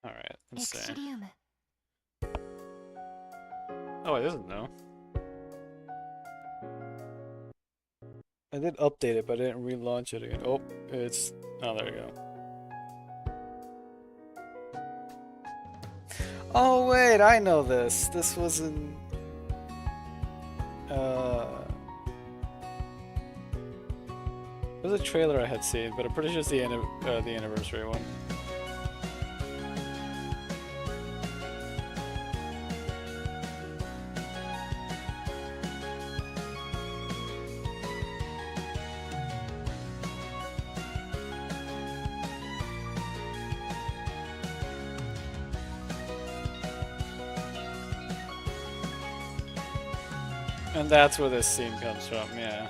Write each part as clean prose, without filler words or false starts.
Alright, let's see. Oh, wait, this is new. I did update it, but I didn't relaunch it again. Oh, it's... Oh, there you go. Oh, wait, I know this. This was in... It was a trailer I had seen, but I'm pretty sure it's the anniversary one. And that's where this scene comes from, yeah.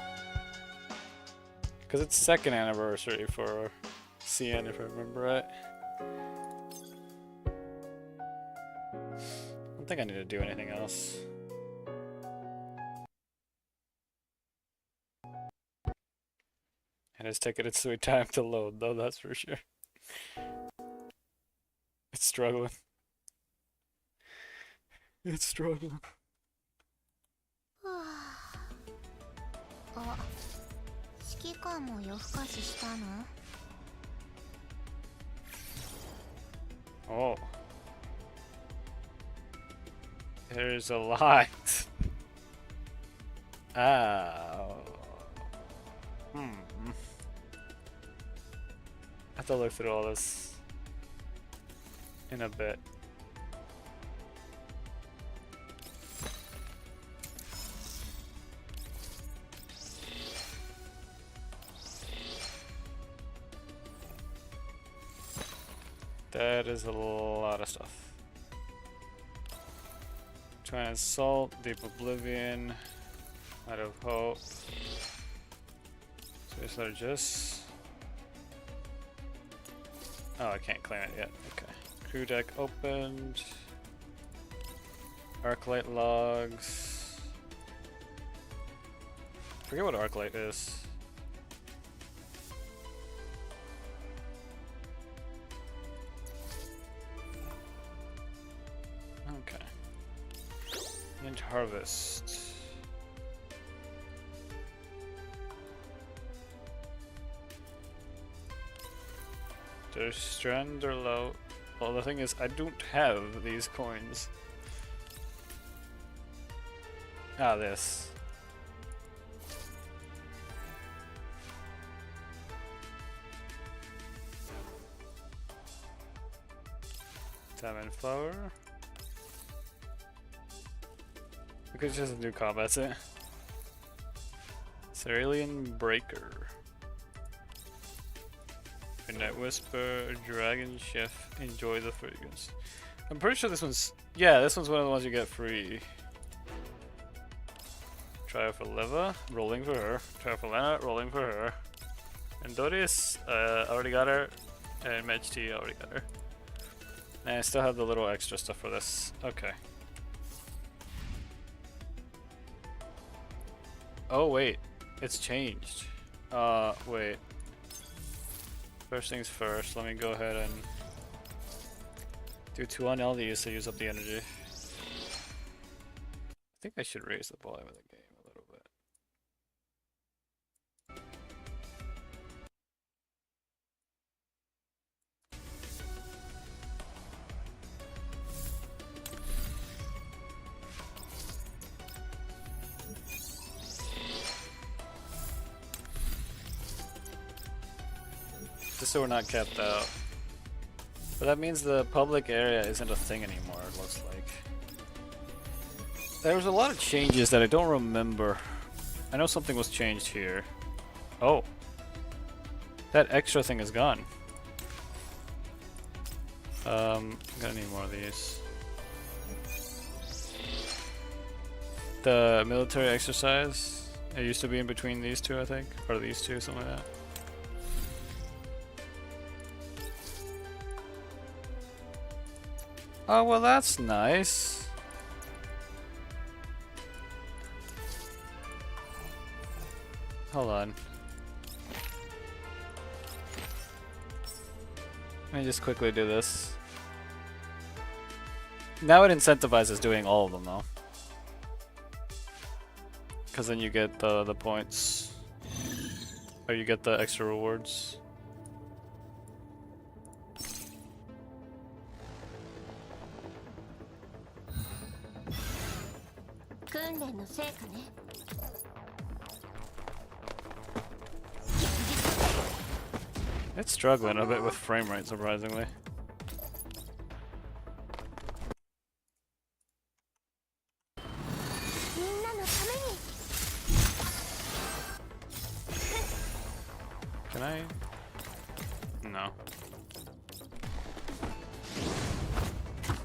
Because it's second anniversary for CN, if I remember right. I don't think I need to do anything else. And it's taking its sweet time to load, though, that's for sure. It's struggling. It's struggling. Oh. There's a lot. Oh. I have to look through all this in a bit. That is a lot of stuff. Trying Assault, Deep Oblivion, Light of Hope. So just... Oh, I can't claim it yet. Okay. Crew deck opened. Arclight logs. Forget what Arclight is. Okay. Mint harvest. There's strand or low. Well, the thing is, I don't have these coins. Ah, this. Diamond flower. Because it's just a new combat set. Cerulean Breaker. Midnight Whisper, Dragon Chef, enjoy the fragrance. I'm pretty sure this one's... Yeah, this one's one of the ones you get free. Try for Leva, rolling for her. Try for Lena, rolling for her. And Doris, already got her. And Mage T, already got her. And I still have the little extra stuff for this. Okay. Oh wait, it's changed. Wait. First things first, let me go ahead and do 2 on LDs to use up the energy. I think I should raise the volume of the game a little bit. Just so we're not kept out. But that means the public area isn't a thing anymore, it looks like. There was a lot of changes that I don't remember. I know something was changed here. Oh. That extra thing is gone. I'm gonna need more of these. The military exercise, it used to be in between these two, I think. Or these two, something like that. Oh, well, that's nice. Hold on. Let me just quickly do this. Now it incentivizes doing all of them though. Because then you get the points. Or you get the extra rewards. It's struggling a bit with frame rate, surprisingly. Can I? No.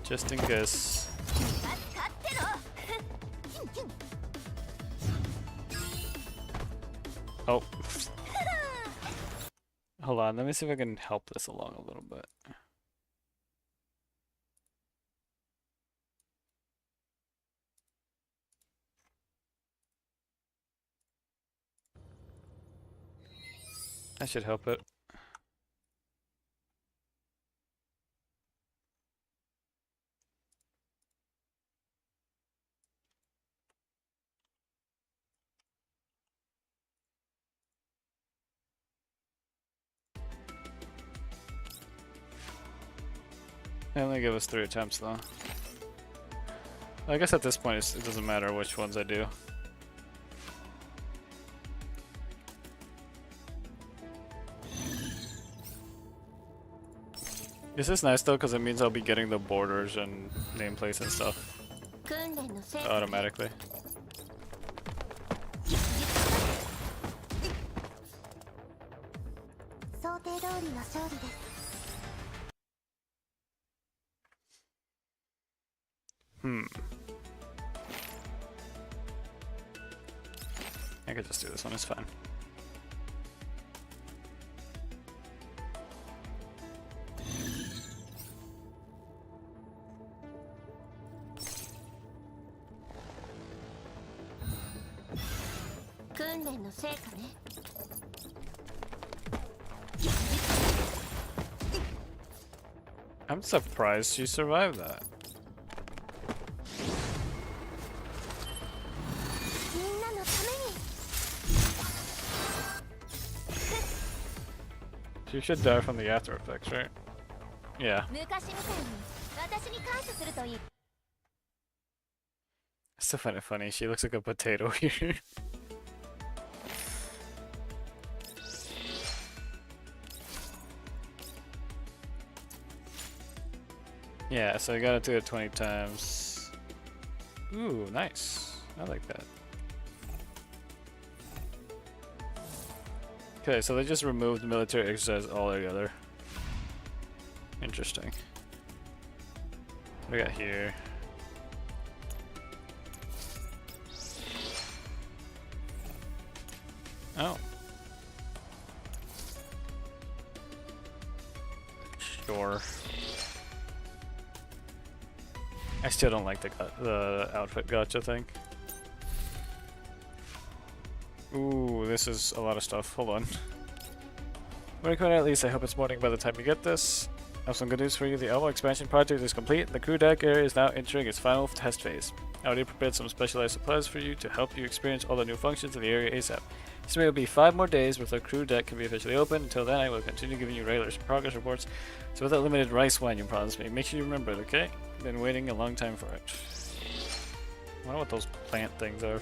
Just in case. Oh. Hold on, let me see if I can help this along a little bit. That should help it. They only give us 3 attempts though. I guess at this point it doesn't matter which ones I do. This is nice though because it means I'll be getting the borders and nameplates and stuff automatically. I could just do this one, it's fine. I'm surprised she survived that. She should die from the after effects, right? Yeah. I still find it funny, she looks like a potato here. Yeah, so I gotta do it 20 times. Ooh, nice. I like that. Okay, so they just removed military exercise altogether. Interesting. What do we got here? Oh. Sure. I still don't like the outfit gotcha thing. Ooh, this is a lot of stuff. Hold on. Very quick, at least I hope it's morning by the time you get this. I have some good news for you. The Elmo expansion project is complete. The crew deck area is now entering its final test phase. I already prepared some specialized supplies for you to help you experience all the new functions in the area ASAP. This may be 5 more days before the crew deck can be officially open. Until then, I will continue giving you regular progress reports. So with that limited rice wine you promised me, make sure you remember it, okay? Been waiting a long time for it. I wonder what those plant things are.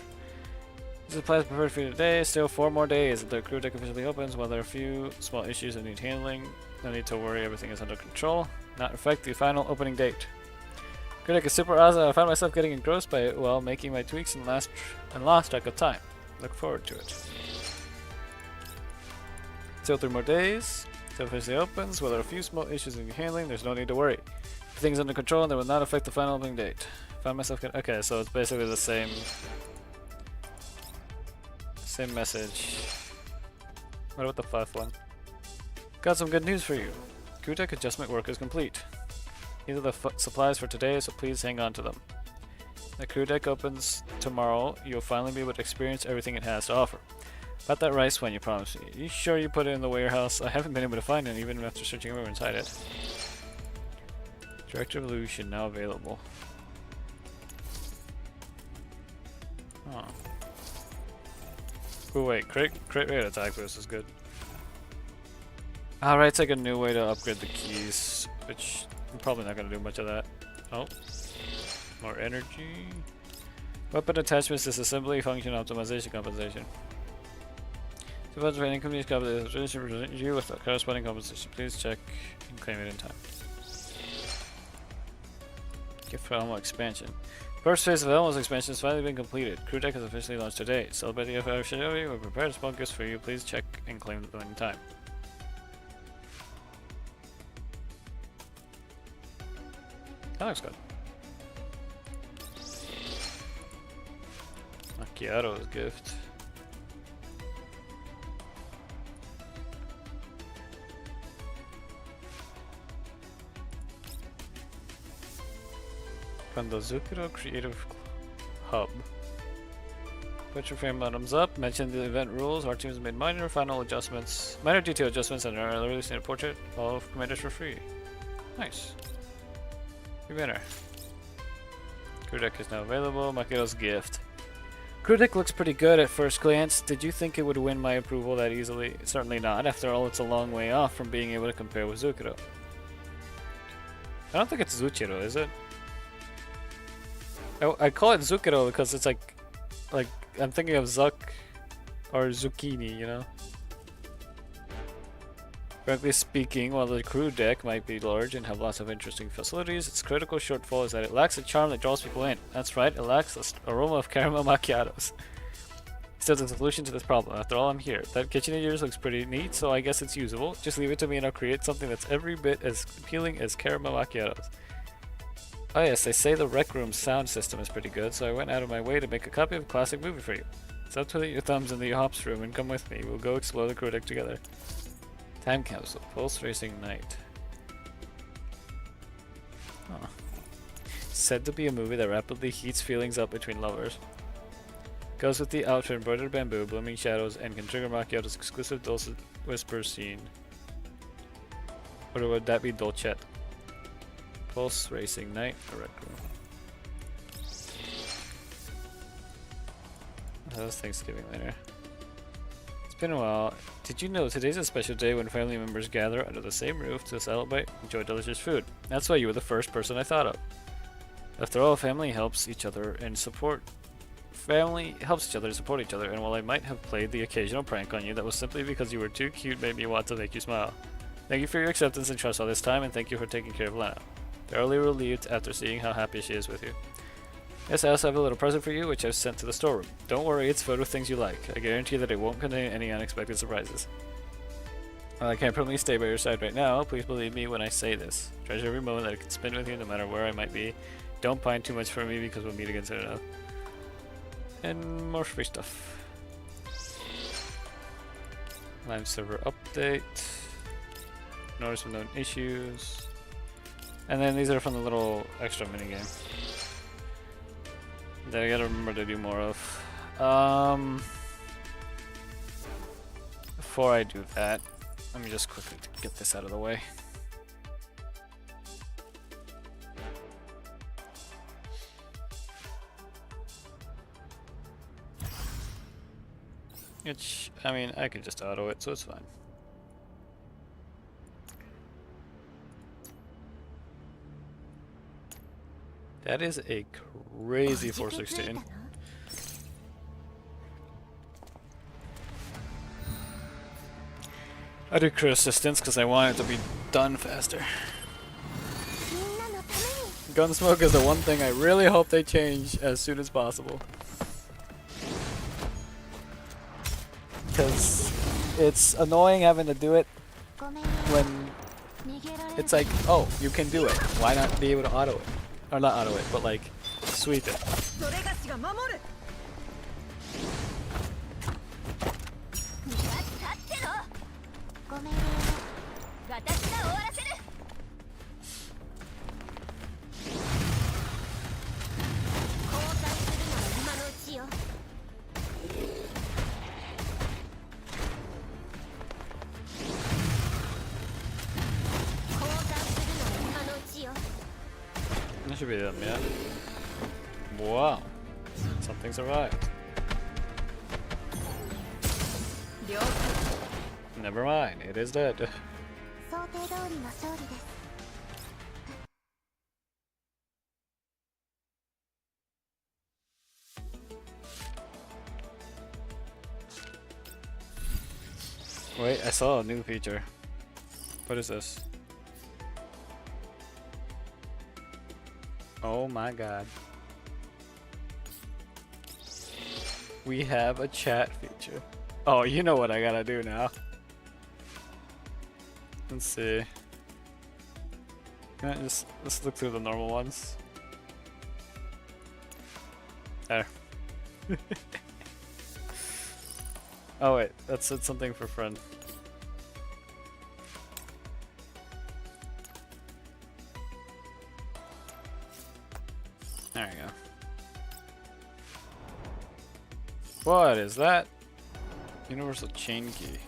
This supplies prepared for you today. Still 4 more days until the crew deck officially opens. While there are a few small issues that need handling, no need to worry, everything is under control. Not affect the final opening date. Crew deck is super awesome. I found myself getting engrossed by it while making my tweaks and lost track of time. Look forward to it. Still 3 more days. Until officially opens. While there are a few small issues in handling, there's no need to worry. Everything's under control and they will not affect the final opening date. Found myself getting... Okay, so it's basically the same message. What about the 5th one? Got some good news for you. Crew deck adjustment work is complete. These are the supplies for today, so please hang on to them. The crew deck opens tomorrow. You'll finally be able to experience everything it has to offer. About that rice one you promised me. You sure you put it in the warehouse? I haven't been able to find it even after searching everywhere inside it. Direct evolution now available. Oh. Oh wait, crit rate attack boost is good. Alright, it's like a new way to upgrade the keys, which I'm probably not going to do much of that. Oh. More energy. Weapon attachments, disassembly, function optimization, compensation. Suppose for any company's compensation present you with a corresponding compensation. Please check and claim it in time. Gift for Elmo expansion. First phase of Elmo's expansion has finally been completed. Crew deck has officially launched today. Celebrate the officiality. We've prepared small gifts for you. Please check and claim them in time. That looks good. Macchiato's gift. From the Zukiro Creative Hub. Put your frame bottoms up. Mention the event rules. Our team has made minor detail adjustments, and are releasing a portrait of commanders for free. Nice. Free banner. Crew deck is now available. Makiro's gift. Crew deck looks pretty good at first glance. Did you think it would win my approval that easily? Certainly not. After all, it's a long way off from being able to compare with Zukiro. I don't think it's Zuchiro, is it? I call it Zukiro because it's like I'm thinking of Zuck or Zucchini, you know? Frankly speaking, while the crew deck might be large and have lots of interesting facilities, its critical shortfall is that it lacks a charm that draws people in. That's right, it lacks the aroma of caramel macchiatos. Still, there's a solution to this problem. After all, I'm here. That kitchen of yours looks pretty neat, so I guess it's usable. Just leave it to me and I'll create something that's every bit as appealing as caramel macchiatos. Oh yes, they say the Rec Room's sound system is pretty good, so I went out of my way to make a copy of a classic movie for you. So put your thumbs in the hops room and come with me. We'll go explore the crew deck together. Time capsule. Pulse Racing Night. Huh. Said to be a movie that rapidly heats feelings up between lovers. Goes with the outfit embroidered bamboo, blooming shadows, and can trigger Macchiato's exclusive dulcet whisper scene. Or would that be Dolcet? Pulse Racing Night, a Rec Room. That was Thanksgiving later. It's been a while. Did you know today's a special day when family members gather under the same roof to celebrate and enjoy delicious food? That's why you were the first person I thought of. After all, family helps each other and support each other, and while I might have played the occasional prank on you, that was simply because you were too cute, made me want to make you smile. Thank you for your acceptance and trust all this time, and thank you for taking care of Lana. Thoroughly relieved after seeing how happy she is with you. Yes, I also have a little present for you, which I've sent to the storeroom. Don't worry, it's filled with things you like. I guarantee that it won't contain any unexpected surprises. While I can't permanently stay by your side right now, please believe me when I say this. Treasure every moment that I can spend with you, no matter where I might be. Don't pine too much for me, because we'll meet again soon enough. And more free stuff. Live server update. Notice of known issues. And then these are from the little extra minigame that I gotta remember to do more of. Before I do that, let me just quickly get this out of the way. Which, I mean, I could just auto it, so it's fine. That is a crazy 416. I did crew assistance because I want it to be done faster. Gunsmoke is the one thing I really hope they change as soon as possible. Because it's annoying having to do it when it's like, oh, you can do it. Why not be able to auto it? Or not auto it, but like, sweep it. should be them, yeah. Wow. Something survived. Never mind, it is dead. Wait, I saw a new feature. What is this? Oh my god. We have a chat feature. Oh, you know what I gotta do now. Let's see. Let's look through the normal ones. There. Oh wait, that said something for friend. There you go. What is that? Universal chain key.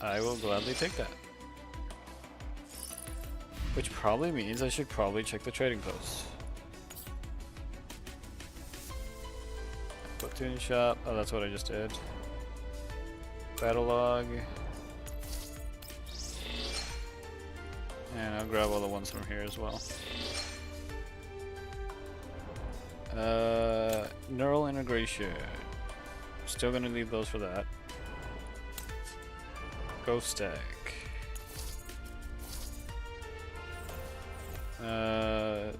I will gladly take that. Which probably means I should probably check the trading post. Platoon shop. Oh, that's what I just did. Battle log. And I'll grab all the ones from here as well. Neural integration. Still gonna leave those for that. Go stack. I'm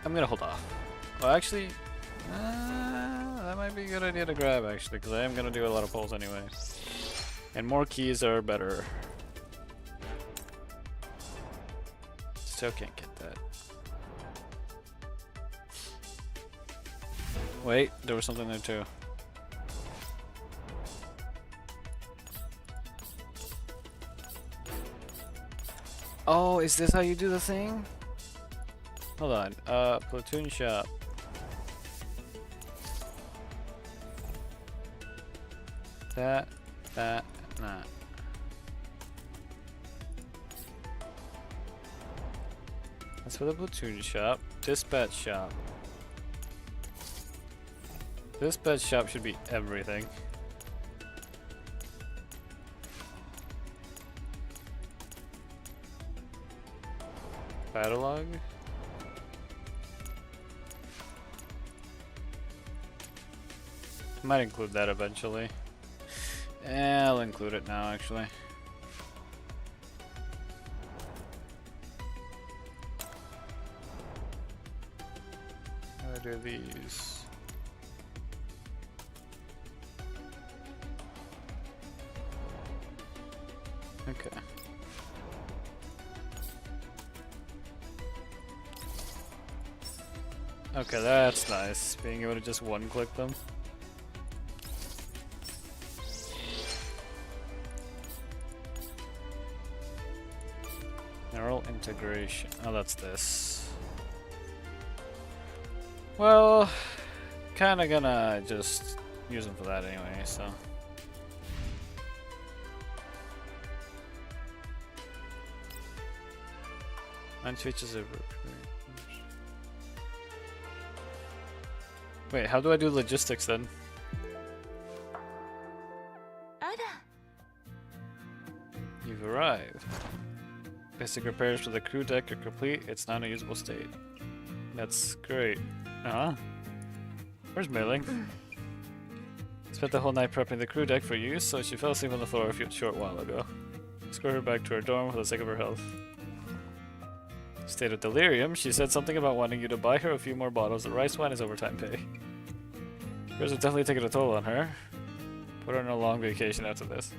gonna hold off. Well, actually, that might be a good idea to grab actually, because I am gonna do a lot of pulls anyway. And more keys are better. Still can't get that. Wait, there was something there too. Oh, is this how you do the thing? Hold on. Platoon shop. That, and that. That's for the platoon shop. Dispatch shop. Dispatch shop should be everything. Battle log. Might include that eventually. I'll include it now actually. How do these? Okay. Okay, that's nice. Being able to just one-click them. Neural integration. Oh, that's this. Well, kinda gonna just use them for that anyway, so. Nine features of. Wait, how do I do logistics then? You've arrived. Basic repairs for the crew deck are complete. It's not in a usable state. That's great. Where's Mailing? Spent the whole night prepping the crew deck for use, so she fell asleep on the floor a short while ago. Escort her back to her dorm for the sake of her health. State of delirium, she said something about wanting you to buy her a few more bottles of rice wine as overtime pay. Yours have definitely taken a toll on her. Put her on a long vacation after this.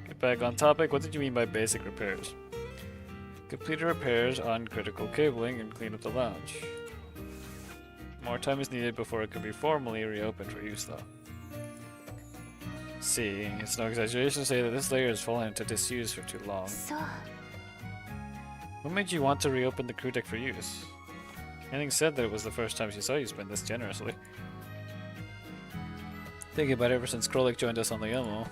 Get back on topic, what did you mean by basic repairs? Complete repairs on critical cabling and clean up the lounge. More time is needed before it can be formally reopened for use though. See, it's no exaggeration to say that this layer has fallen into disuse for too long. What made you want to reopen the crew deck for use? Henning said that it was the first time she saw you spend this generously. Thinking about it ever since Krolik joined us on the Yomo.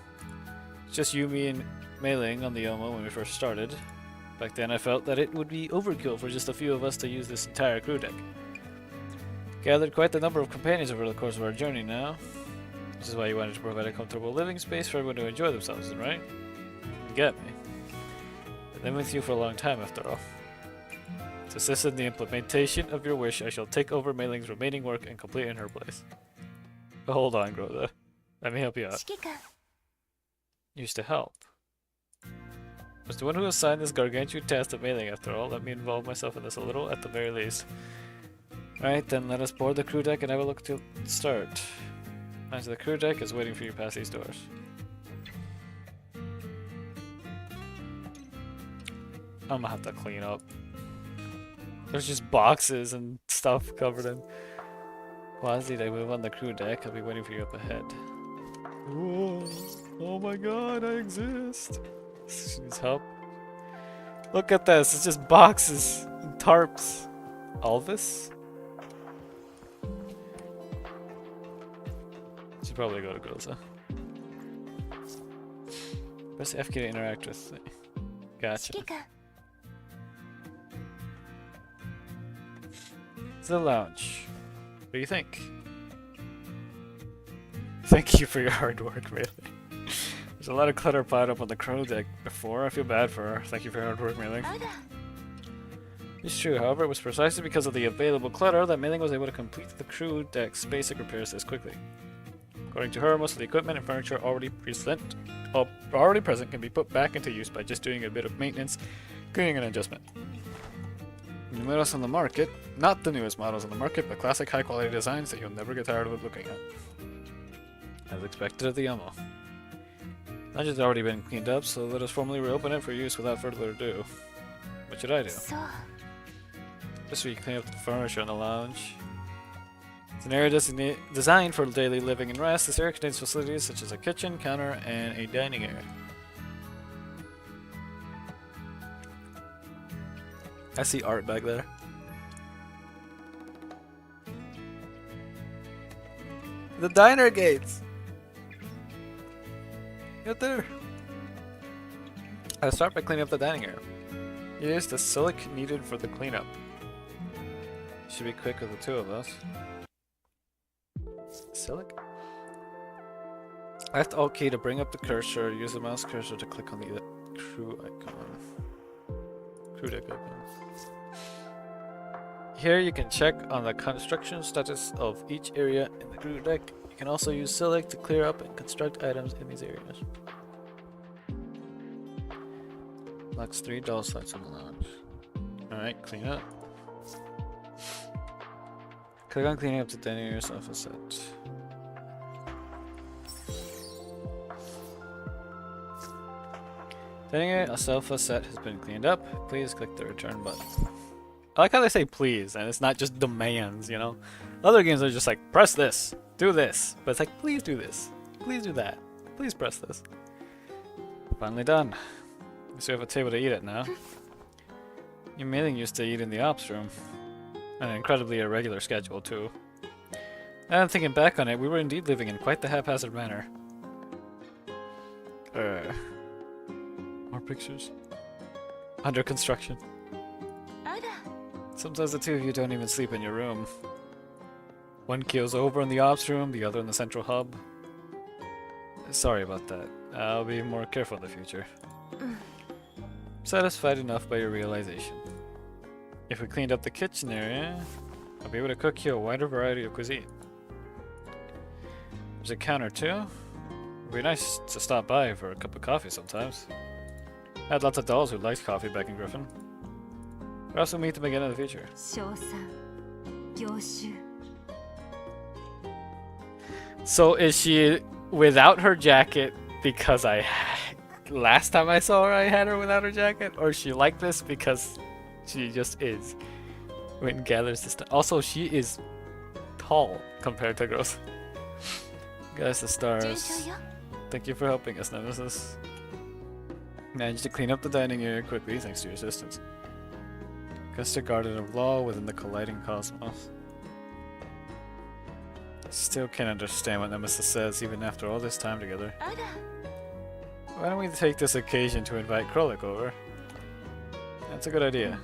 It's just you, me, and mailing on the Yomo when we first started. Back then I felt that it would be overkill for just a few of us to use this entire crew deck. Gathered quite the number of companions over the course of our journey now. This is why you wanted to provide a comfortable living space for everyone to enjoy themselves in, right? You get me. I've been with you for a long time after all. To assist in the implementation of your wish, I shall take over Meiling's remaining work and complete it in her place. But hold on, Grotha. Let me help you out. Used to help. Was the one who assigned this gargantuan task to Meiling after all. Let me involve myself in this a little, at the very least. Alright, then let us board the crew deck and have a look to start. Nice, the crew deck is waiting for you past these doors. I'm gonna have to clean up. There's just boxes and stuff covered in. Quasi, I move on the crew deck. I'll be waiting for you up ahead. Whoa. Oh my god, I exist. She needs help. Look at this, it's just boxes and tarps. Alvis? Should probably go to Groza. Press F key to interact with me. Gotcha. It's the lounge. What do you think? Thank you for your hard work, really. There's a lot of clutter piled up on the crew deck before. I feel bad for her. Thank you for your hard work, Meiling. It's true, however, it was precisely because of the available clutter that Meiling was able to complete the crew deck's basic repairs this quickly. According to her, most of the equipment and furniture already present can be put back into use by just doing a bit of maintenance, cleaning and adjustment. New models on the market, not the newest models on the market, but classic high quality designs that you'll never get tired of looking at. As expected at the Yomo. Lounge has already been cleaned up, so let us formally reopen it for use without further ado. What should I do? Just so you clean up the furniture in the lounge. It's an area designed for daily living and rest. This area contains facilities such as a kitchen, counter, and a dining area. I see art back there. The diner gates! Get there! I'll start by cleaning up the dining area. Use the silic needed for the cleanup. Should be quick with the two of us. Silic? Left Alt key to bring up the cursor. Use the mouse cursor to click on the crew icon. Crew deck icon. Here you can check on the construction status of each area in the crew deck. You can also use Select to clear up and construct items in these areas. Locks 3 doll slots in the lounge. Alright, clean up. Click on cleaning up the dining area sofa set. Dining area sofa set has been cleaned up. Please click the return button. I like how they say please, and it's not just demands, you know? Other games are just like, press this, do this. But it's like, please do this, please do that, please press this. Finally done. So we have a table to eat at now. Your Meiling used to eat in the ops room. An incredibly irregular schedule, too. And thinking back on it, we were indeed living in quite the haphazard manner. More pictures? Under construction. Sometimes the two of you don't even sleep in your room. One keels over in the ops room, the other in the central hub. Sorry about that. I'll be more careful in the future. Satisfied enough by your realization. If we cleaned up the kitchen area, I'll be able to cook you a wider variety of cuisine. There's a counter too. It'd be nice to stop by for a cup of coffee sometimes. I had lots of dolls who liked coffee back in Griffin. Perhaps we'll meet them again in the future. So is she without her jacket because last time I saw her I had her without her jacket? Or is she like this because she just is? When gathers this stuff. Also, she is tall compared to girls. Guys, the stars. Thank you for helping us, Nemesis. Managed to clean up the dining area quickly thanks to your assistance. Just a guardian of law within the colliding cosmos. Still can't understand what Nemesis says even after all this time together. Why don't we take this occasion to invite Krolik over? That's a good idea.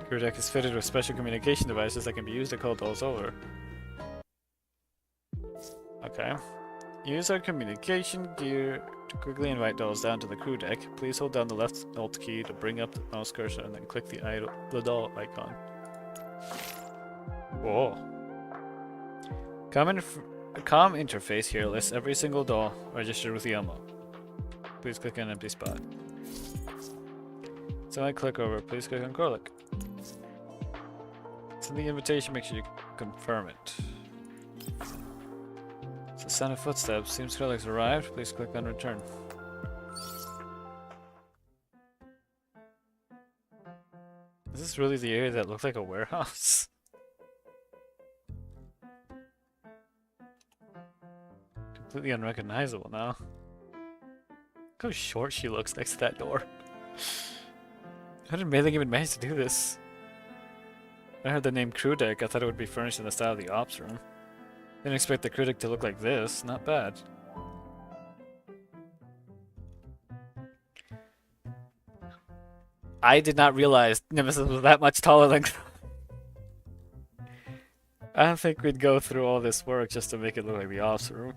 Crew deck is fitted with special communication devices that can be used to call dolls over. Okay. Use our communication gear to quickly invite dolls down to the crew deck. Please hold down the left Alt key to bring up the mouse cursor and then click the doll icon. Whoa. Com interface here lists every single doll registered with the ammo. Please click an empty spot. So I click over, please click on Krolik. Send the invitation, make sure you confirm it. It's the sound of footsteps. Seems Krolik's arrived. Please click on return. Is this really the area that looked like a warehouse? Completely unrecognizable now. Look how short she looks next to that door. How did Mailing even manage to do this? I heard the name crew deck, I thought it would be furnished in the style of the ops room. Didn't expect the crew deck to look like this, not bad. I did not realize Nemesis was that much taller than I don't think we'd go through all this work just to make it look like the ops room.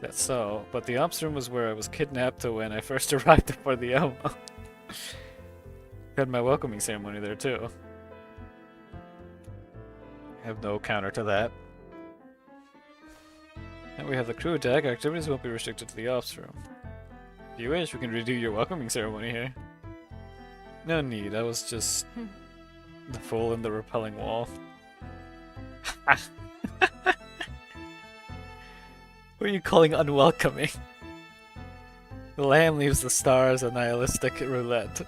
That's so, but the ops room was where I was kidnapped to when I first arrived for the ammo. Had my welcoming ceremony there too. I have no counter to that. And we have the crew deck. Activities won't be restricted to the ops room. If you wish, we can redo your welcoming ceremony here. No need, I was just the fool in the repelling wall. What are you calling unwelcoming? The lamb leaves the stars a nihilistic roulette.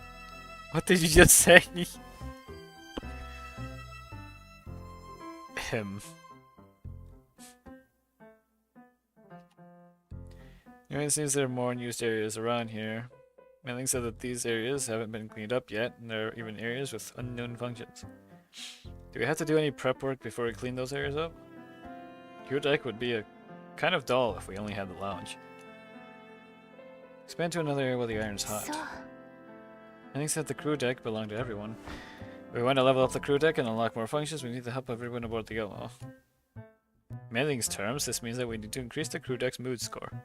What did you just say? Him. It seems there are more unused areas around here. Mailing said that these areas haven't been cleaned up yet, and there are even areas with unknown functions. Do we have to do any prep work before we clean those areas up? Your deck would be a kind of dull if we only had the lounge. Expand to another area while the iron's hot. Mailing said the crew deck belonged to everyone. If we want to level up the crew deck and unlock more functions, we need the help of everyone aboard the Yellow. In Mailing's terms, this means that we need to increase the crew deck's mood score.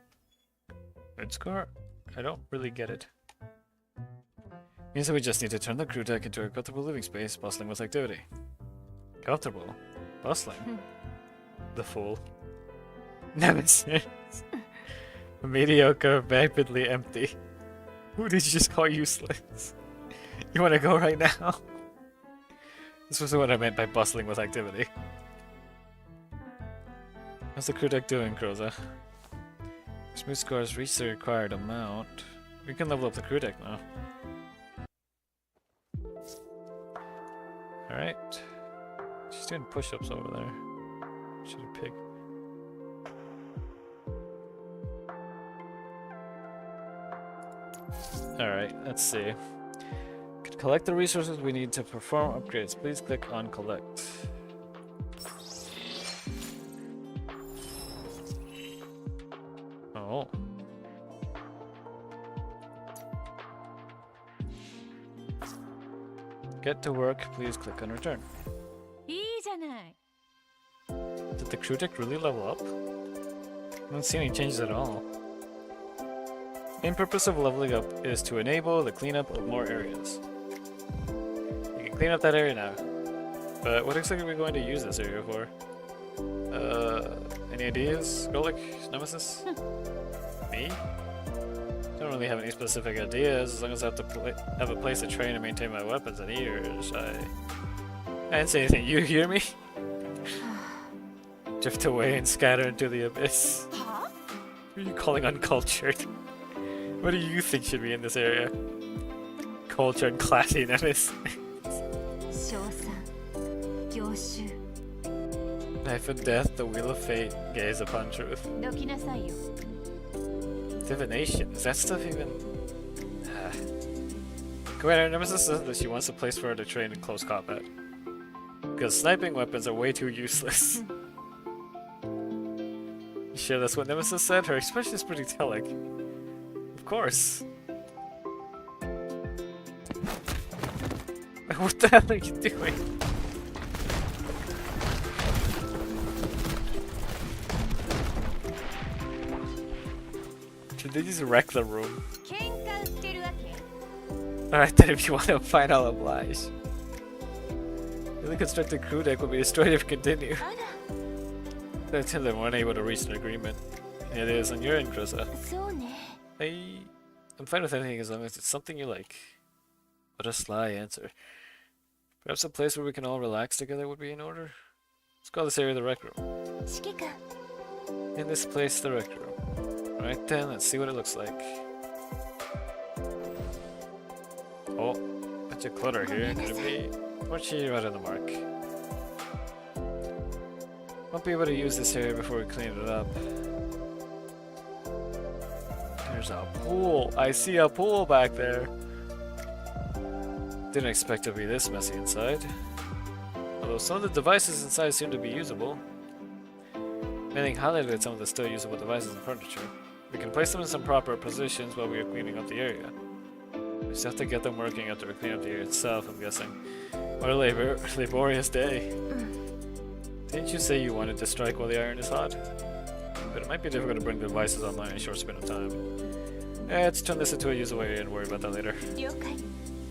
Mood score? I don't really get it. Means that we just need to turn the crew deck into a comfortable living space, bustling with activity. Comfortable? Bustling? The fool. Nemesis. Mediocre, vapidly empty. Who did you just call useless? You wanna go right now? This was what I meant by bustling with activity. How's the crew deck doing, Kroza? Smooth scores reached the required amount. We can level up the crew deck now. Alright. She's doing push-ups over there. She's a pig. Alright, let's see. Can collect the resources we need to perform upgrades. Please click on collect. Oh. Get to work, please click on return. Did the crew deck really level up? I don't see any changes at all. Main purpose of leveling up is to enable the cleanup of more areas. You can clean up that area now. But what exactly are we going to use this area for? Any ideas? Krolik? Nemesis? Me? Don't really have any specific ideas, as long as I have to have a place to train and maintain my weapons and ears. I didn't say anything. You hear me? Drift away and scatter into the abyss. Who are you calling uncultured? What do you think should be in this area? Cultured, classy Nemesis. Knife and death, the wheel of fate, gaze upon truth. Divination, is that stuff even... Commander Nemesis says that she wants a place for her to train in close combat. Because sniping weapons are way too useless. You sure that's what Nemesis said? Her expression is pretty telling. Of course. What the hell are you doing? Should they just wreck the room? Alright then, if you want to fight, I'll oblige. The constructed crew deck will be destroyed if you continue. That's him, they weren't able to reach an agreement. It is on your end, Groza. I'm fine with anything as long as it's something you like. What a sly answer. Perhaps a place where we can all relax together would be in order? Let's call this area the rec room. In this place, the rec room. Alright then, let's see what it looks like. Oh, bunch of clutter here. Could it be? Unfortunately, right on the mark. Won't be able to use this area before we clean it up. There's a pool. I see a pool back there. Didn't expect to be this messy inside. Although some of the devices inside seem to be usable. Manning highlighted some of the still usable devices and furniture. We can place them in some proper positions while we are cleaning up the area. We just have to get them working after we clean up the area itself, I'm guessing. What a laborious day. Didn't you say you wanted to strike while the iron is hot? But it might be difficult to bring the devices online in a short span of time. Let's turn this into a usable area and worry about that later. In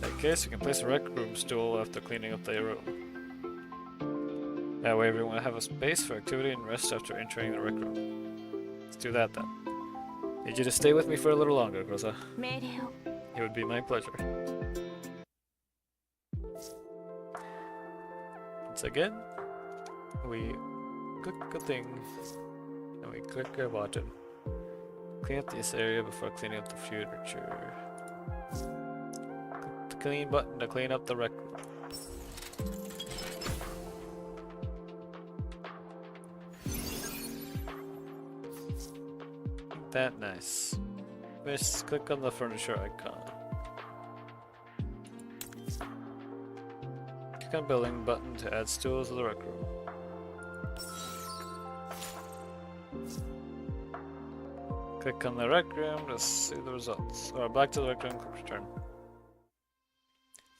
that case, you can place a rec room stool after cleaning up the room. That way everyone will have a space for activity and rest after entering the rec room. Let's do that then. Need you to stay with me for a little longer, Groza. It would be my pleasure. Once again, we click a thing, and we click a button. Clean up this area before cleaning up the furniture. Click the clean button to clean up the rec room. Ain't that nice. Just click on the furniture icon. Click on building button to add stools to the rec room. Click on the rec room to see the results. Or back to the rec room, click return.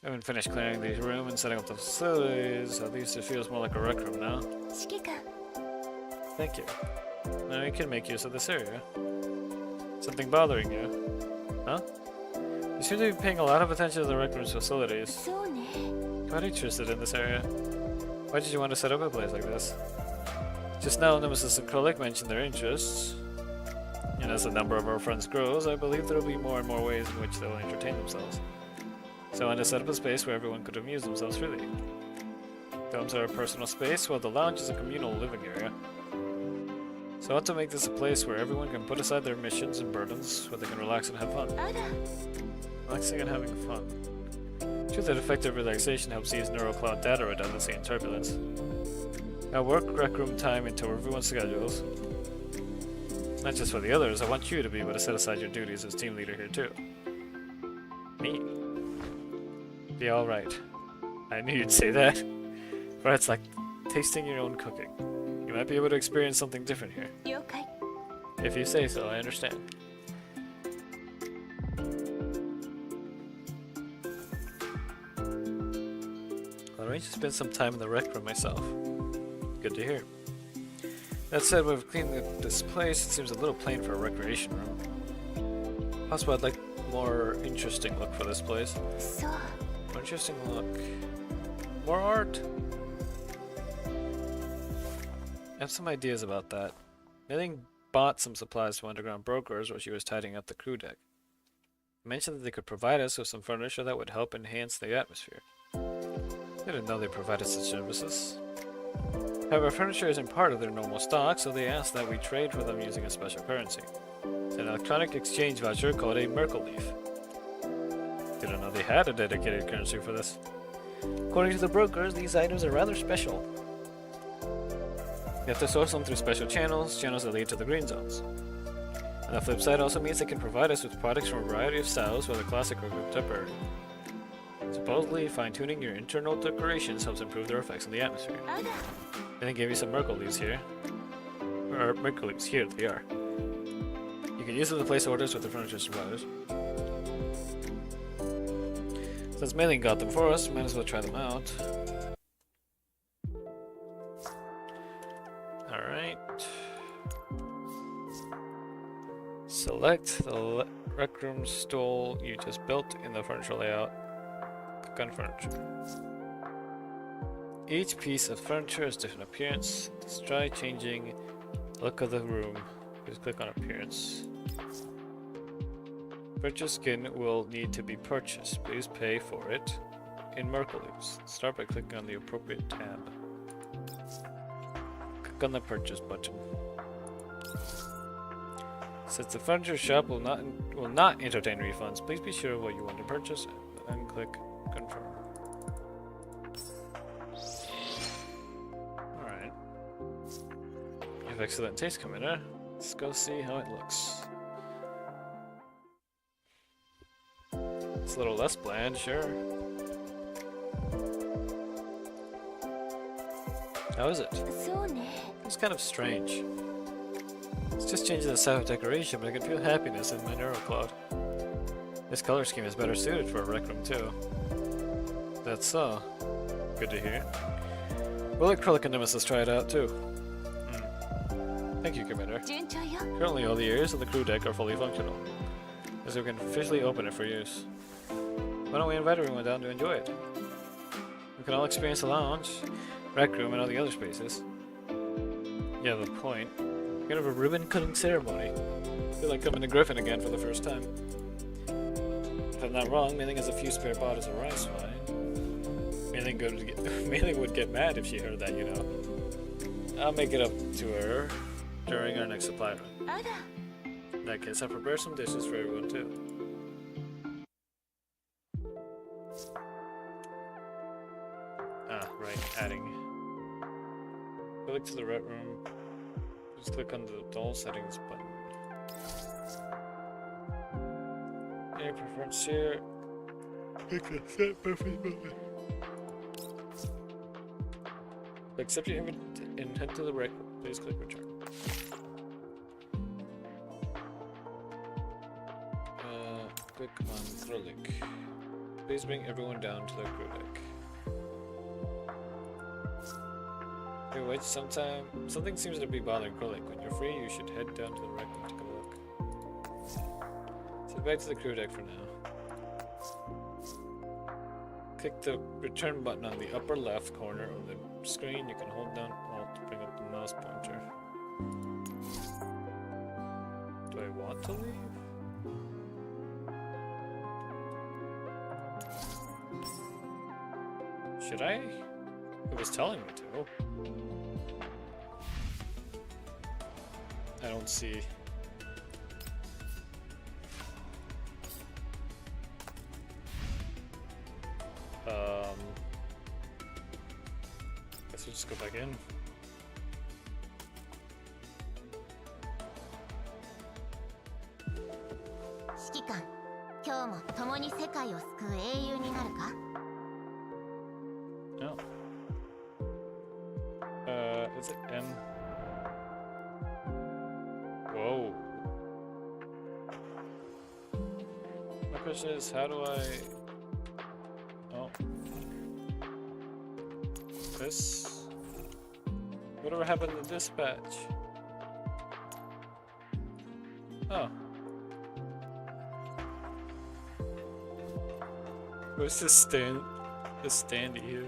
I haven't finished clearing the room and setting up the facilities. At least it feels more like a rec room now. Thank you. Now you can make use of this area. Something bothering you? Huh? You seem to be paying a lot of attention to the rec room's facilities. Quite interested in this area. Why did you want to set up a place like this? Just now, Nemesis and Krolik mentioned their interests. And as the number of our friends grows, I believe there will be more and more ways in which they will entertain themselves. So I want to set up a space where everyone could amuse themselves freely. Domes are a personal space, while the lounge is a communal living area. So I want to make this a place where everyone can put aside their missions and burdens, where they can relax and have fun. Relaxing and having fun. True that effective relaxation helps ease neural cloud data redundancy and turbulence. I'll work rec room time into everyone's schedules. Not just for the others, I want you to be able to set aside your duties as team leader here too. Me. Be alright. I knew you'd say that. For it's like tasting your own cooking. You might be able to experience something different here. If you say so, I understand. I'll arrange to spend some time in the rec room myself. Good to hear. That said, we've cleaned this place. It seems a little plain for a recreation room. Also, I'd like more interesting look for this place. More interesting look. More art. I have some ideas about that. Milling bought some supplies from underground brokers while she was tidying up the crew deck. I mentioned that they could provide us with some furniture that would help enhance the atmosphere. I didn't know they provided such services. However, furniture isn't part of their normal stock, so they asked that we trade for them using a special currency. It's an electronic exchange voucher called a Merkle Leaf. Didn't know they had a dedicated currency for this. According to the brokers, these items are rather special. You have to source them through special channels that lead to the green zones. On the flip side also means they can provide us with products from a variety of styles, whether classic or contemporary. Supposedly, fine-tuning your internal decorations helps improve their effects on the atmosphere. And they gave you some Merkle leaves here. are microleaps. Here they are. You can use them to place orders with the furniture suppliers. Since Mailing got them for us, might as well try them out. Alright. Select the rec room stall you just built in the furniture layout. Click on furniture. Each piece of furniture has different appearance. Let's try changing the look of the room. Please click on appearance. Furniture skin will need to be purchased. Please pay for it in Merkeloops. Start by clicking on the appropriate tab. Click on the purchase button. Since the furniture shop will not entertain refunds, please be sure of what you want to purchase and then click confirm. Alright. You have excellent taste, Commander. Let's go see how it looks. It's a little less bland, sure. How is it? It's kind of strange. It's just changing the style of decoration, but I can feel happiness in my neurocloud. This color scheme is better suited for a rec room too. That's so. Good to hear. We'll let Krullik and Nemesis try it out too. Thank you, Commander. Currently all the areas of the crew deck are fully functional, so we can officially open it for use. Why don't we invite everyone down to enjoy it? We can all experience the lounge, rec room, and all the other spaces. Yeah, the point. We're gonna have a ribbon-cutting ceremony. I feel like coming to Griffin again for the first time. If I'm not wrong, Mailing has a few spare bottles of rice wine. Mailing would get mad if she heard that, you know. I'll make it up to her during our next supply run. In that case, I'll prepare some dishes for everyone too. Ah, right, adding. Click to the red room. Just click on the doll settings button. Any preference here? Click the set preference button. Accept your and head to the rec room. Please click return. Click on Krullik. Please bring everyone down to the crew deck. Hey, wait, something seems to be bothering Krullik. When you're free, you should head down to the rec room to take a look. Head back to the crew deck for now. Click the return button on the upper left corner of the screen. You can hold down Alt to bring up the mouse pointer. Do I want to leave? Should I? It was telling me to. I don't see. Guess we'll just go back in. No. Is it M? Whoa. My question is, how do I... Oh. This? Whatever happened to dispatch? Oh. Where's this stand? This stand here?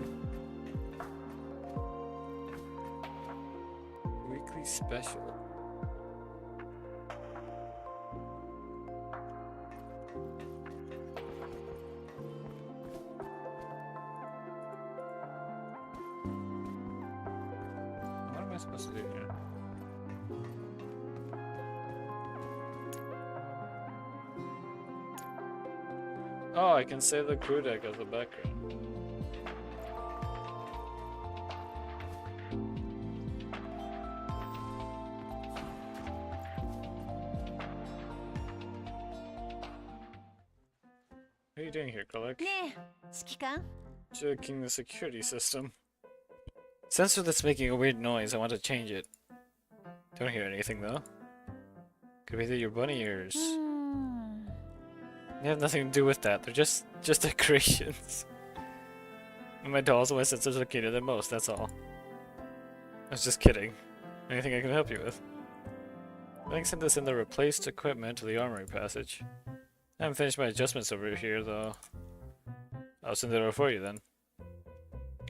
Weekly special. What am I supposed to do here? Oh, I can save the crew deck as the background. What are you doing here, Krullik? Checking the security system. Sensor that's making a weird noise, I want to change it. Don't hear anything though. Could be your bunny ears. They have nothing to do with that. They're just decorations. My dolls and my sisters are cuter than most, that's all. I was just kidding. Anything I can help you with? I think send this in the replaced equipment to the armory passage. I haven't finished my adjustments over here though. I'll send it over for you then.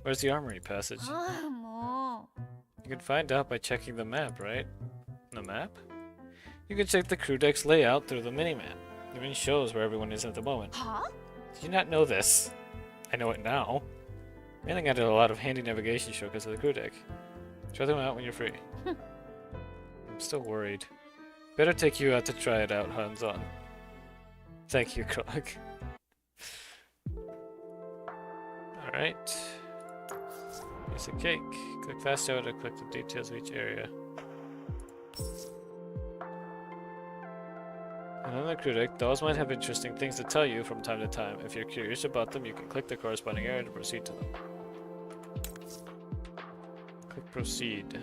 Where's the armory passage? You can find out by checking the map, right? The map? You can check the crew deck's layout through the minimap. It even shows where everyone is at the moment. Huh? Did you not know this? I know it now. I think I did a lot of handy navigation shortcuts of the crew deck. Try them out when you're free. I'm still worried. Better take you out to try it out hands-on. Thank you, Krog. Alright. Here's a cake. Click fast out to click the details of each area. And on the crew deck, dolls might have interesting things to tell you from time to time. If you're curious about them, you can click the corresponding area to proceed to them. Click proceed.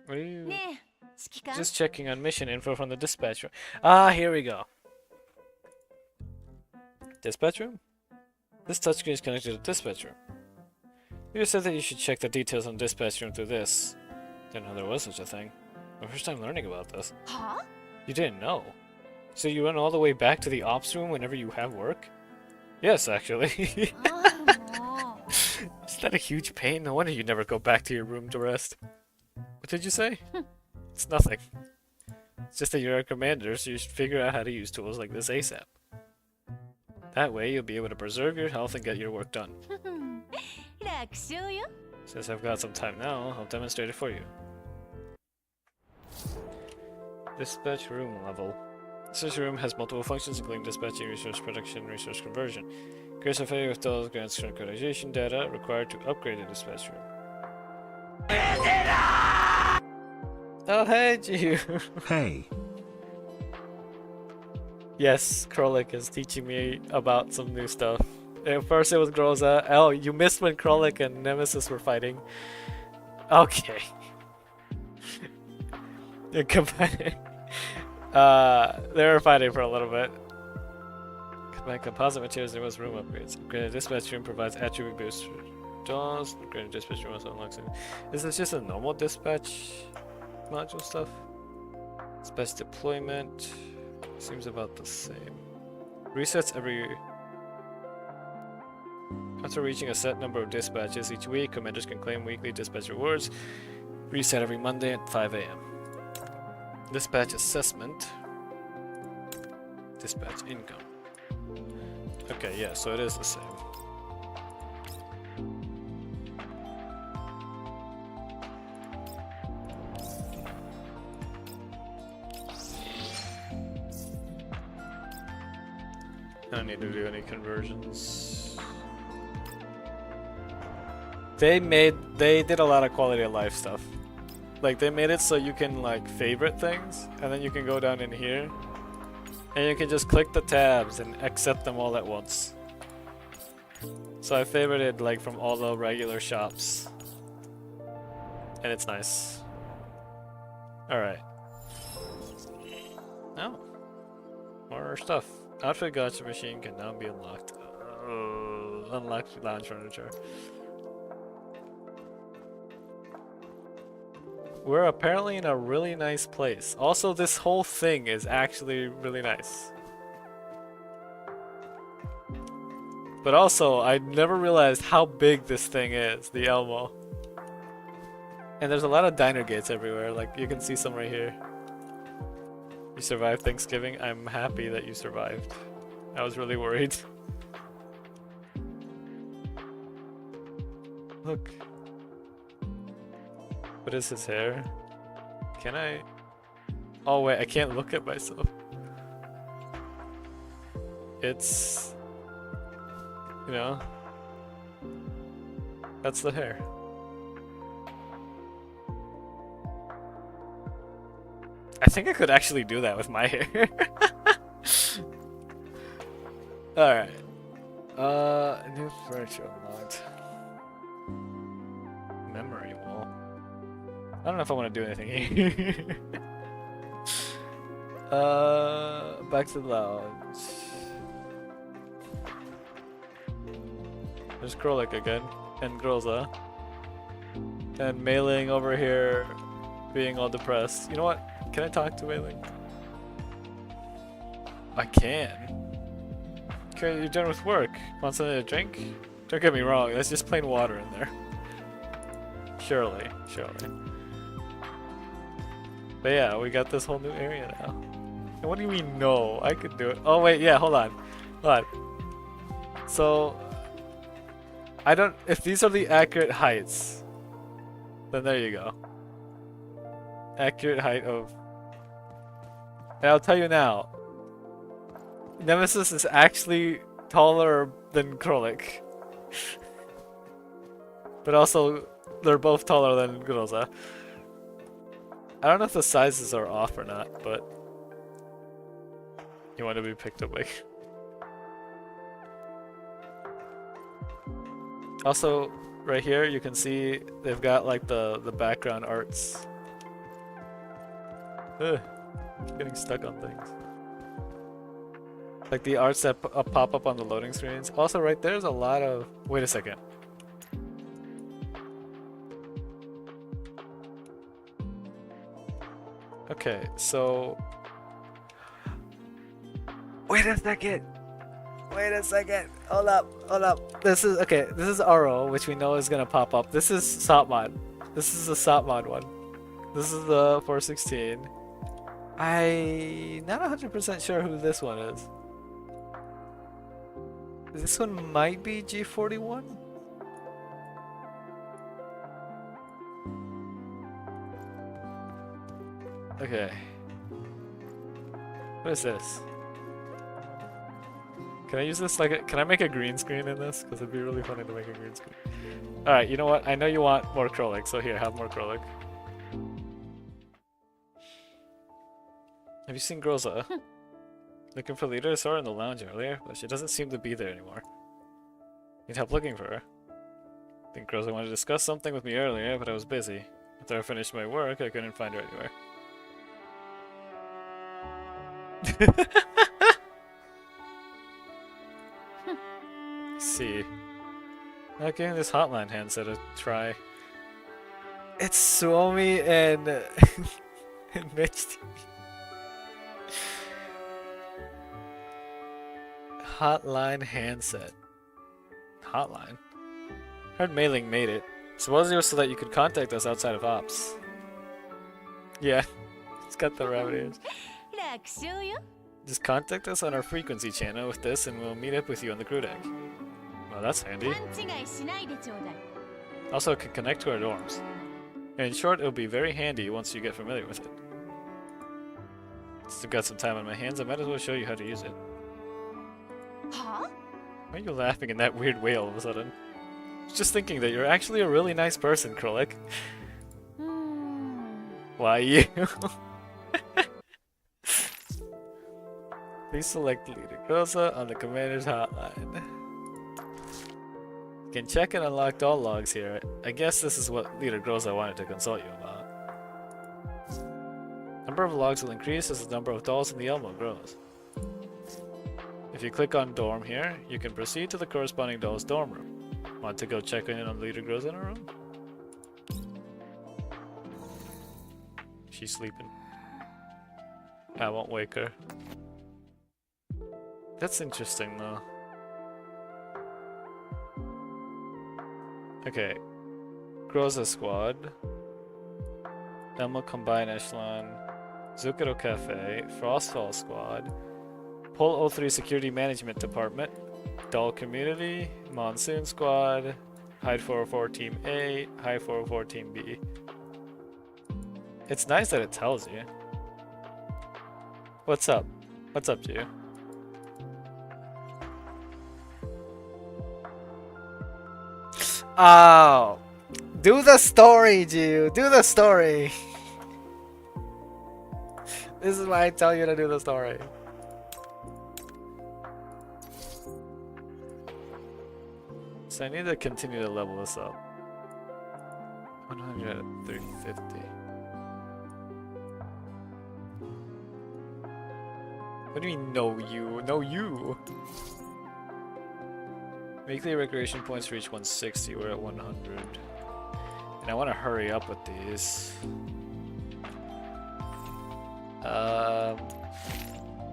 What are you? Just checking on mission info from the dispatch room. Ah, here we go. Dispatch room? This touchscreen is connected to the dispatch room. You said that you should check the details on the dispatch room through this. Didn't know there was such a thing. My first time learning about this. Huh? You didn't know? So you run all the way back to the ops room whenever you have work? Yes, actually. Oh. Is that a huge pain? No wonder you never go back to your room to rest. What did you say? It's nothing. It's just that you're a commander, so you should figure out how to use tools like this ASAP. That way, you'll be able to preserve your health and get your work done. Since I've got some time now, I'll demonstrate it for you. Dispatch room level. This room has multiple functions, including dispatching, resource production, resource conversion. Creates a failure with those grants synchronization data required to upgrade the dispatch room. Oh, hey, you. Hey. Yes, Krolik is teaching me about some new stuff. At first it was Groza. Oh, you missed when Krolik and Nemesis were fighting. Okay. They're combining. They were fighting for a little bit. Combine composite materials, there was room upgrades. Upgraded dispatch room provides attribute boosts for dolls. Upgraded dispatch room also unlocks it. Is this just a normal dispatch module stuff? Dispatch deployment seems about the same. Resets every... After reaching a set number of dispatches each week, commanders can claim weekly dispatch rewards. Reset every Monday at 5 AM. Dispatch assessment. Dispatch income. Okay, yeah, so it is the same. I don't need to do any conversions. They did a lot of quality of life stuff. Like, they made it so you can, like, favorite things, and then you can go down in here, and you can just click the tabs and accept them all at once. So I favorited, like, from all the regular shops. And it's nice. Alright. Oh. More stuff. Outfit gacha machine can now be unlocked. Unlock lounge furniture. We're apparently in a really nice place. Also, this whole thing is actually really nice. But also, I never realized how big this thing is, the Elmo. And there's a lot of diner gates everywhere, like you can see some right here. You survived Thanksgiving? I'm happy that you survived. I was really worried. Look. What is his hair? Can I? Oh wait, I can't look at myself. It's... You know? That's the hair. I think I could actually do that with my hair. Alright. New furniture unlocked. Memory wall. I don't know if I want to do anything here. Back to the lounge. There's Krolik again, and Groza. And Mailing over here being all depressed. You know what? Can I talk to Mailing? I can. Okay, you're done with work. Want something to drink? Don't get me wrong, there's just plain water in there. Surely, surely. But yeah, we got this whole new area now. And what do you mean no? I could do it. Oh wait, yeah, hold on. Hold on. So, I don't, if these are the accurate heights, then there you go. Accurate height of, and I'll tell you now, Nemesis is actually taller than Krolik. But also, they're both taller than Groza. I don't know if the sizes are off or not, but you want to be picked up like. Also, right here you can see they've got like the background arts. Ugh, getting stuck on things. Like the arts that pop up on the loading screens. Also, right there's a lot of. Wait a second. Okay, so. Wait a second! Wait a second! Hold up, hold up. This is, okay, this is RO, which we know is gonna pop up. This is Sopmod. This is the Sopmod one. This is the 416. I'm not 100% sure who this one is. This one might be G41? Okay. What is this? Can I use this like can I make a green screen in this? Because it'd be really funny to make a green screen. Alright, you know what? I know you want more Krolik, so here, have more Krolik. Have you seen Groza? Looking for leader? I saw her in the lounge earlier, but she doesn't seem to be there anymore. Need help looking for her. I think Groza wanted to discuss something with me earlier, but I was busy. After I finished my work, I couldn't find her anywhere. See. Not giving this hotline handset a try. It's Suomi and and Mitch. Hotline handset. Hotline? Heard Mailing made it. Suppose it was so that you could contact us outside of ops. Yeah, it's got the rabbit ears. Just contact us on our frequency channel with this and we'll meet up with you on the crew deck. Well, that's handy. Also, it can connect to our dorms. In short, it'll be very handy once you get familiar with it. Since I've got some time on my hands, I might as well show you how to use it. Huh? Why are you laughing in that weird way all of a sudden? I was just thinking that you're actually a really nice person, Krolik. Why you? Please select Leader Groza on the Commander's Hotline. You can check and unlock all logs here. I guess this is what Leader Groza wanted to consult you about. Number of logs will increase as the number of dolls in the Elmo grows. If you click on Dorm here, you can proceed to the corresponding doll's dorm room. Want to go check in on Leader Groza in her room? She's sleeping. I won't wake her. That's interesting though. Okay. Groza Squad. Elmo Combine Echelon. Zucchero Cafe. Frostfall Squad. Pol 03 Security Management Department. Doll Community. Monsoon Squad. Hide 404 Team A. Hide 404 Team B. It's nice that it tells you. What's up? What's up to you? Oh, do the story, Jew. Do the story. This is why I tell you to do the story. So I need to continue to level this up. 100 at 350. What do you mean, no you? No you! Weekly recreation points reach 160, we're at 100. And I want to hurry up with these.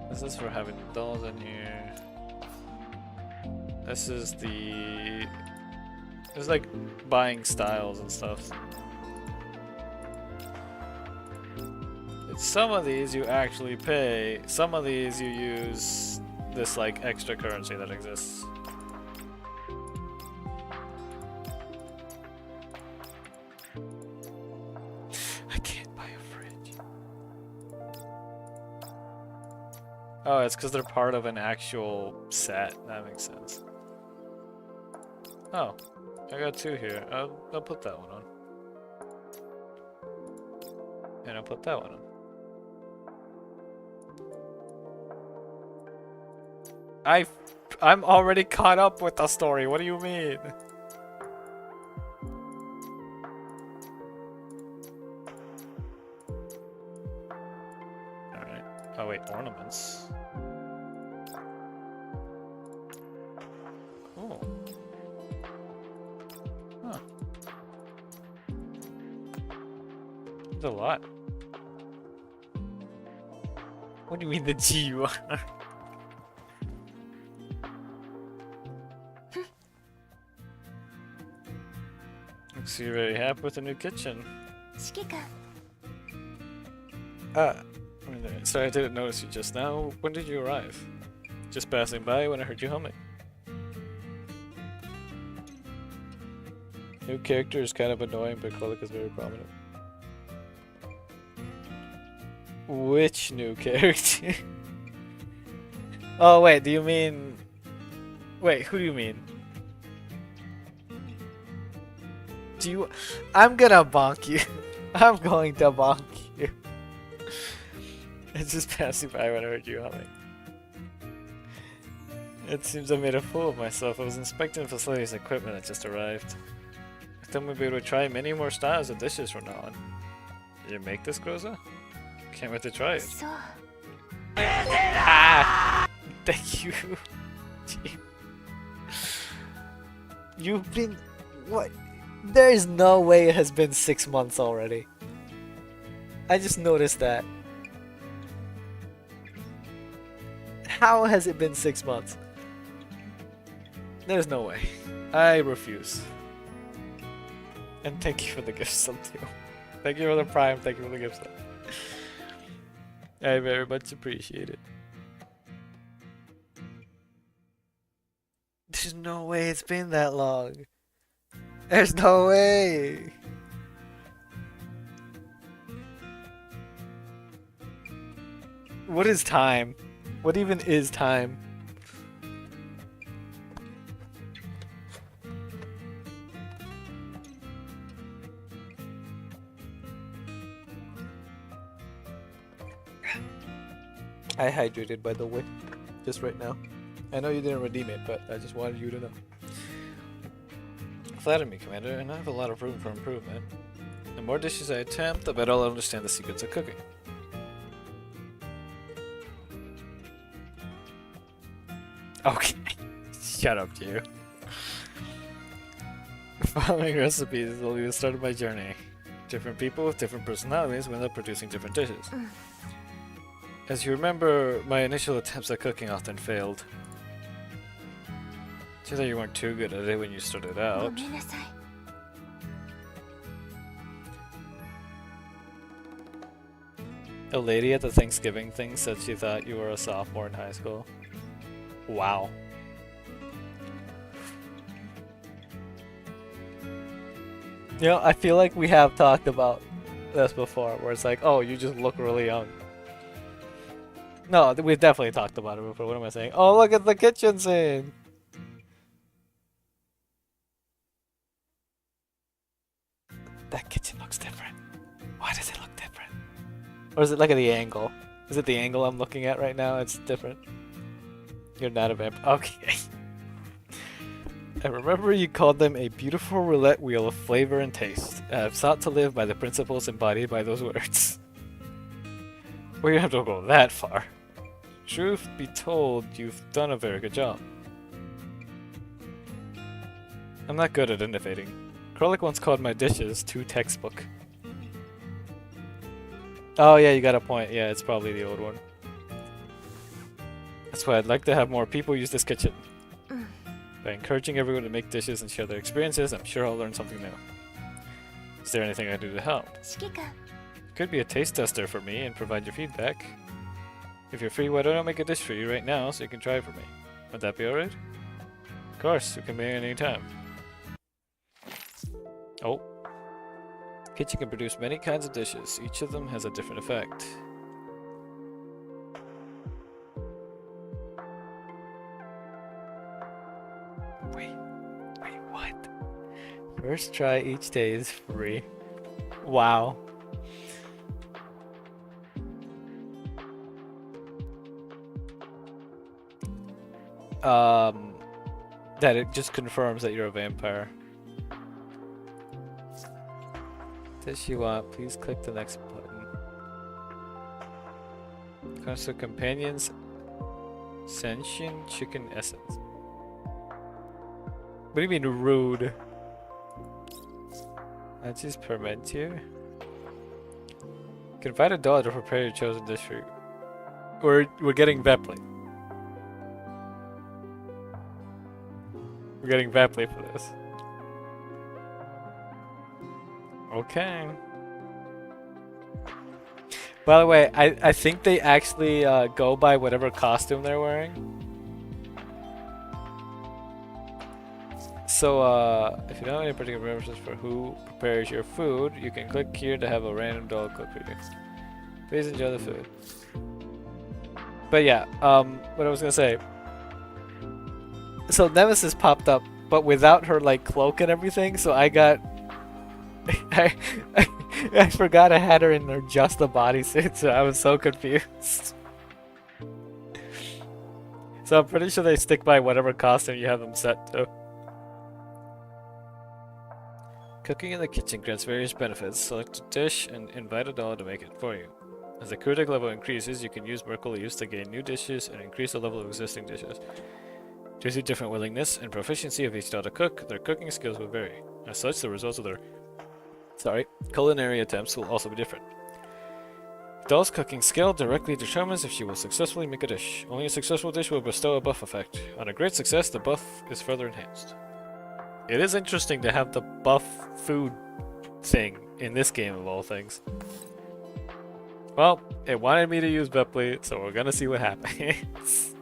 This is for having dolls in here. This is the... It's like buying styles and stuff. Some of these you actually pay, some of these you use this like extra currency that exists. I can't buy a fridge. Oh, it's because they're part of an actual set. That makes sense. Oh, I got two here. I'll put that one on. And I'll put that one on. I'm already caught up with the story. What do you mean? Alright. Oh wait, ornaments. Cool. Huh. There's a lot. What do you mean the GUI? So you're very happy with the new kitchen. Sorry I didn't notice you just now. When did you arrive? Just passing by when I heard you humming. New character is kind of annoying, but Kolik is very prominent. Which new character? Oh wait, do you mean... Wait, who do you mean? I'm gonna bonk you. I'm going to bonk you. It's just passing by when I heard you humming. It seems I made a fool of myself. I was inspecting the facility's equipment that just arrived. I thought we'd be able to try many more styles of dishes from now on. Did you make this, Groza? Can't wait to try it. Ah! Thank you. You've been... What? There is no way it has been 6 months already. I just noticed that. How has it been 6 months? There's no way. I refuse. And thank you for the gift sub too. Thank you for the prime, thank you for the gift sub. I very much appreciate it. There's no way it's been that long. There's no way! What is time? What even is time? I hydrated, by the way, just right now. I know you didn't redeem it, but I just wanted you to know. Flatter me, Commander, and I have a lot of room for improvement. The more dishes I attempt, the better I'll understand the secrets of cooking. Okay. Shut up, you. Following recipes will be the start of my journey. Different people with different personalities will end up producing different dishes. As you remember, my initial attempts at cooking often failed. Seems like you weren't too good at it when you started out. A lady at the Thanksgiving thing said she thought you were a sophomore in high school. Wow. You know, I feel like we have talked about this before, where it's like, oh, you just look really young. No, we've definitely talked about it before. What am I saying? Oh, look at the kitchen scene! That kitchen looks different. Why does it look different? Or is it like at the angle? Is it the angle I'm looking at right now? It's different. You're not a vampire. Okay. I remember you called them a beautiful roulette wheel of flavor and taste. I have sought to live by the principles embodied by those words. Well, you have to go that far. Truth be told, you've done a very good job. I'm not good at innovating. Krolik once called my dishes too textbook. Oh yeah, you got a point. Yeah, it's probably the old one. That's why I'd like to have more people use this kitchen. By encouraging everyone to make dishes and share their experiences, I'm sure I'll learn something new. Is there anything I can do to help? You could be a taste tester for me and provide your feedback. If you're free, why don't I make a dish for you right now so you can try it for me? Would that be alright? Of course, you can make it any time. Oh. Kitchen can produce many kinds of dishes. Each of them has a different effect. Wait, what? First try each day is free. Wow. That it just confirms that you're a vampire. Dish you want, please click the next button. Constant companions, sentient chicken essence. What do you mean rude? I just permit you. You can invite a dog to prepare your chosen dish for you. We're getting Vepley. We're getting Vepley for this. Okay. By the way, I think they actually go by whatever costume they're wearing. So, if you don't have any particular preferences for who prepares your food, you can click here to have a random dog cook for you. Please enjoy the food. But yeah, what I was gonna say. So Nemesis popped up, but without her like cloak and everything. So I got, I forgot I had her in her just a bodysuit. So I was so confused. So I'm pretty sure they stick by whatever costume you have them set to. Cooking in the kitchen grants various benefits. Select a dish and invite a doll to make it for you. As the critic level increases, you can use Merkle Use to gain new dishes and increase the level of existing dishes. Due to different willingness and proficiency of each doll to cook, their cooking skills will vary. As such, the results of their culinary attempts will also be different. The doll's cooking skill directly determines if she will successfully make a dish. Only a successful dish will bestow a buff effect. On a great success, the buff is further enhanced. It is interesting to have the buff food thing in this game of all things. Well, it wanted me to use Vepley, so we're gonna see what happens.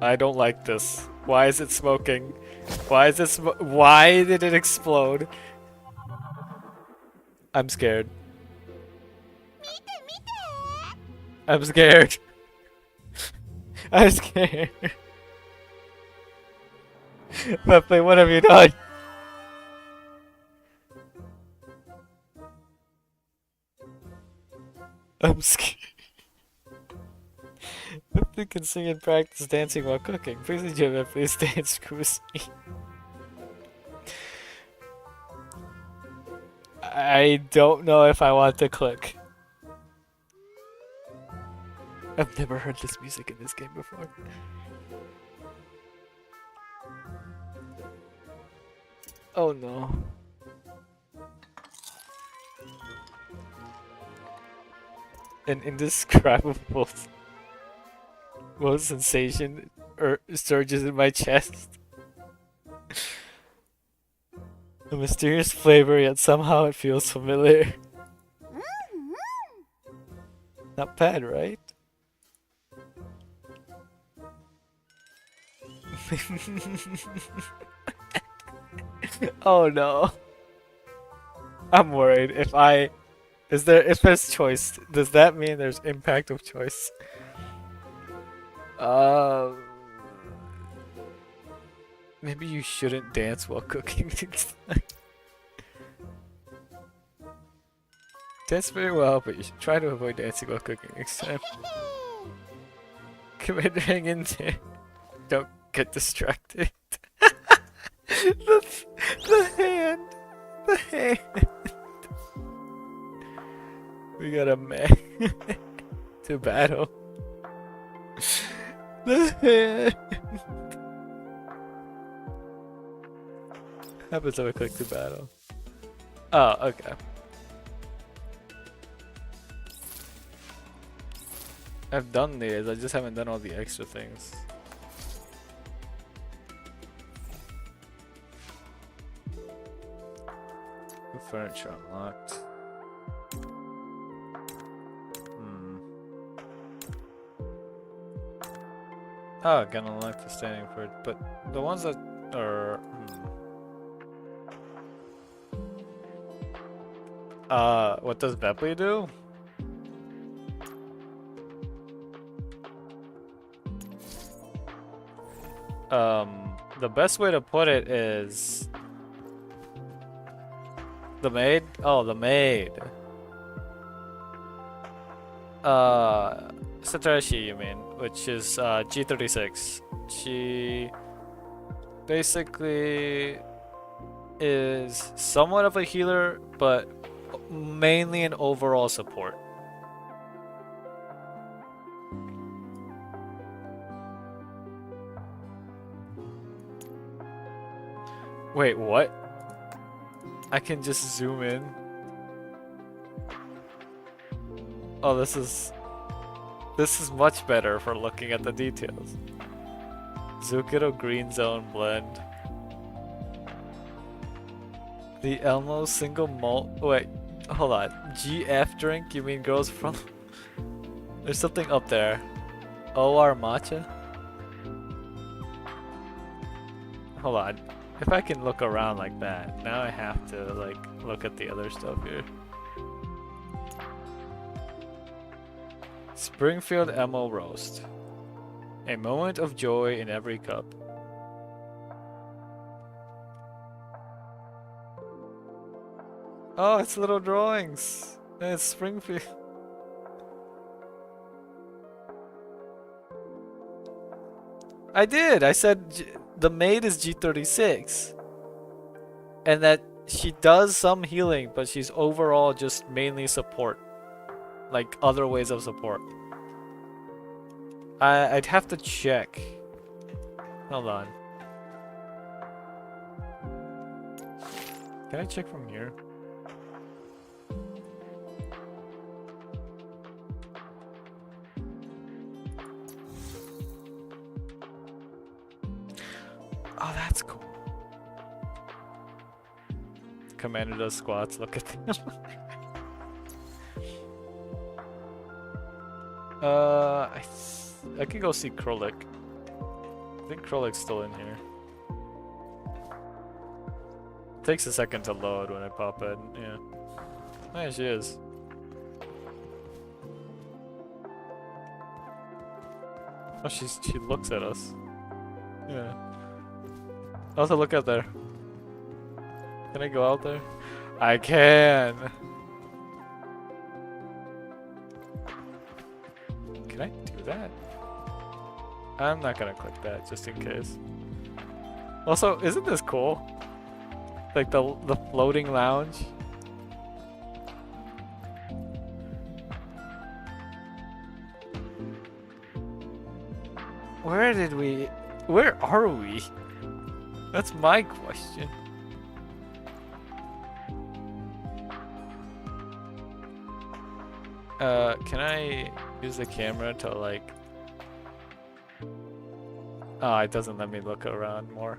I don't like this. Why is it smoking? Why is it why did it explode? I'm scared. I'm scared. I'm scared. Pepe, what have you done? I'm scared. Pepe can sing and practice dancing while cooking. Please enjoy that. Please dance, Cruise. I don't know if I want to click. I've never heard this music in this game before. Oh no. An indescribable sensation surges in my chest. A mysterious flavor, yet somehow it feels familiar. Not bad, right? Oh no. I'm worried. If there's choice, does that mean there's impact of choice? Maybe you shouldn't dance while cooking. Dance very well, but you should try to avoid dancing while cooking next time. Commander, hang in there. Don't get distracted. the hand. The hand. We got a man to battle. The hand. Happens if I click to battle. Oh, okay. I've done these, I just haven't done all the extra things. New furniture unlocked. Oh, gonna unlock the standing for it, but the ones that are... what does Bepley do? The best way to put it is the maid. Oh, the maid. Satoshi, you mean, which is G36. She basically is somewhat of a healer, but mainly an overall support. Wait, what? I can just zoom in. Oh, this is much better for looking at the details. Zucchero Green Zone blend. The Elmo single malt. Wait, hold on. GF drink? You mean girls from? There's something up there. OR matcha? Hold on. If I can look around like that, now I have to like look at the other stuff here. Springfield Emmo Roast. A moment of joy in every cup. Oh, it's little drawings. And it's Springfield. I did. I said the maid is G36. And that she does some healing, but she's overall just mainly support. Like other ways of support. I'd have to check. Hold on. Can I check from here? Oh, that's cool. Commander does squats. Look at them. I can go see Krolik. I think Krolik's still in here. Takes a second to load when I pop in. Yeah. There she is. Oh, she looks at us. Yeah. I'll have to look out there. Can I go out there? I can. Can I do that? I'm not gonna click that just in case. Also, isn't this cool? Like the floating lounge. Where are we? That's my question. Can I use the camera to like... Oh, it doesn't let me look around more.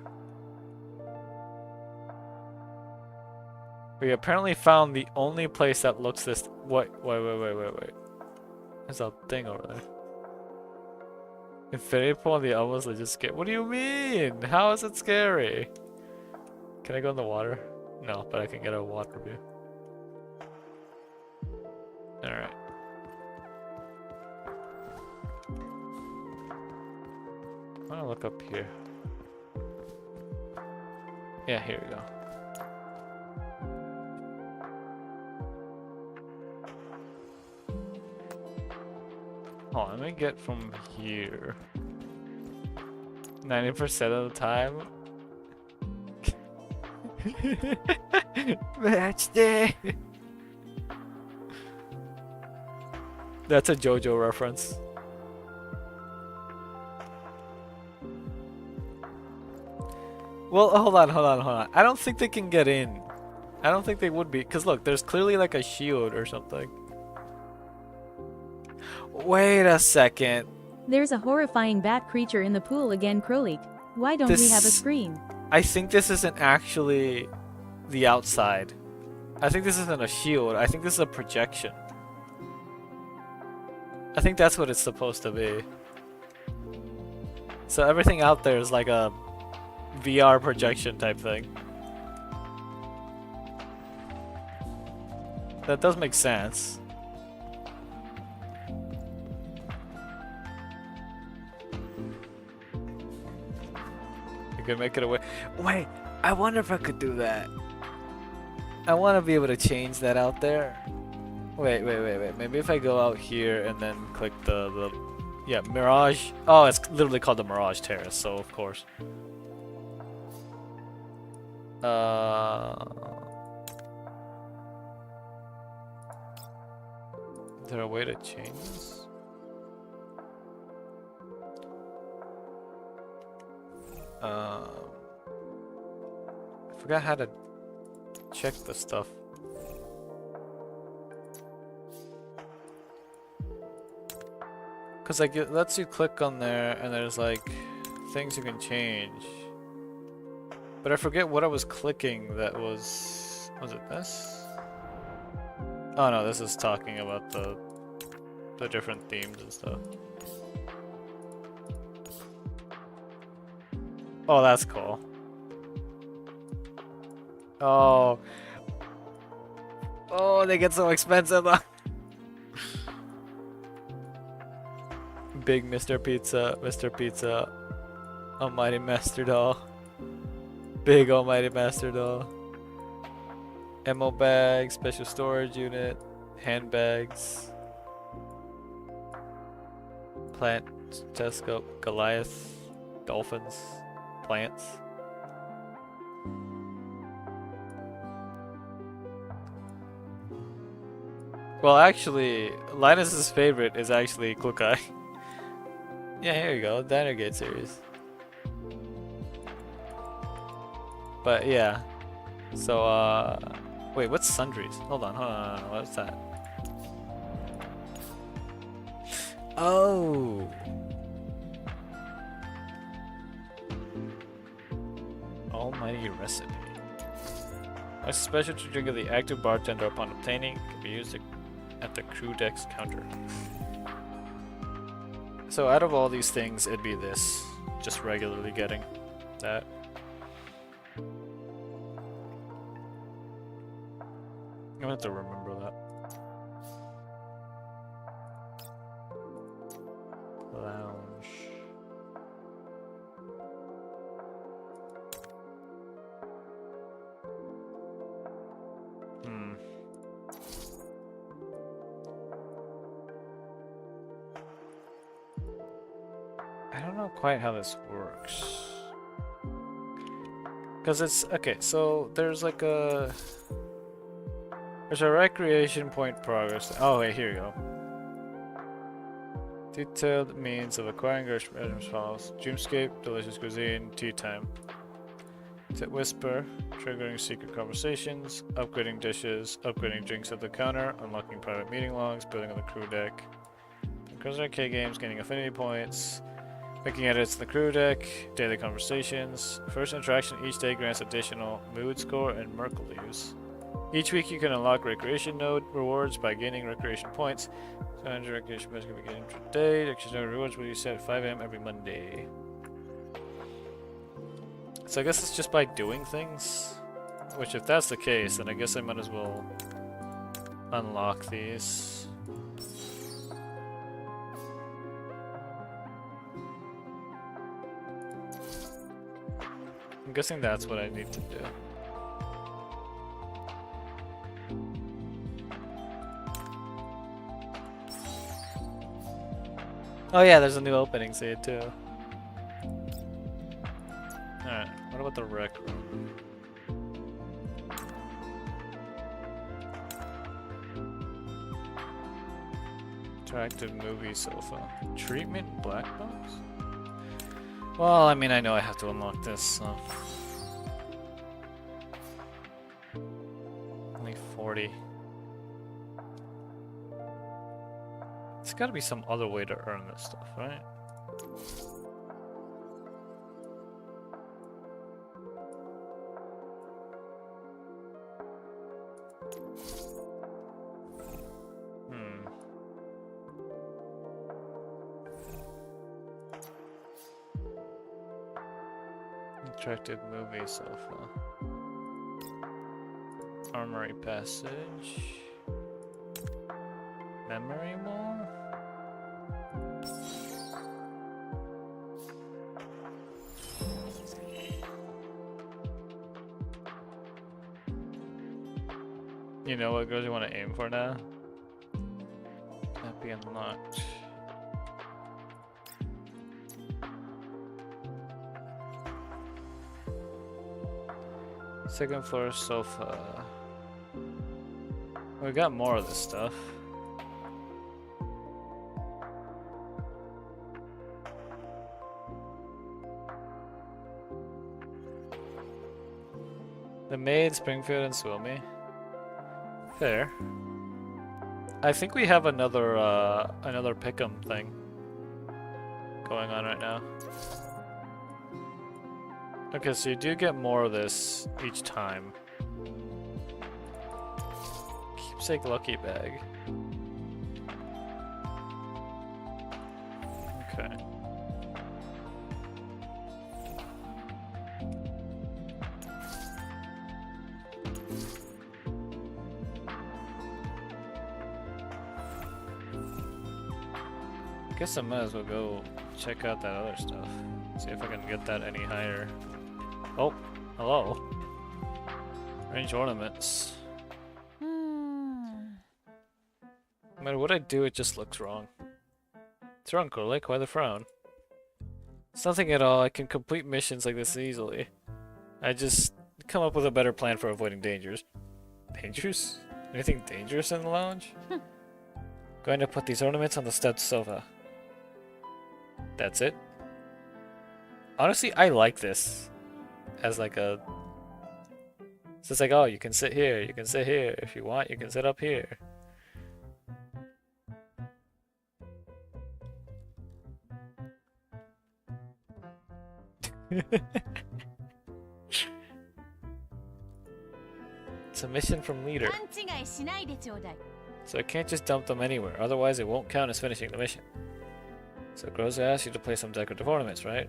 We apparently found the only place that looks this... Wait. There's a thing over there. Infinity pool on the elbows, I just get... What do you mean? How is it scary? Can I go in the water? No, but I can get a water view. Alright. I wanna look up here. Yeah, here we go. Oh, let me get from here. 90% of the time. Match day. That's a JoJo reference. Well, hold on. I don't think they can get in. I don't think they would be, because look, there's clearly like a shield or something. Wait a second. There's a horrifying bat creature in the pool again, Krolik. Why don't we have a screen? I think this isn't actually the outside. I think this isn't a shield. I think this is a projection. I think that's what it's supposed to be. So everything out there is like a VR projection type thing. That does make sense. You could make it away. Wait, I wonder if I could do that. I want to be able to change that out there. Wait. Maybe if I go out here and then click the yeah, Mirage. Oh, it's literally called the Mirage Terrace, so of course. Is there a way to change this? I forgot how to check the stuff. Cause like it lets you click on there and there's like things you can change. But I forget what I was clicking that was it this? Oh no, this is talking about the different themes and stuff. Oh, that's cool. Oh, they get so expensive. Big Mr. Pizza, Almighty Master Doll, Big Almighty Master Doll, ammo bag, special storage unit, handbags, plant telescope, Goliath, dolphins, plants. Well, actually, Linus's favorite is actually Klukai. Yeah, here you go, Diner Gate series. But yeah, so wait, what's sundries? Hold on, what's that? Oh. Almighty recipe. A special drink of the active bartender upon obtaining can be used at the crew deck's counter. So out of all these things, it'd be this. Just regularly getting that. I'm gonna have to remember that. Lounge. I don't know quite how this works. Because it's okay, so there's like a recreation point progress. Oh wait, here you go. Detailed means of acquiring items follows: Dreamscape, delicious cuisine, tea time. Tip whisper, triggering secret conversations, upgrading dishes, upgrading drinks at the counter, unlocking private meeting logs, building on the crew deck. Because arcade games, gaining affinity points, making edits to the crew deck, daily conversations. First interaction each day grants additional mood score and Merkle use. Each week you can unlock recreation node rewards by gaining recreation points. 100 recreation points can be gained per day. Recreation node rewards will be set at 5 AM every Monday. So I guess it's just by doing things. Which if that's the case, then I guess I might as well unlock these. I'm guessing that's what I need to do. Oh yeah, there's a new opening here too. Alright, what about the rec room? Interactive movie sofa. Treatment black box? Well, I mean, I know I have to unlock this, so. Only 40. There's gotta be some other way to earn this stuff, right? Interactive movie sofa. Armory passage. Memory wall? You know what girls you want to aim for now? Can't be unlocked. Second floor sofa. We got more of this stuff. The Maid, Springfield, and Swilmy. Fair. I think we have another another pick'em thing going on right now. Okay, so you do get more of this each time. Keepsake lucky bag. Okay. Guess I might as well go check out that other stuff. See if I can get that any higher. Oh, hello. Range ornaments. No matter what I do, it just looks wrong. It's wrong, Korlik. Why the frown? It's nothing at all. I can complete missions like this easily. I just come up with a better plan for avoiding dangers. Dangers? Anything dangerous in the lounge? Going to put these ornaments on the stepped sofa. That's it. Honestly, I like this as like a. So it's like, oh, you can sit here, you can sit here. If you want, you can sit up here. It's a mission from leader. So I can't just dump them anywhere, otherwise it won't count as finishing the mission. So Groza asked you to play some decorative ornaments, right?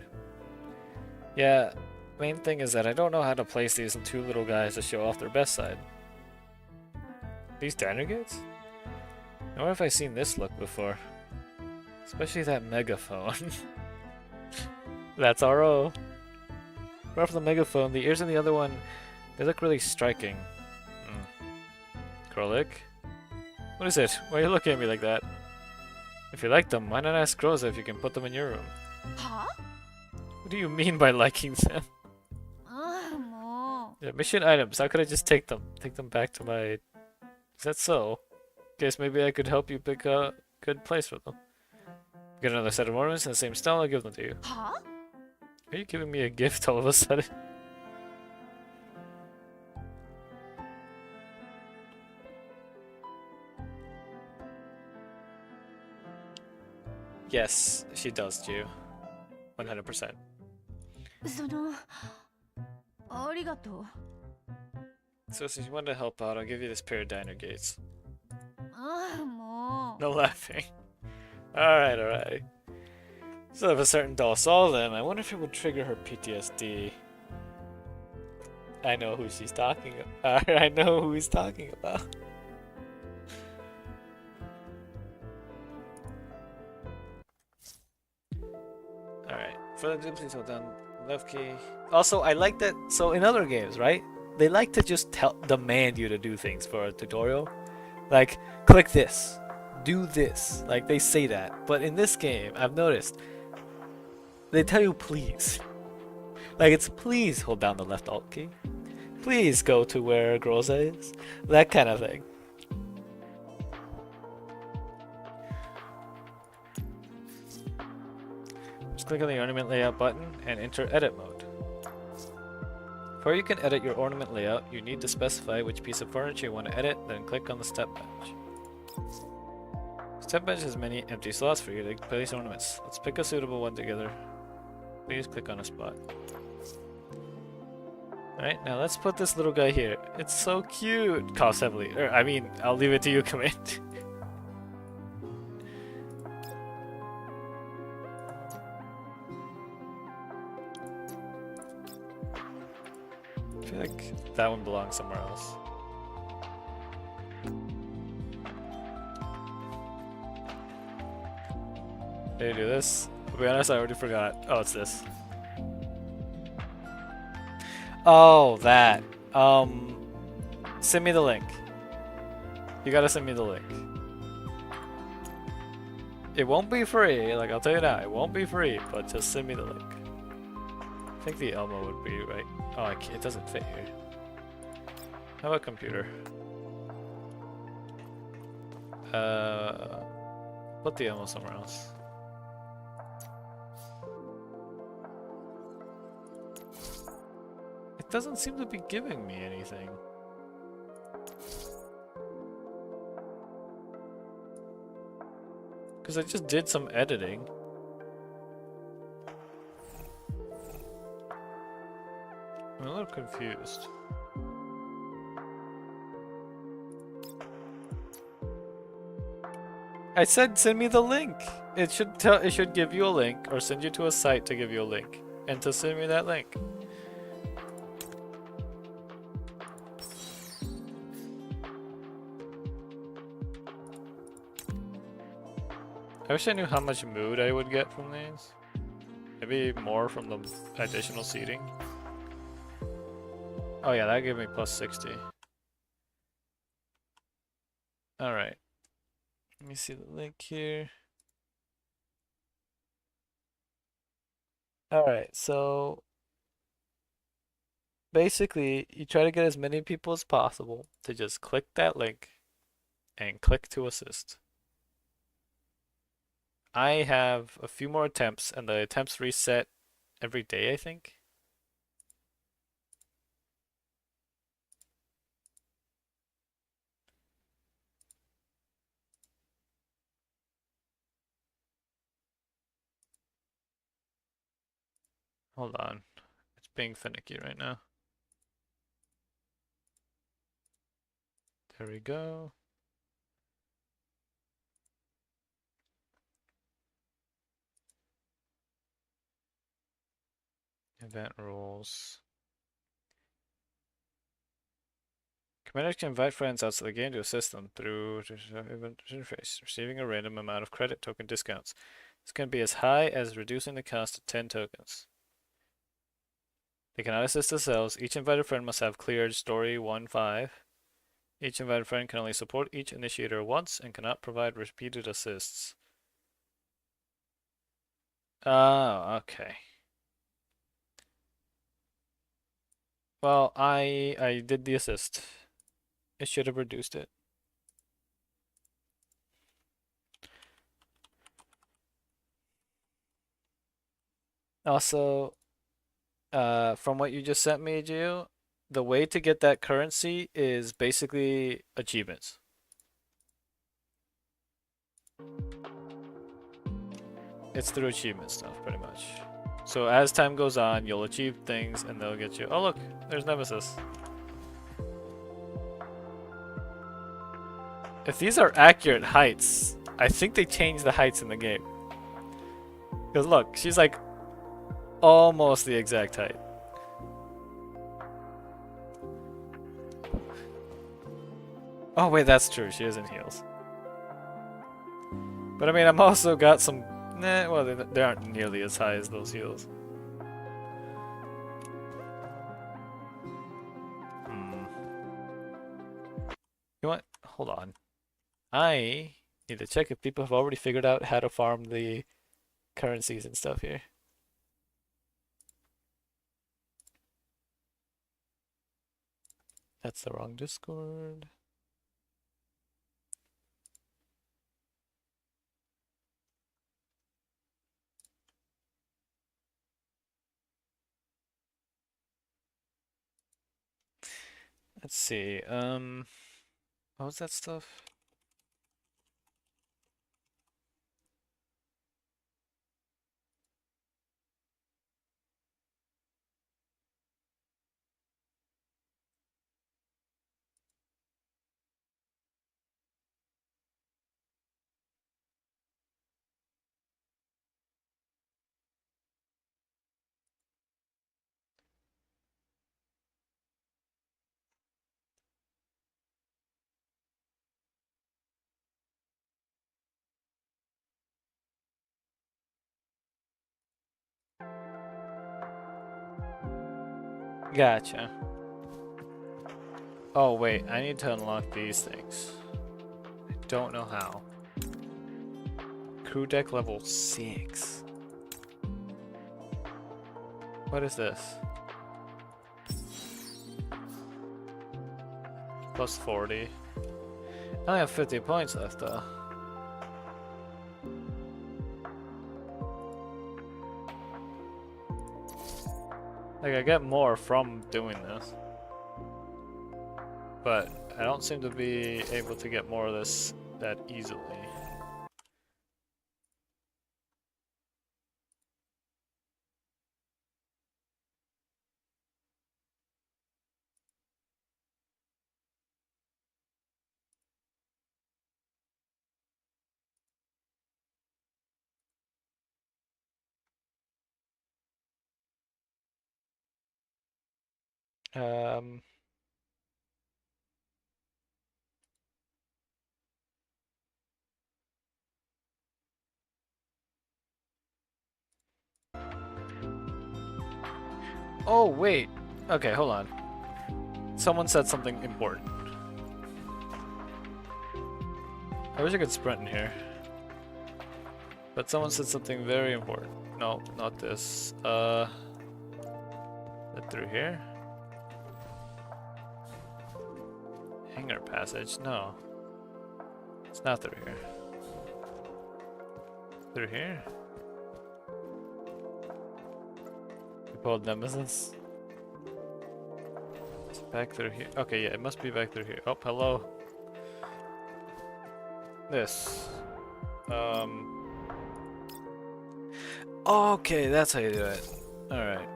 Yeah, main thing is that I don't know how to place these two little guys to show off their best side. These diner gates? I wonder if I've seen this look before. Especially that megaphone. That's RO. Apart from the megaphone, the ears in the other one, they look really striking. Krolik? What is it? Why are you looking at me like that? If you like them, why not ask Groza if you can put them in your room? Huh? What do you mean by liking them? They're mission items. How could I just take them? Take them back to my... Is that so? Guess maybe I could help you pick a good place for them. Get another set of ornaments in the same style, I'll give them to you. Huh? Are you giving me a gift all of a sudden? Yes, she does, Jew. 100%. So since you want to help out, I'll give you this pair of diner gates. No laughing. Alright, alright. So if a certain doll saw them, I wonder if it would trigger her PTSD. I know who she's talking about. I know who he's talking about. Alright, for the please hold down Left key. Also, I like that. So in other games, right? They like to just demand you to do things for a tutorial. Like, click this, do this. Like, they say that. But in this game, I've noticed, they tell you please. Like, it's please hold down the left alt key. Please go to where Groza is. That kind of thing. Just click on the ornament layout button and enter edit mode. Before you can edit your ornament layout, you need to specify which piece of furniture you want to edit, then click on the step bench. Step bench has many empty slots for you to place ornaments. Let's pick a suitable one together. Please click on a spot. Alright, now let's put this little guy here. It's so cute! Costs heavily. I mean, I'll leave it to you, commit. I feel like that one belongs somewhere else. Did I do this? To be honest, I already forgot. Oh, it's this. Oh, that. Send me the link. You gotta send me the link. It won't be free, like I'll tell you now, it won't be free, but just send me the link. I think the Elmo would be right. Oh, it doesn't fit here. How about computer? Put the Elmo somewhere else. It doesn't seem to be giving me anything. Because I just did some editing. I'm a little confused. I said send me the link. It should give you a link or send you to a site to give you a link and to send me that link. I wish I knew how much mood I would get from these. Maybe more from the additional seating. Oh yeah, that gave me plus 60. Alright. Let me see the link here. Alright, so basically you try to get as many people as possible to just click that link and click to assist. I have a few more attempts and the attempts reset every day, I think. Hold on. It's being finicky right now. There we go. Event rules. Commanders can invite friends outside the game to assist them through event interface, receiving a random amount of credit token discounts. This can be as high as reducing the cost to 10 tokens. They cannot assist themselves. Each invited friend must have cleared story 1-5. Each invited friend can only support each initiator once and cannot provide repeated assists. Oh, okay. Well, I did the assist. It should have reduced it. Also, from what you just sent me, Gio, the way to get that currency is basically achievements. It's through achievement stuff, pretty much. So as time goes on, you'll achieve things and they'll get you. Oh look, there's Nemesis. If these are accurate heights, I think they changed the heights in the game. Because look, she's like almost the exact height. Oh wait, that's true. She is in heels. But I mean, I'm also got some. Nah, well, they aren't nearly as high as those heels. hold on. I need to check if people have already figured out how to farm the currencies and stuff here. That's the wrong Discord. Let's see. What was that stuff? Gotcha. Oh wait, I need to unlock these things. I don't know how. Crew deck level 6. What is this? Plus 40. I only have 50 points left though. Like I get more from doing this. But I don't seem to be able to get more of this that easily. Um, oh wait. Okay, hold on. Someone said something important. I wish I could sprint in here. But someone said something very important. No, not this. Is it through here? Hangar passage? No. It's not through here. Through here? We pulled Nemesis. It's back through here. Okay, yeah, it must be back through here. Oh, hello. This. Okay, that's how you do it. Alright.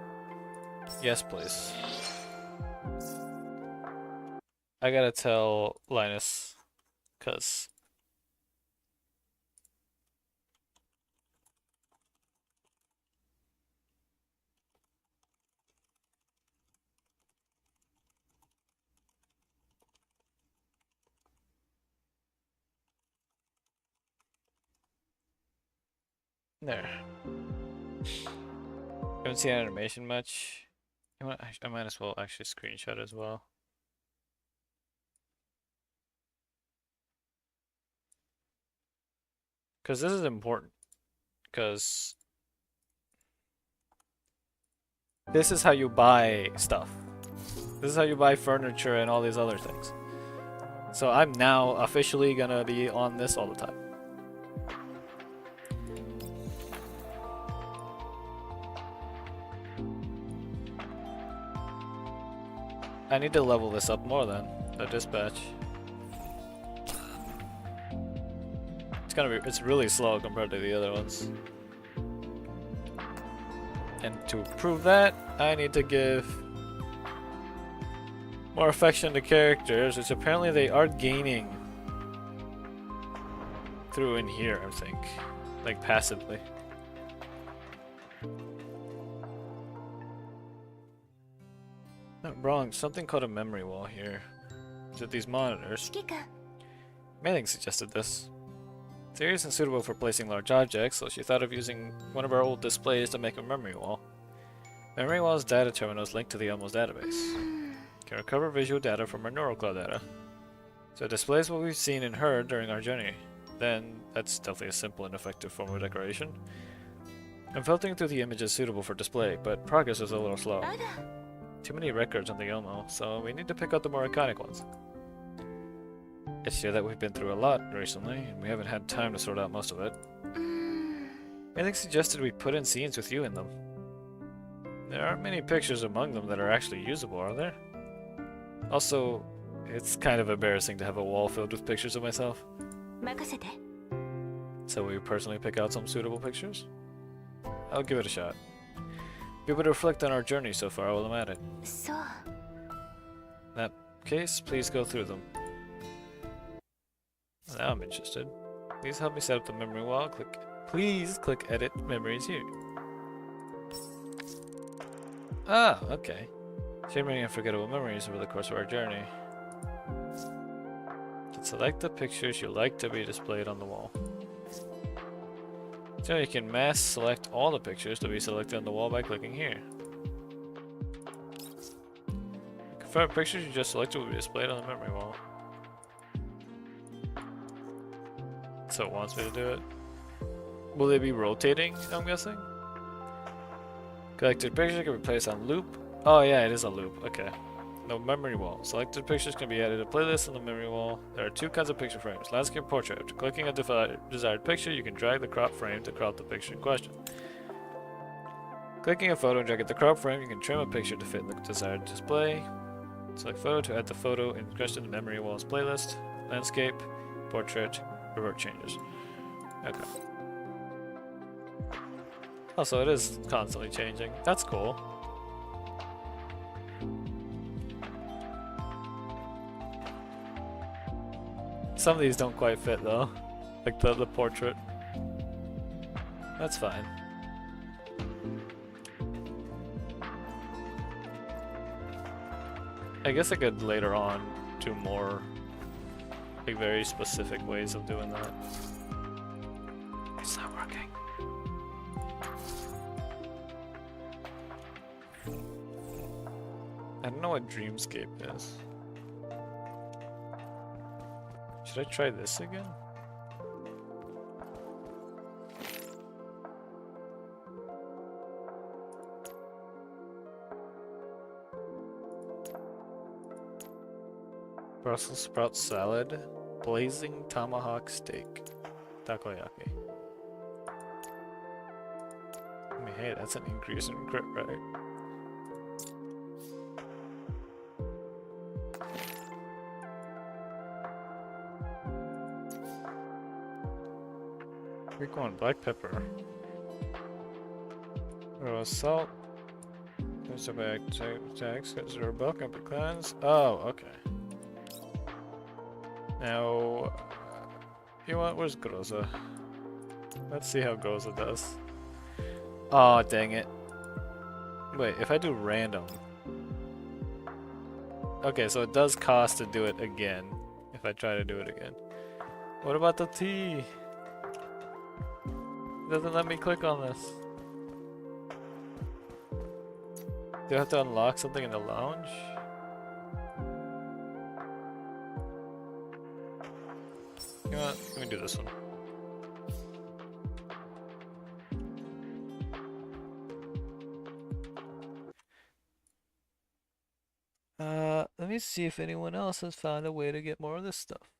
Yes, please. I gotta tell Linus, cause there. Haven't seen animation much. I might as well actually screenshot as well. Because this is important. Because this is how you buy stuff. This is how you buy furniture and all these other things. So I'm now officially gonna be on this all the time. I need to level this up more then, the dispatch. It's really slow compared to the other ones. And to prove that, I need to give more affection to characters, which apparently they are gaining through in here, I think. Like passively. Not wrong, something called a memory wall here. Is it these monitors? Mailing suggested this. The area isn't suitable for placing large objects, so she thought of using one of our old displays to make a memory wall. Memory wall's data terminal is linked to the Elmo's database. Can recover visual data from our NeuroCloud data. So it displays what we've seen and heard during our journey. Then, that's definitely a simple and effective form of decoration. I'm filtering through the images suitable for display, but progress is a little slow. Too many records on the Elmo, so we need to pick out the more iconic ones. It's here that we've been through a lot recently, and we haven't had time to sort out most of it. Anything suggested we put in scenes with you in them? There aren't many pictures among them that are actually usable, are there? Also, it's kind of embarrassing to have a wall filled with pictures of myself. So will you personally pick out some suitable pictures? I'll give it a shot. Be able to reflect on our journey so far while I'm at it. In that case, please go through them. Now I'm interested. Please help me set up the memory wall. Please click Edit Memories here. Ah, okay. Share many unforgettable memories over the course of our journey. Select the pictures you'd like to be displayed on the wall. So you can mass select all the pictures to be selected on the wall by clicking here. Confirm pictures you just selected will be displayed on the memory wall. So it wants me to do it. Will they be rotating, I'm guessing? Collected pictures can be placed on loop. Oh yeah, it is a loop, okay. No memory wall. Selected pictures can be added to playlist on the memory wall. There are two kinds of picture frames, landscape and portrait. After clicking a desired picture, you can drag the crop frame to crop the picture in question. Clicking a photo and dragging the crop frame, you can trim a picture to fit the desired display. Select photo to add the photo in question to the memory wall's playlist. Landscape, portrait, revert changes. Okay. Also, it is constantly changing. That's cool. Some of these don't quite fit though, like the portrait. That's fine. I guess I could later on do more, like very specific ways of doing that. It's not working. I don't know what Dreamscape is. Should I try this again? Brussels sprout salad, blazing tomahawk steak, takoyaki. I mean, hey, that's an increase in crit, right? We're going black pepper. Salt. There's a bag tags. There's a bulk up the cleanse. Oh, okay. Now, you know what? Where's Groza? Let's see how Groza does. Oh, dang it. Wait, if I do random. Okay, so it does cost to do it again. If I try to do it again. What about the tea? It doesn't let me click on this. Do I have to unlock something in the lounge? You know what? Let me do this one. Let me see if anyone else has found a way to get more of this stuff.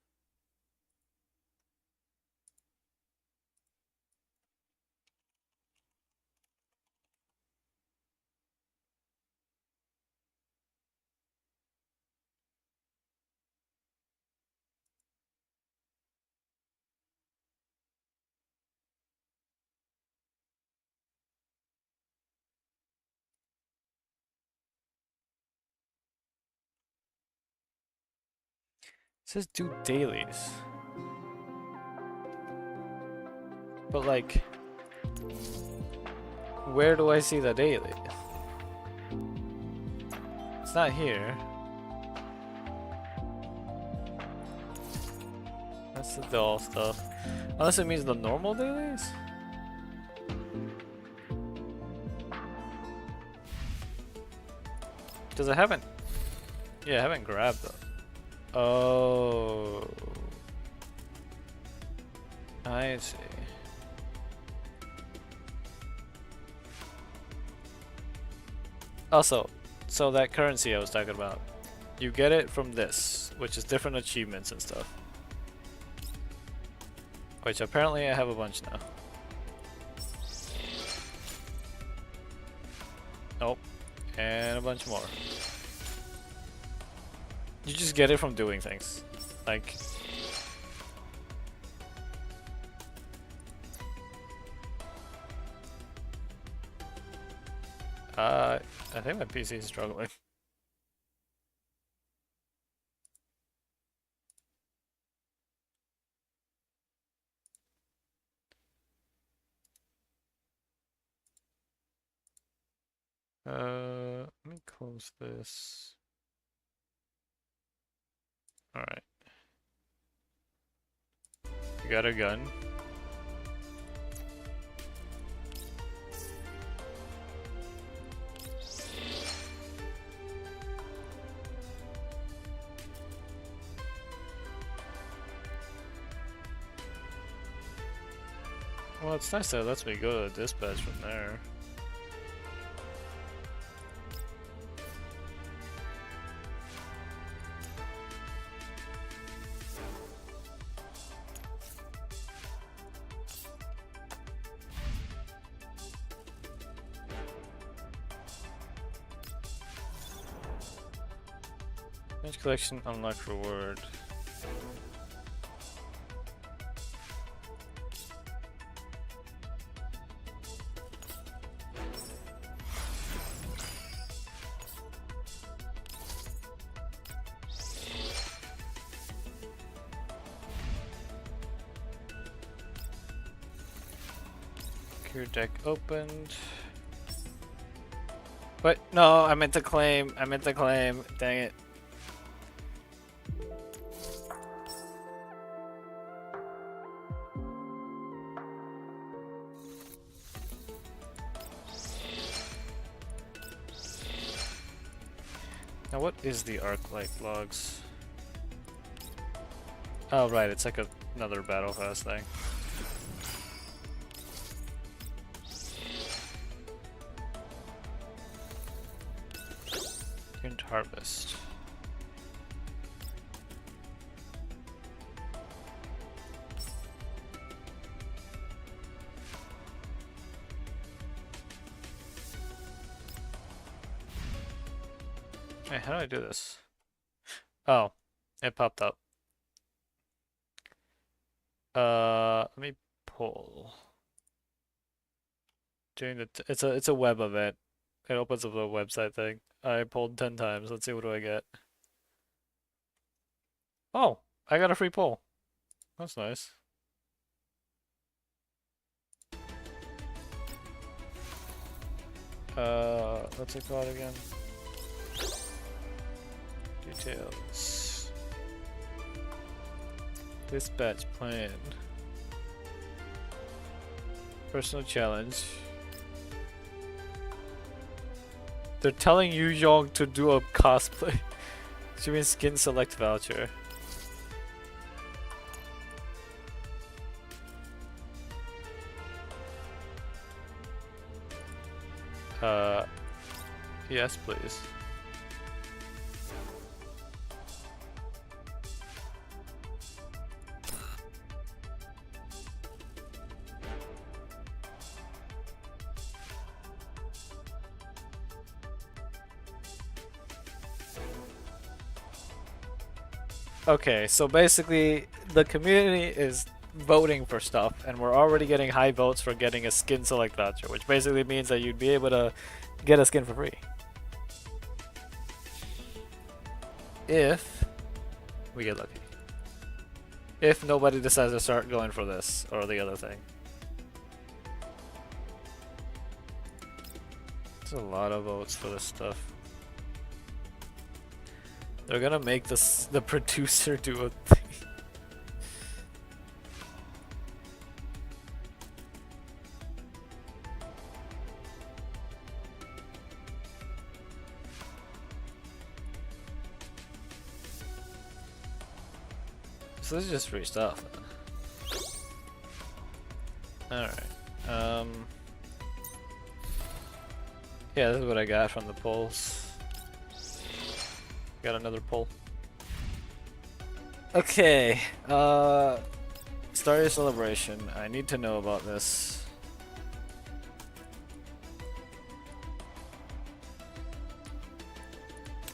It says do dailies. But like, where do I see the daily? It's not here. That's the doll stuff. Unless it means the normal dailies? Because I haven't... Yeah, I haven't grabbed them. Oh. I see. Also, so that currency I was talking about, you get it from this, which is different achievements and stuff. Which apparently I have a bunch now. Nope. And a bunch more. You just get it from doing things. Like... I think my PC is struggling. Let me close this. Alright. You got a gun. Well, it's nice that it lets me go to the dispatch from there. Image collection, unlock reward. Gear deck opened. What? No, I meant to claim. I meant to claim. Dang it. Now what is the arc light logs? Oh right, it's like another battle pass thing. Tuned harvest. Hey, how do I do this? Oh, it popped up. Let me pull. Doing the it's a web event. It opens up a website thing. I pulled 10 times. Let's see, what do I get? Oh, I got a free pull. That's nice. What's it called again? Details. Dispatch plan. Personal challenge. They're telling Yu Yong to do a cosplay. She means skin select voucher. Yes, please. Okay, so basically the community is voting for stuff, and we're already getting high votes for getting a skin select voucher, which basically means that you'd be able to get a skin for free. If we get lucky. If nobody decides to start going for this or the other thing. There's a lot of votes for this stuff. They're gonna make this the producer do a thing. So this is just free stuff. Alright. Yeah, this is what I got from the polls. Got another poll. Okay. Start your celebration. I need to know about this.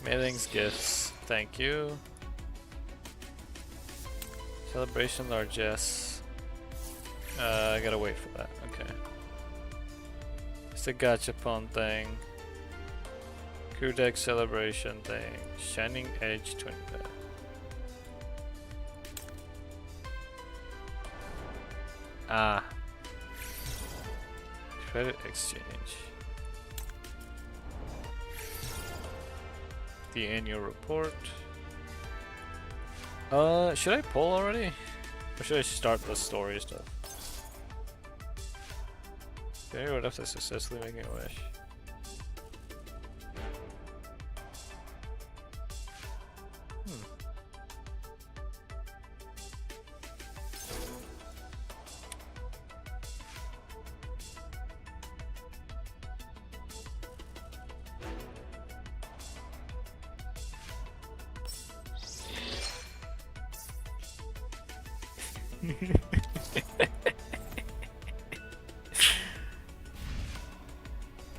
Mailings, gifts. Thank you. Celebration largesse. I gotta wait for that. Okay. It's a gachapon thing. Crew deck celebration thing. Shining Edge twin bed. Ah. Credit exchange. The annual report. Should I pull already? Or should I start the story stuff? Okay, what after successfully making a wish?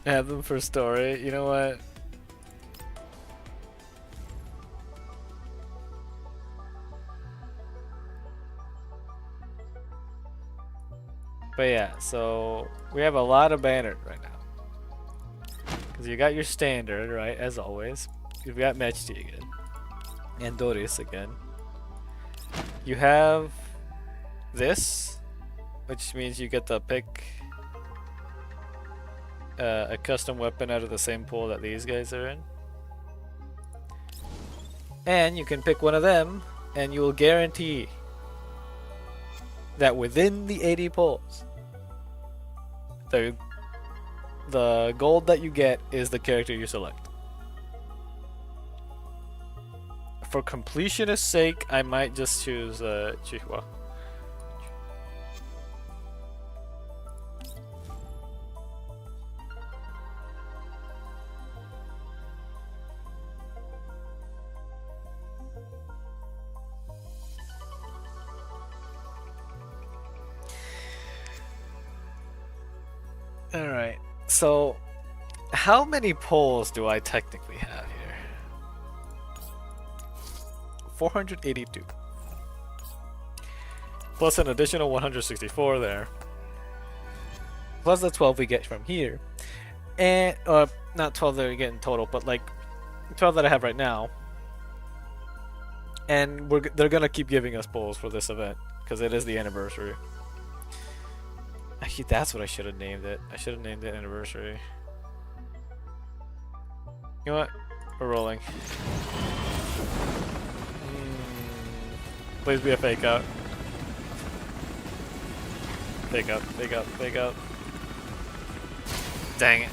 Have them for story. You know what? But yeah, so we have a lot of banners right now. Because you got your standard, right, as always. You've got Mechti again. And Doris again. You have this, which means you get to pick a custom weapon out of the same pool that these guys are in. And you can pick one of them, and you will guarantee that within the 80 pulls, the gold that you get is the character you select. For completionist sake, I might just choose Chihuahua. Alright, so how many polls do I technically have here? 482. Plus an additional 164 there. Plus the 12 we get from here. And, not 12 that we get in total, but like 12 that I have right now. And they're gonna keep giving us polls for this event, because it is the anniversary. Actually, that's what I should have named it. I should have named it anniversary. You know what? We're rolling. Please be a fake out. Fake out, fake out, fake out. Dang it.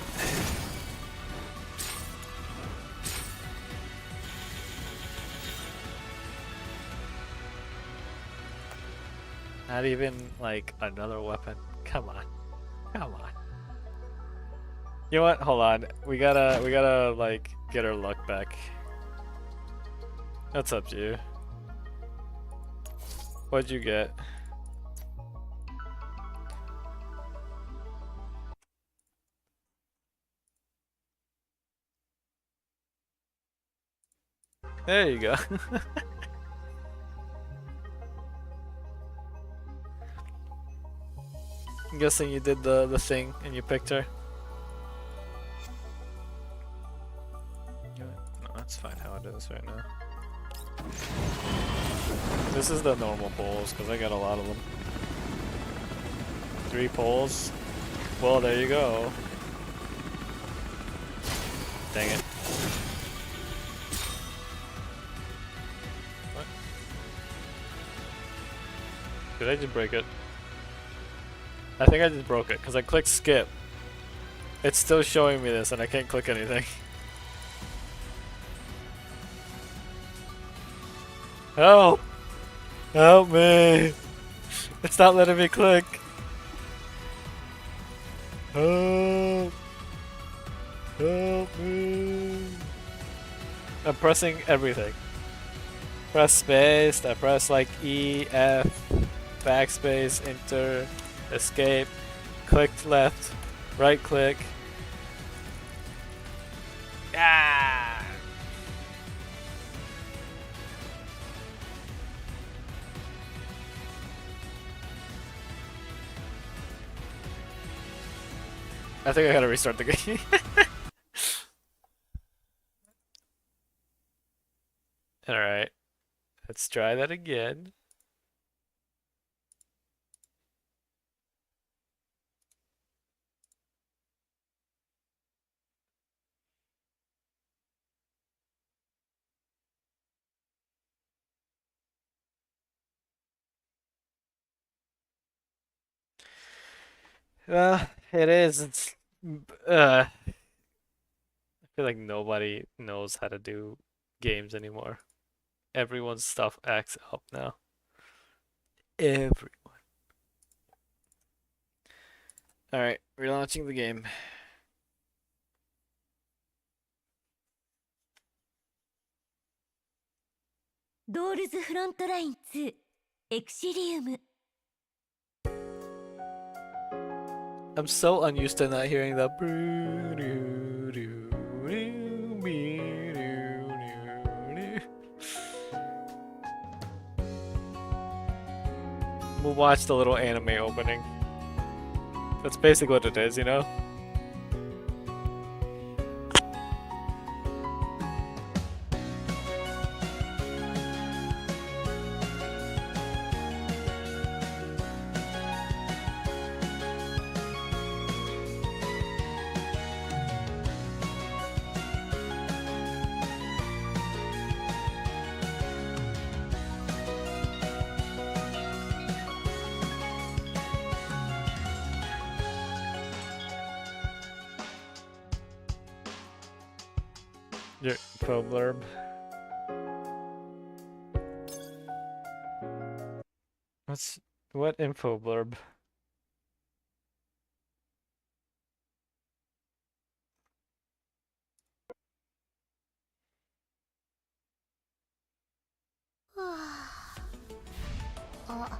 Not even like another weapon. Come on. Come on. You know what? Hold on. We gotta like get our luck back. That's up to you. What'd you get? There you go. I'm guessing you did the thing and you picked her. No, that's fine how I do this right now. This is the normal polls because I got a lot of them. 3 polls. Well, there you go. Dang it. What? Did I just break it? I think I just broke it because I clicked skip. It's still showing me this and I can't click anything. Help! Help me! It's not letting me click. Help! Help me! I'm pressing everything. Press space, I press like E, F, backspace, enter, escape, click left, right click. Ah! I think I gotta restart the game. Alright, let's try that again. It is. It's. I feel like nobody knows how to do games anymore. Everyone's stuff acts up now. Everyone. Alright, relaunching the game. ドールズフロントライン2エクシリウム I'm so unused to not hearing the. We'll watch the little anime opening. That's basically what it is, you know? Your info blurb. What info blurb? Ah, あ、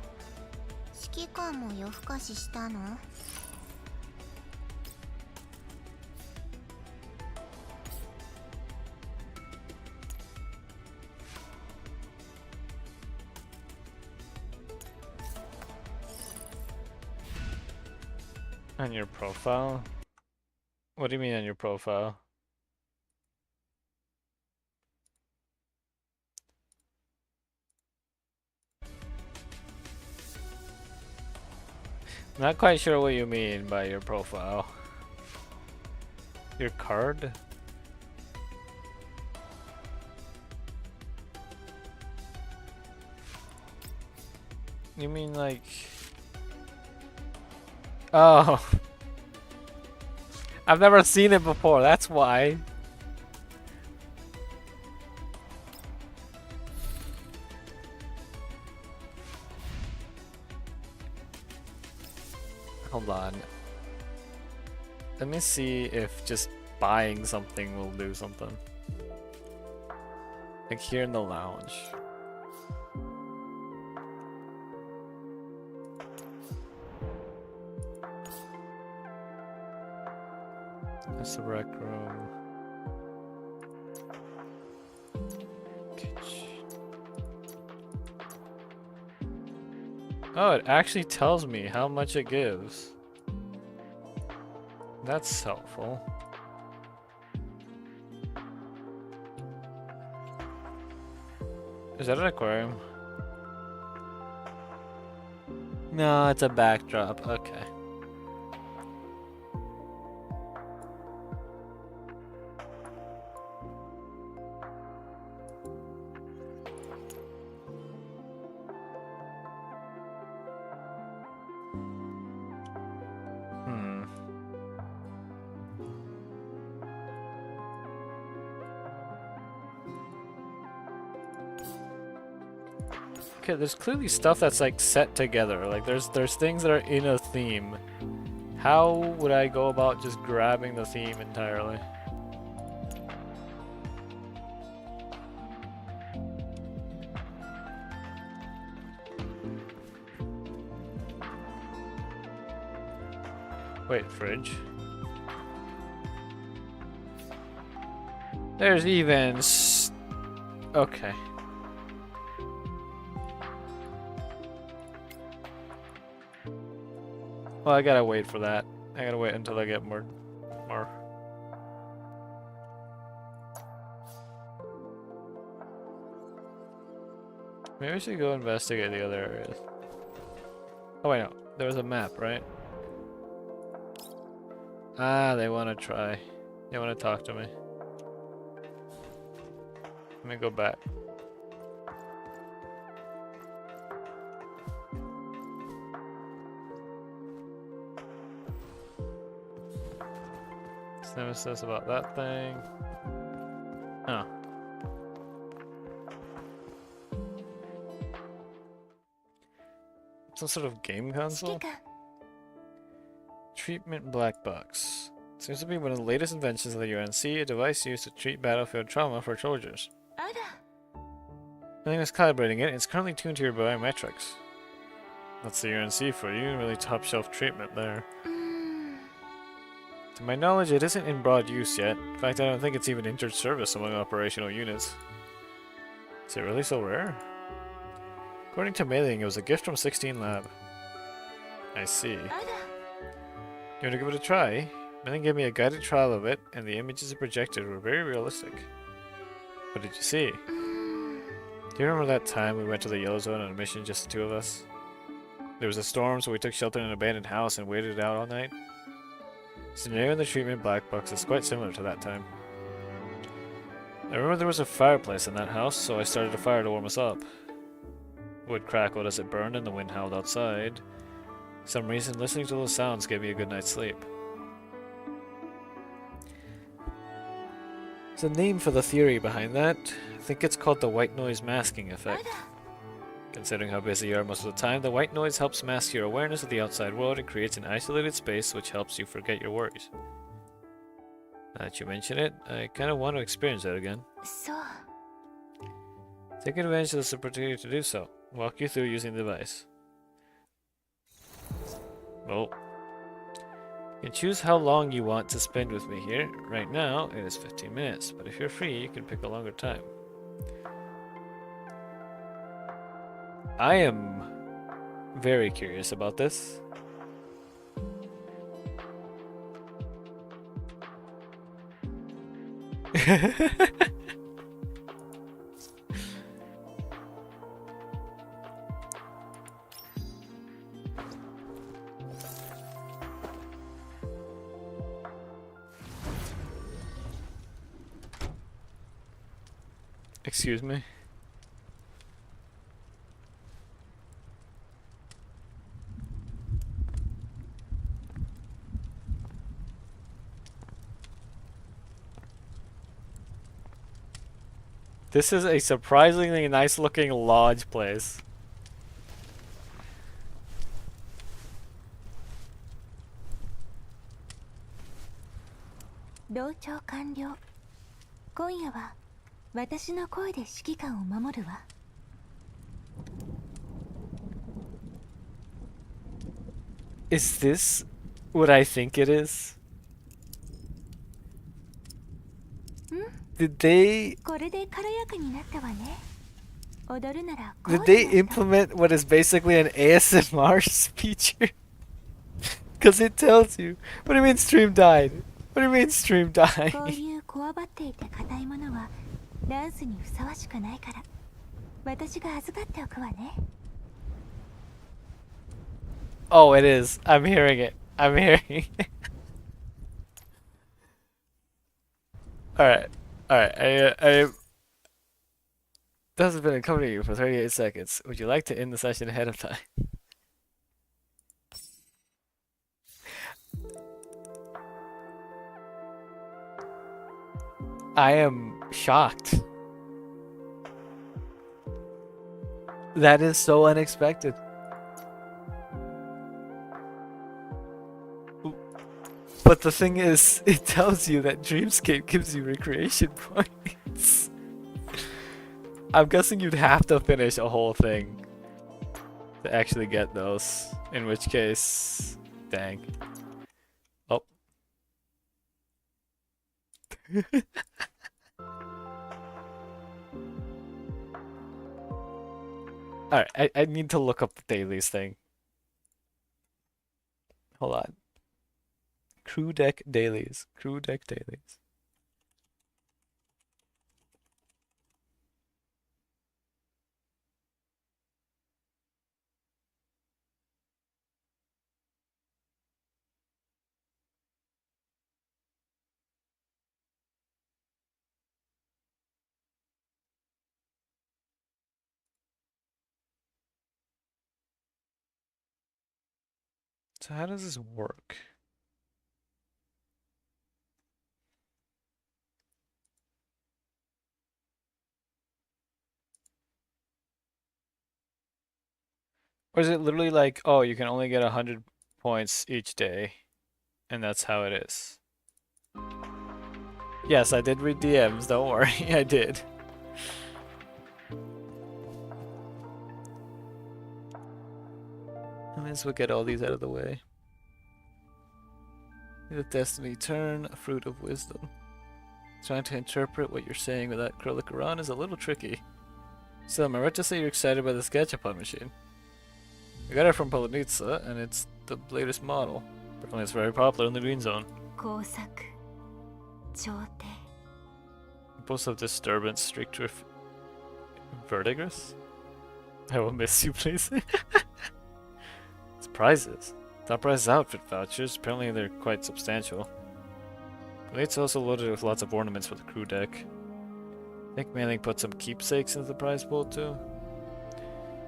指揮官も夜更かししたの? On your profile? What do you mean on your profile? Not quite sure what you mean by your profile. Your card? You mean like... Oh. I've never seen it before, that's why. Hold on. Let me see if just buying something will do something. Like here in the lounge. That's the rec room. Oh, it actually tells me how much it gives. That's helpful. Is that an aquarium? No, it's a backdrop. Okay. okay, there's clearly stuff that's like set together. Like there's things that are in a theme. How would I go about just grabbing the theme entirely? Wait, fridge. There's even okay. Well, I gotta wait for that. I gotta wait until I get more. Maybe we should go investigate the other areas. Oh wait, no. There was a map, right? Ah, they want to try. They want to talk to me. Let me go back. Nemesis about that thing. Oh. Some sort of game console? Treatment black box. Seems to be one of the latest inventions of the UNC, a device used to treat battlefield trauma for soldiers. Nothing is calibrating it. It's currently tuned to your biometrics. That's the UNC for you. Really top shelf treatment there. To my knowledge, it isn't in broad use yet. In fact, I don't think it's even entered service among operational units. Is it really so rare? According to mailing, it was a gift from 16 Lab. I see. You want to give it a try? Mailing gave me a guided trial of it, and the images it projected were very realistic. What did you see? Do you remember that time we went to the Yellow Zone on a mission, just the two of us? There was a storm, so we took shelter in an abandoned house and waited it out all night. The scenario in the treatment black box is quite similar to that time. I remember there was a fireplace in that house, so I started a fire to warm us up. Wood crackled as it burned and the wind howled outside. For some reason, listening to those sounds gave me a good night's sleep. There's a name for the theory behind that. I think it's called the white noise masking effect. Considering how busy you are most of the time, the white noise helps mask your awareness of the outside world and creates an isolated space which helps you forget your worries. Now that you mention it, I kind of want to experience that again. Take advantage of this opportunity to do so. Walk you through using the device. Well, you can choose how long you want to spend with me here. Right now, it is 15 minutes, but if you're free, you can pick a longer time. I am very curious about this. Excuse me. This is a surprisingly nice looking lodge place. Is this what I think it is? Did they implement what is basically an ASMR feature? Because it tells you. What do you mean stream died? What do you mean stream died? Oh, it is. I'm hearing it. I'm hearing it. Alright. Alright. This has been accompanying you for 38 seconds. Would you like to end the session ahead of time? I am shocked. That is so unexpected. But the thing is, it tells you that Dreamscape gives you recreation points. I'm guessing you'd have to finish a whole thing to actually get those. In which case, dang. Oh. Alright, I need to look up the dailies thing. Hold on. Crew deck dailies. Crew deck dailies. So how does this work? Or is it literally like, oh, you can only get 100 points each day, and that's how it is? Yes, I did read DMs, don't worry, I did. I might as well get all these out of the way. The Destiny Turn, a Fruit of Wisdom. Trying to interpret what you're saying without acrylic around is a little tricky. So, am I right to say you're excited by the Sketchupon machine? I got it from Polonitsa, and it's the latest model. Apparently it's very popular in the Green Zone. Impulse of Disturbance, Strict Vertigress? I will miss you, please. It's prizes. Top prize outfit vouchers. Apparently they're quite substantial. It's also loaded with lots of ornaments for the crew deck. I think Mailing put some keepsakes into the prize pool too.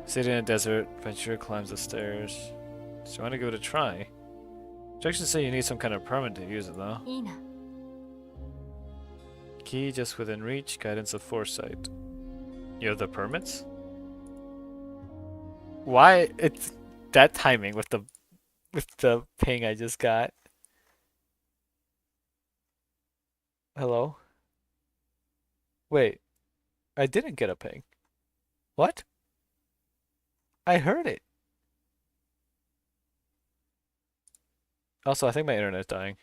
City in a desert. Venturer climbs the stairs. So you want to give it a try? Instructions say you need some kind of permit to use it though. Key just within reach. Guidance of Foresight. You have the permits? Why? It's that timing with the ping I just got. Hello? Wait. I didn't get a ping. What? I heard it. Also, I think my internet's dying.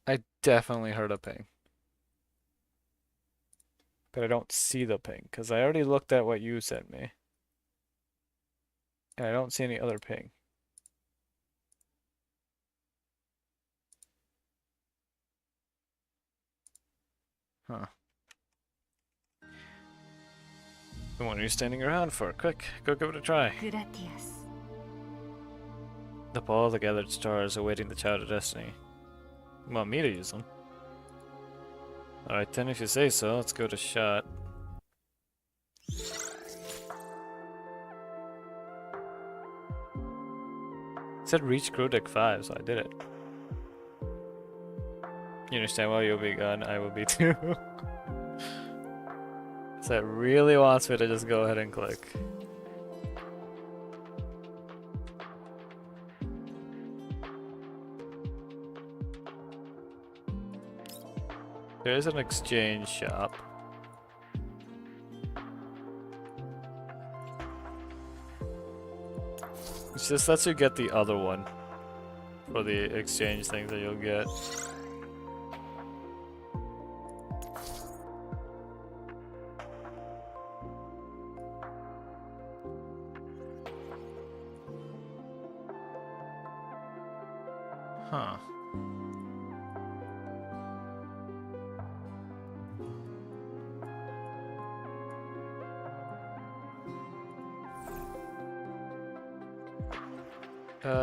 I definitely heard a ping. But I don't see the ping, because I already looked at what you sent me. And I don't see any other ping. Huh. The one you're standing around for. Quick, go give it a try. The ball of the gathered stars awaiting the child of destiny. You want me to use them? Alright then, if you say so, let's go to shot. It said reach crew deck 5, so I did it. You understand why you'll be gone, I will be too. So it really wants me to just go ahead and click. There is an exchange shop. It just lets you get the other one for the exchange thing that you'll get. Huh.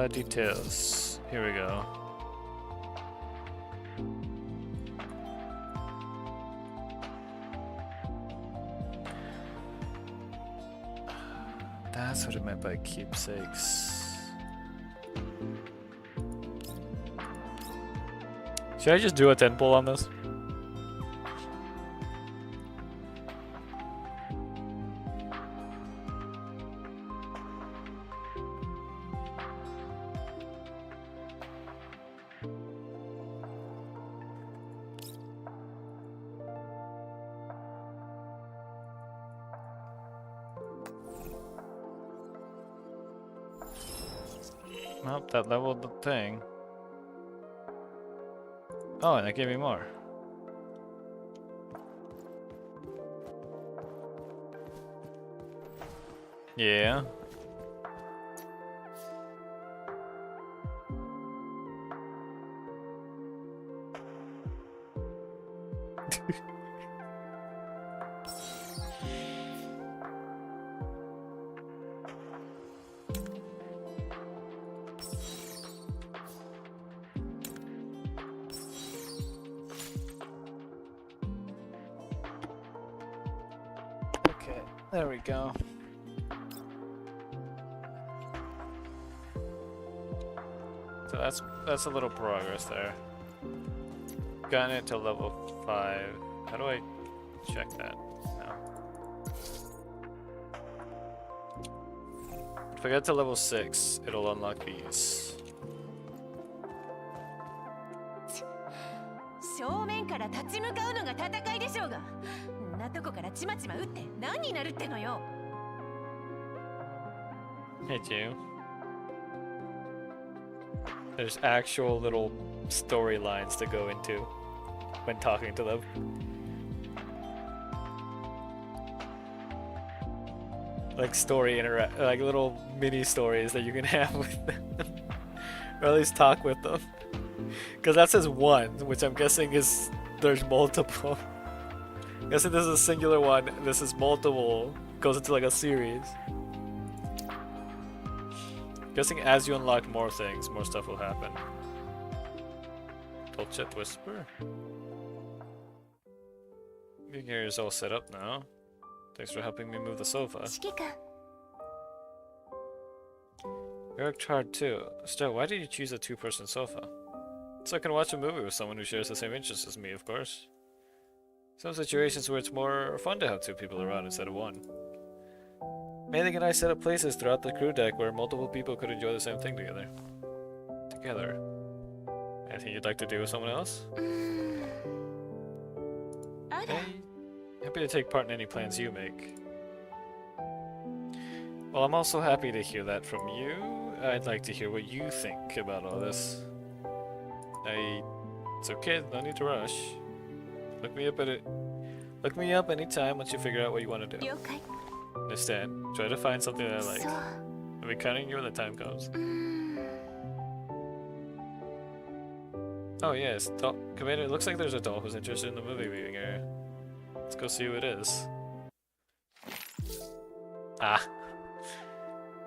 Details. Here we go. That's what it meant by keepsakes. Should I just do a 10 pull on this? Nope, that leveled the thing. Oh, and that gave me more. Yeah. Okay, there we go. So that's a little progress there. Gotten it to level 5. How do I check that? No. If I get to level 6, it'll unlock these. 正面から立ち向かうのが戦いでしょうが、んなとこからちまちま撃って何になるってのよ。Hit you. There's actual little storylines to go into when talking to them. Like like little mini stories that you can have with them. Or at least talk with them. Because that says one, which I'm guessing is there's multiple. I'm guessing this is a singular one, this is multiple. Goes into like a series. Guessing as you unlock more things, more stuff will happen. Bullshit whisper. Being here is all set up now. Thanks for helping me move the sofa. 四季君 You worked hard too. Still, why did you choose a two-person sofa? So I can watch a movie with someone who shares the same interests as me, of course. Some situations where it's more fun to have two people around instead of one. Mayling and I set up places throughout the crew deck where multiple people could enjoy the same thing together. Anything you'd like to do with someone else? あら Hey, happy to take part in any plans you make. Well, I'm also happy to hear that from you. I'd like to hear what you think about all this. It's okay, no need to rush. Look me up anytime once you figure out what you want to do. 了解 Understand. Try to find something that I like. そう I'll be counting you when the time comes. うーん Oh yes, Commander, it looks like there's a doll who's interested in the movie viewing area. Let's go see who it is. Ah.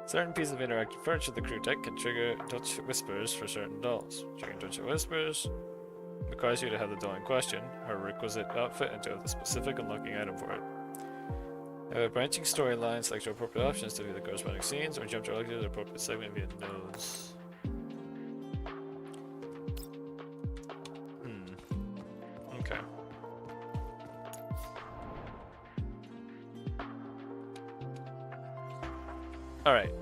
Certain pieces of interactive furniture in the crew deck can trigger Dutch whispers for certain dolls. Triggering Dutch whispers requires you to have the doll in question, her requisite outfit, and to have the specific unlocking item for it. Have a branching storyline, select your appropriate options to view the corresponding scenes, or jump directly to the appropriate segment via nose. Okay. Alright.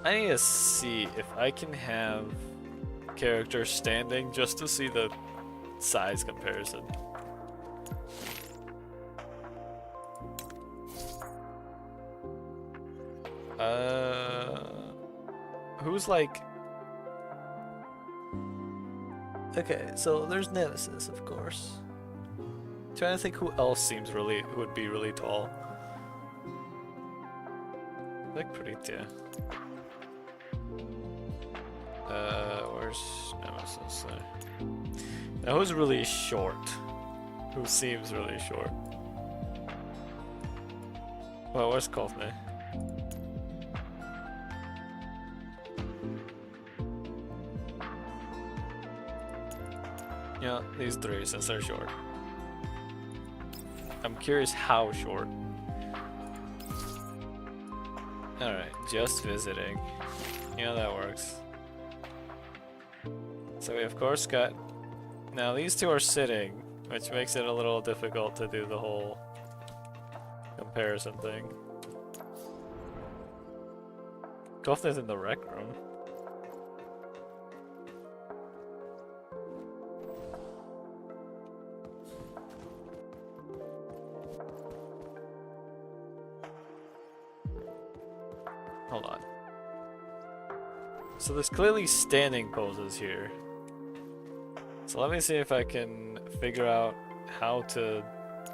I need to see if I can have characters standing just to see the size comparison. Who's like... Okay, so there's Nemesis, of course. Trying to think who else who would be really tall. Like pretty too. Where's Nemesis there? Now who's really short? Who seems really short? Well, where's Courtney? Yeah, these three since they're short. I'm curious how short. Alright, just visiting. Yeah, that works. So we of course got... Now these two are sitting, which makes it a little difficult to do the whole comparison thing. Kofna's in the rec room. Hold on. So there's clearly standing poses here. So let me see if I can figure out how to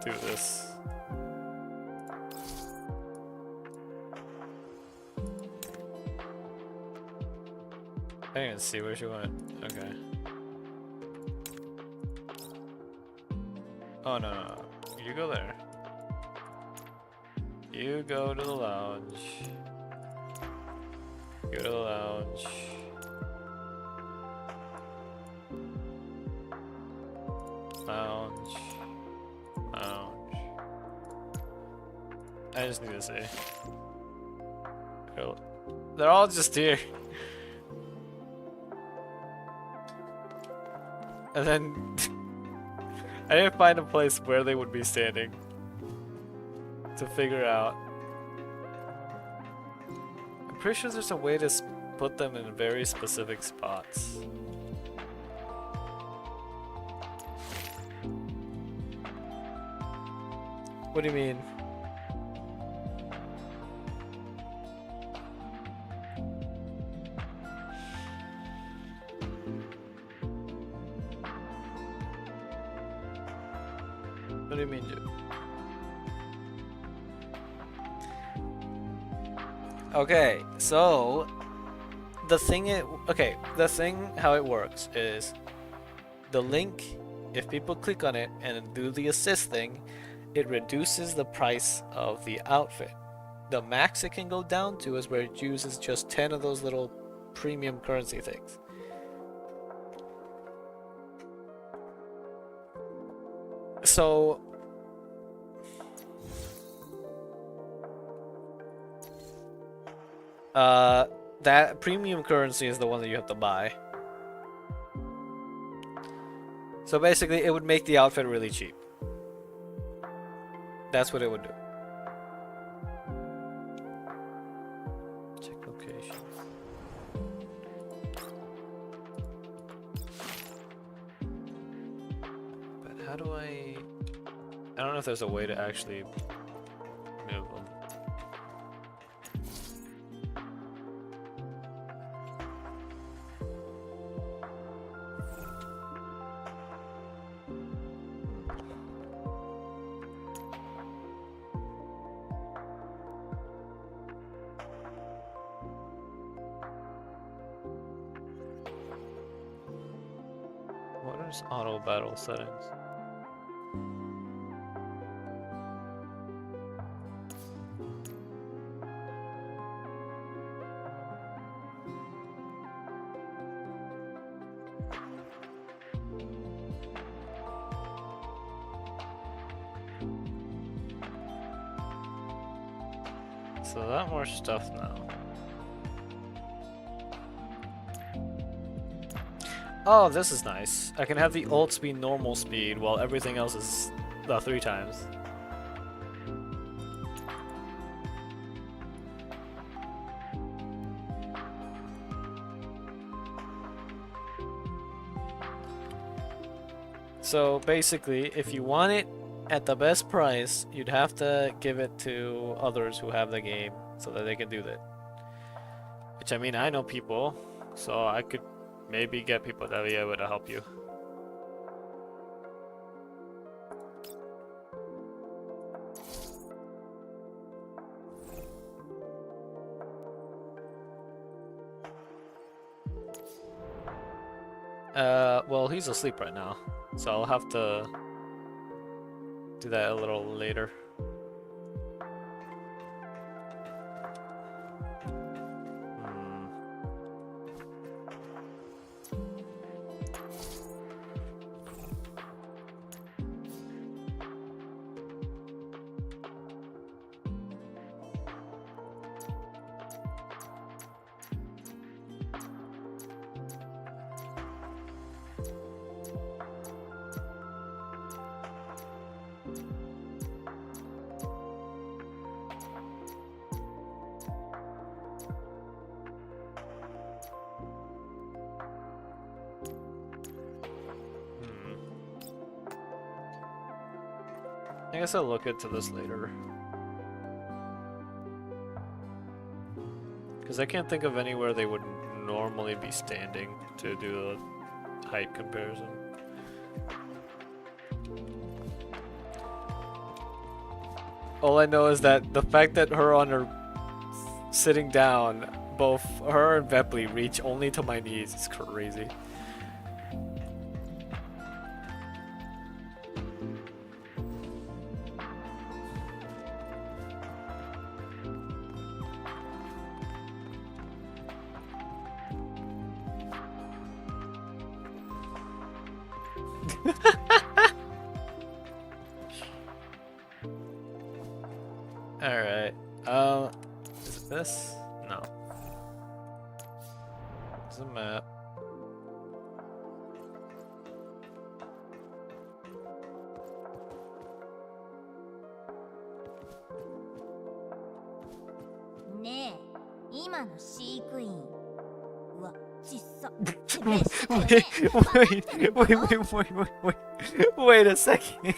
do this. I didn't even see where she went. Okay. Oh, no, no, no. You go there. You go to the lounge. Go to the lounge. Lounge. Lounge. I just need to see. They're all just here. And then I didn't find a place where they would be standing to figure out. I'm pretty sure there's a way to put them in very specific spots. What do you mean? What do you mean, Joe? Okay, so the thing how it works is the link, if people click on it and do the assist thing, it reduces the price of the outfit. The max it can go down to is where it uses just 10 of those little premium currency things. So that premium currency is the one that you have to buy. So basically it would make the outfit really cheap. That's what it would do. Check location. But how do I don't know if there's a way to actually move them. What is auto battle settings? So that more stuff now. Oh, this is nice. I can have the ult speed normal speed while everything else is 3 times. So basically, if you want it at the best price, you'd have to give it to others who have the game so that they can do that. Which, I mean, I know people, so I could maybe get people to be able to help you. Well, he's asleep right now, so I'll have to do that a little later. I guess I'll look into this later. Because I can't think of anywhere they would normally be standing to do a height comparison. All I know is that the fact that her on her sitting down, both her and Vepley reach only to my knees is crazy. Alright. Is it this? No. It's a map.ねえ、今の飼育員。うわ、ちっさ。 Wait a second.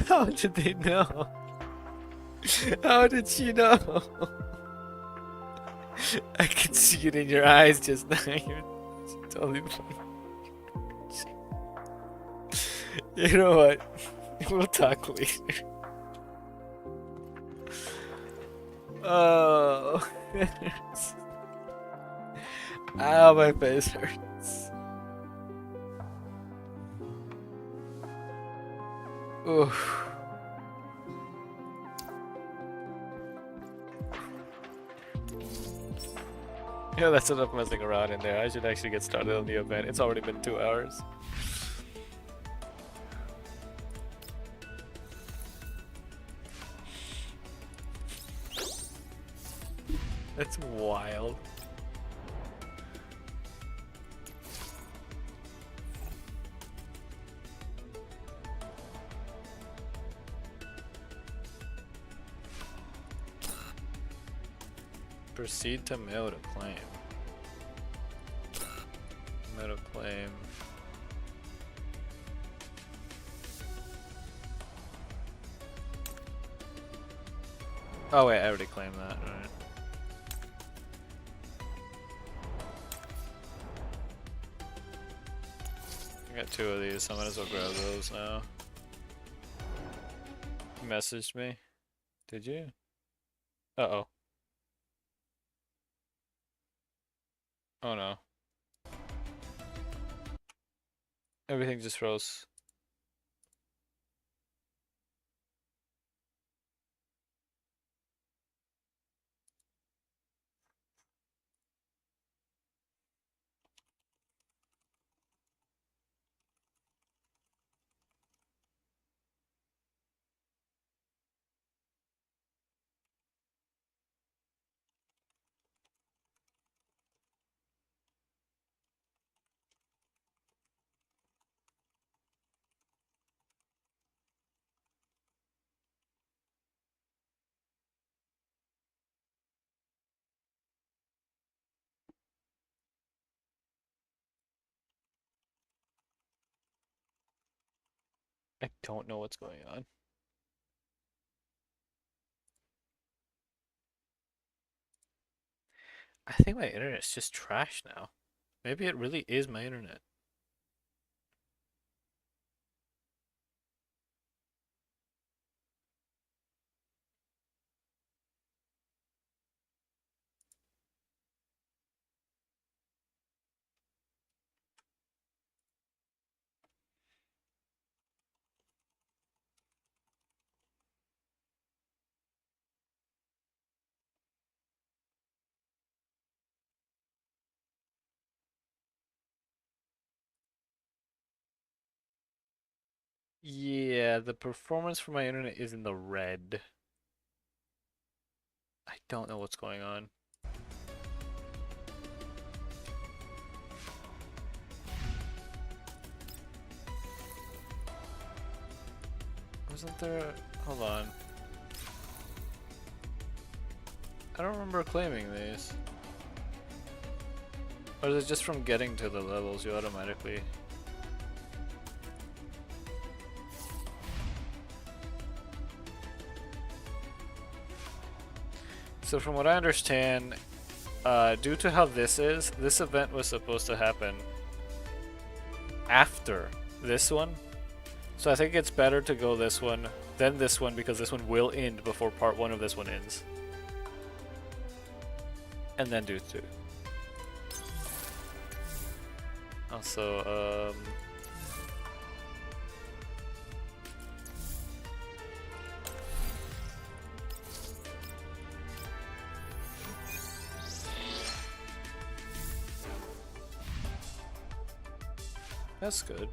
How did they know? How did she know? I can see it in your eyes just now. You're totally fine. You know what? We'll talk later. Oh. Ow, my face hurts. Oof. Yeah, that's enough messing around in there. I should actually get started on the event. It's already been 2 hours. That's wild. Proceed to mail to claim. Mail to claim. Oh wait, I already claimed that. Alright. I got 2 of these, so I might as well grab those now. You messaged me? Did you? Uh-oh. Oh no. Everything just froze. I don't know what's going on. I think my internet's just trash now. Maybe it really is my internet. Yeah, the performance for my internet is in the red. I don't know what's going on. Wasn't there... Hold on. I don't remember claiming these. Or is it just from getting to the levels you automatically... So from what I understand, due to how this is, this event was supposed to happen after this one. So I think it's better to go this one, then this one, because this one will end before part 1 of this one ends. And then do 2. Also, that's good.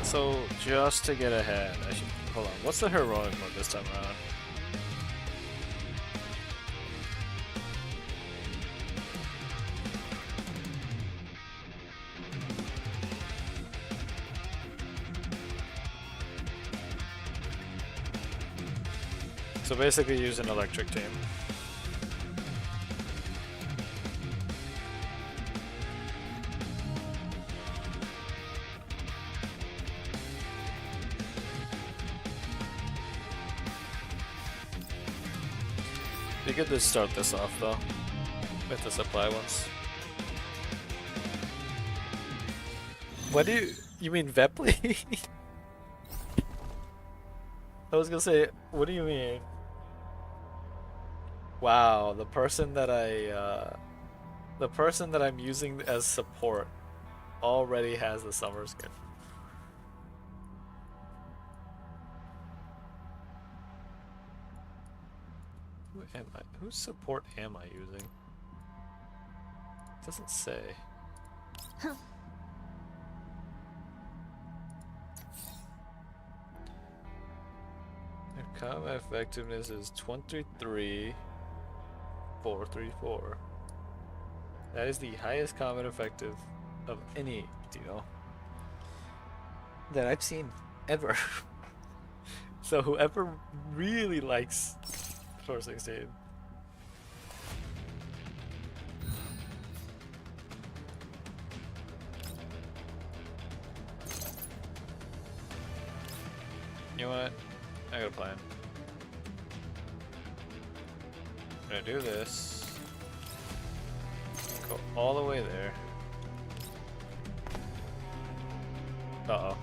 So, just to get ahead, I should... Hold on, what's the heroic mode this time around? So basically use an electric team. You could just start this off though, with the supply ones. What do you mean Vepley? I was gonna say, what do you mean? Wow, the person that I'm using as support already has the summer skin. Who am I? Whose support am I using? It doesn't say. Their combat effectiveness is 23,434. That is the highest combat effective of any Dino that I've seen ever. So whoever really likes 416. You know what? I got a plan. I'm gonna do this. Go all the way there. Uh-oh.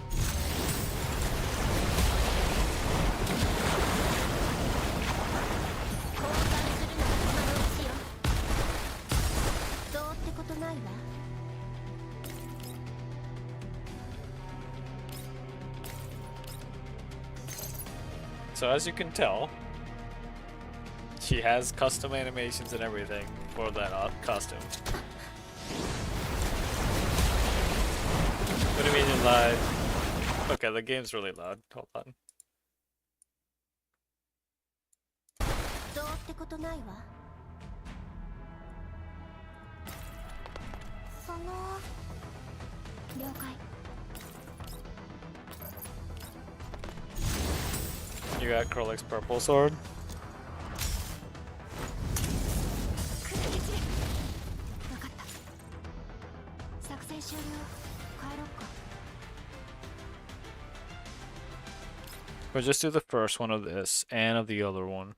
So as you can tell, she has custom animations and everything for that costume. What do you mean you're live? Okay, the game's really loud. Hold on. You got Krollik's purple sword. 車両帰ろっか。 Or just do the first one of this and of the other one.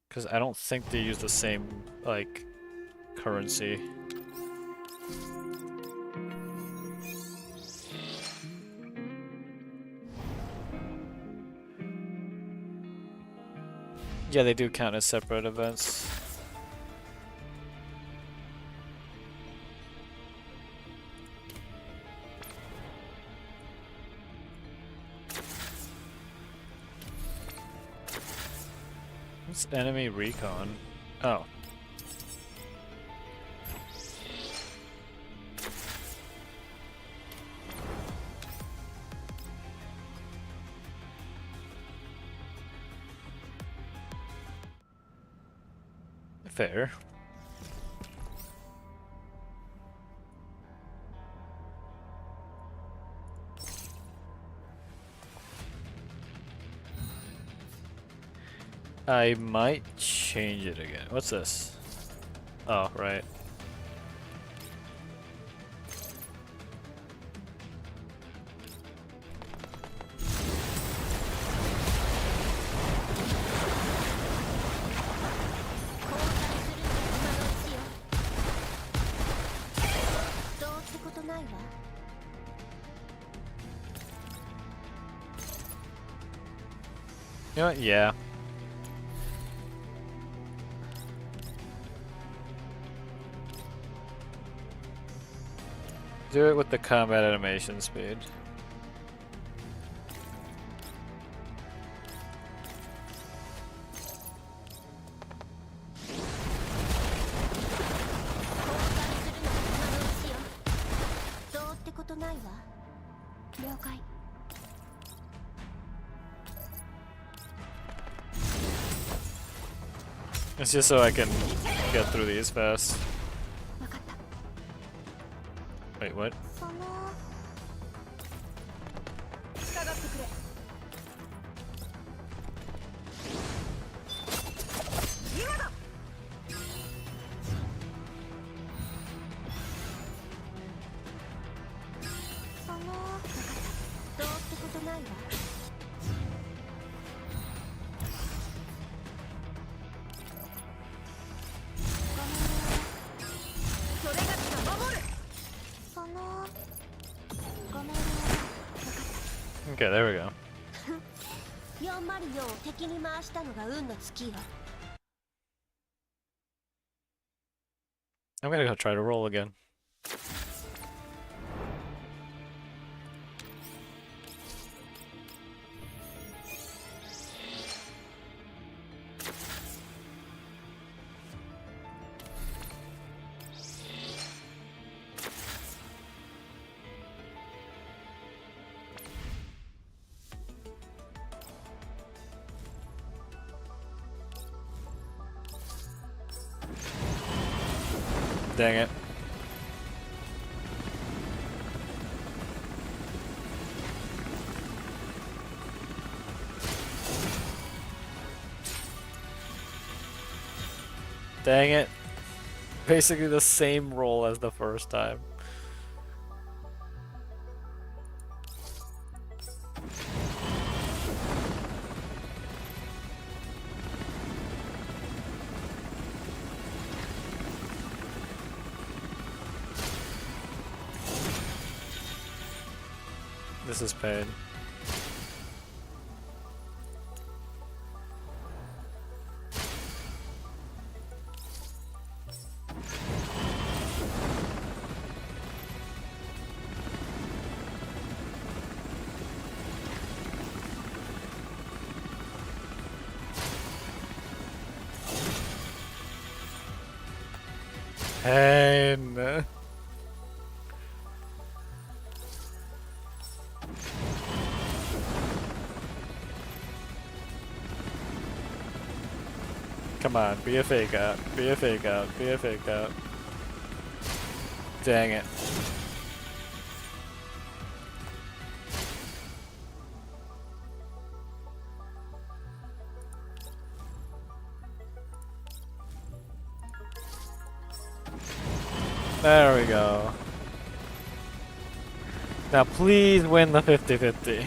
Because I don't think they use the same, like, currency. Yeah, they do count as separate events. What's enemy recon? Oh. Fair. I might change it again. What's this? Oh, right. You know what? Yeah. Do it with the combat animation speed. It's just so I can get through these fast. Wait, what? その従ってくれ。今だ。そのどうってことないわ。 それがしか守る。 そのごめんね。 Okay, there we go. 404を敵に回したのが運の尽きよ。 I'm gonna go try to roll again. Dang it. Dang it. Basically the same roll as the first time. This is pain. Pain. Come on, be a fake out, be a fake out, be a fake out. Dang it. There we go. Now please win the 50-50.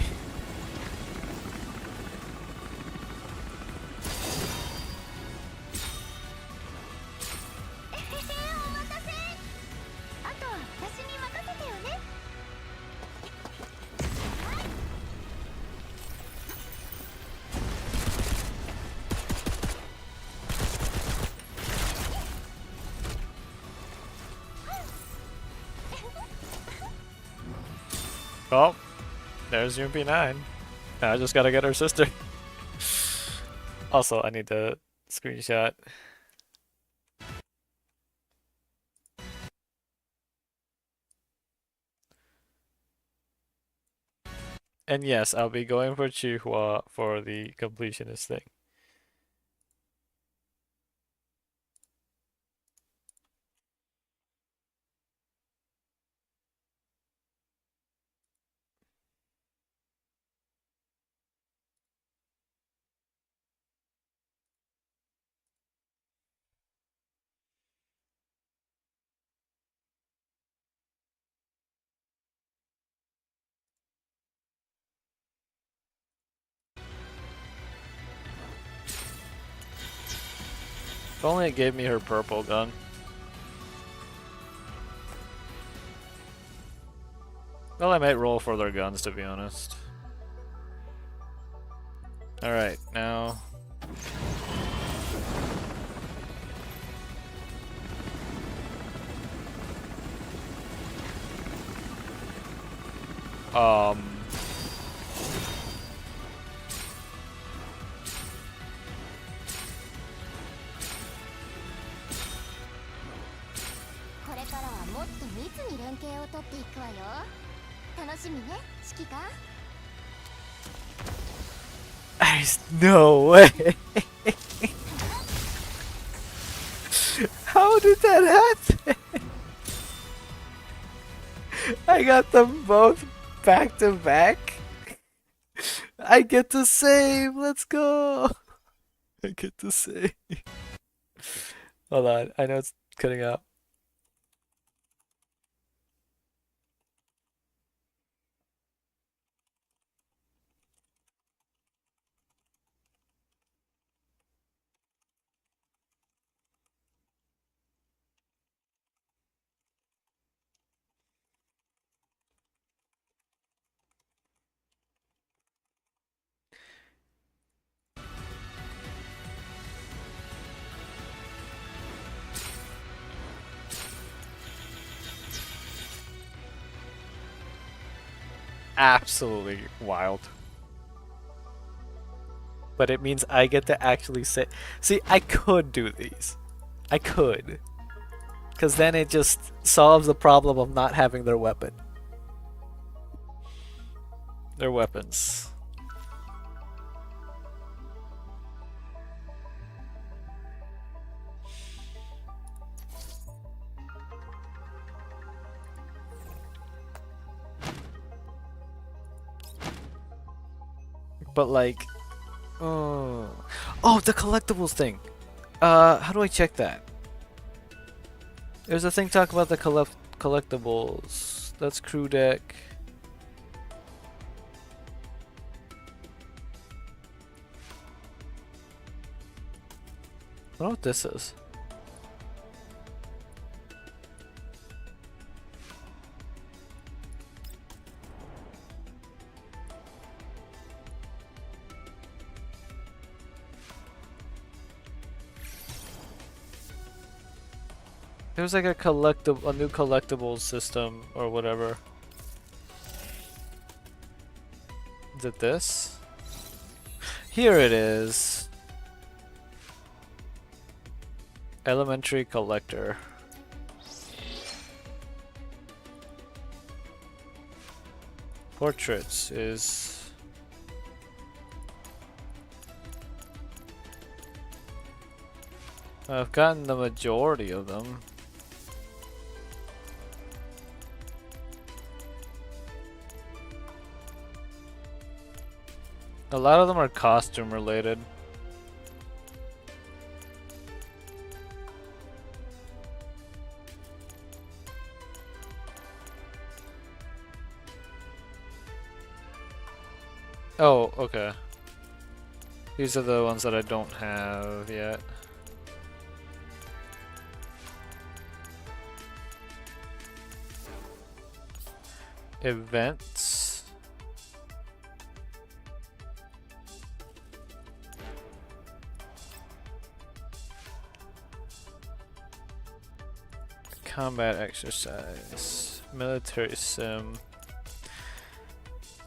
Oh, there's UMP9. Now I just gotta get her sister. Also, I need to screenshot. And yes, I'll be going for Chihua for the completionist thing. If only it gave me her purple gun. Well, I might roll for their guns, to be honest. Alright, now... There's no way! How did that happen? I got them both back to back. I get the same. Let's go. I get the same. Hold on. I know it's cutting out. Absolutely wild. But it means I get to actually say... See, I could do these. I could. Because then it just solves the problem of not having their weapon. Their weapons. But like... Oh, the collectibles thing. How do I check that? There's a thing talking about the collectibles. That's crew deck. I don't know what this is. There's like a new collectibles system or whatever. Is it this? Here it is. Elementary collector. Portraits is... I've gotten the majority of them. A lot of them are costume related. Oh, okay. These are the ones that I don't have yet. Events. Combat exercise. Military sim.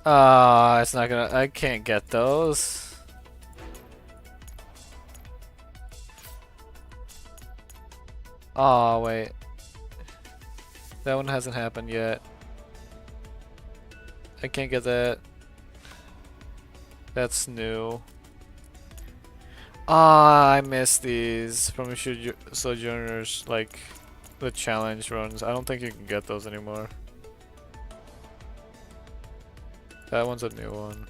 It's not gonna. I can't get those. Oh, wait. That one hasn't happened yet. I can't get that. That's new. I missed these from Sojourners, like the challenge runs. I don't think you can get those anymore. That one's a new one.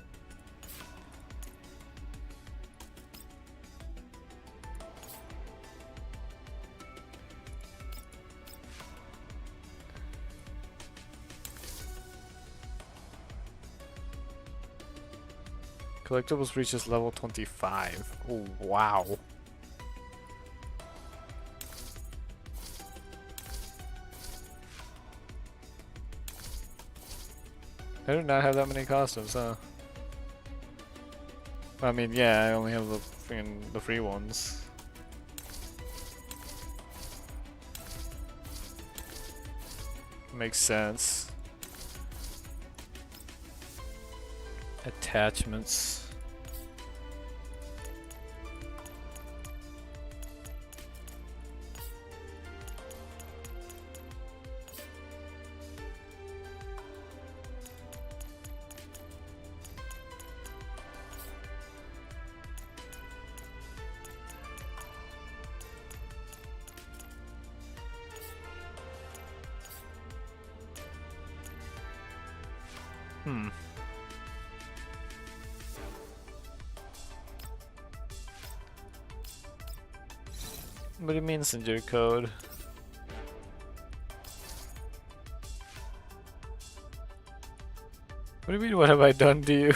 Collectibles reaches level 25. Oh, wow. I do not have that many costumes, huh? I mean, yeah, I only have the free ones. Makes sense. Attachments. What do you mean send your code? What do you mean, what have I done to you?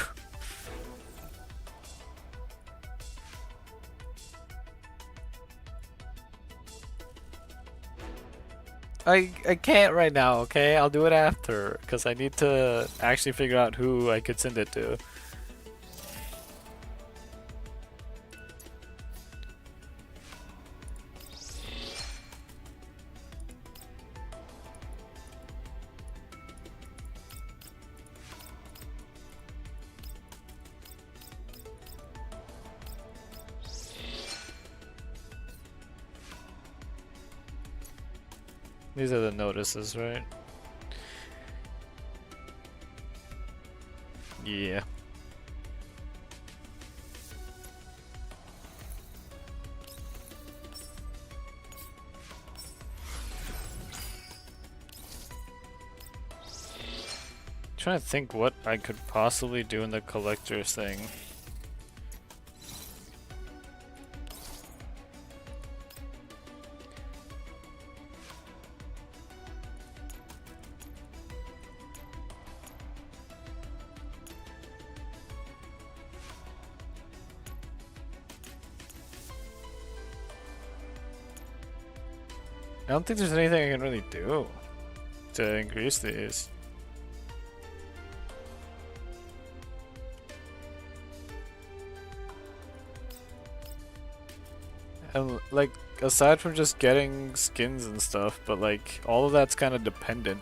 I can't right now, okay? I'll do it after, because I need to actually figure out who I could send it to. These are the notices, right? Yeah. Trying to think what I could possibly do in the collector's thing. I don't think there's anything I can really do to increase these. And like, aside from just getting skins and stuff, but like, all of that's kind of dependent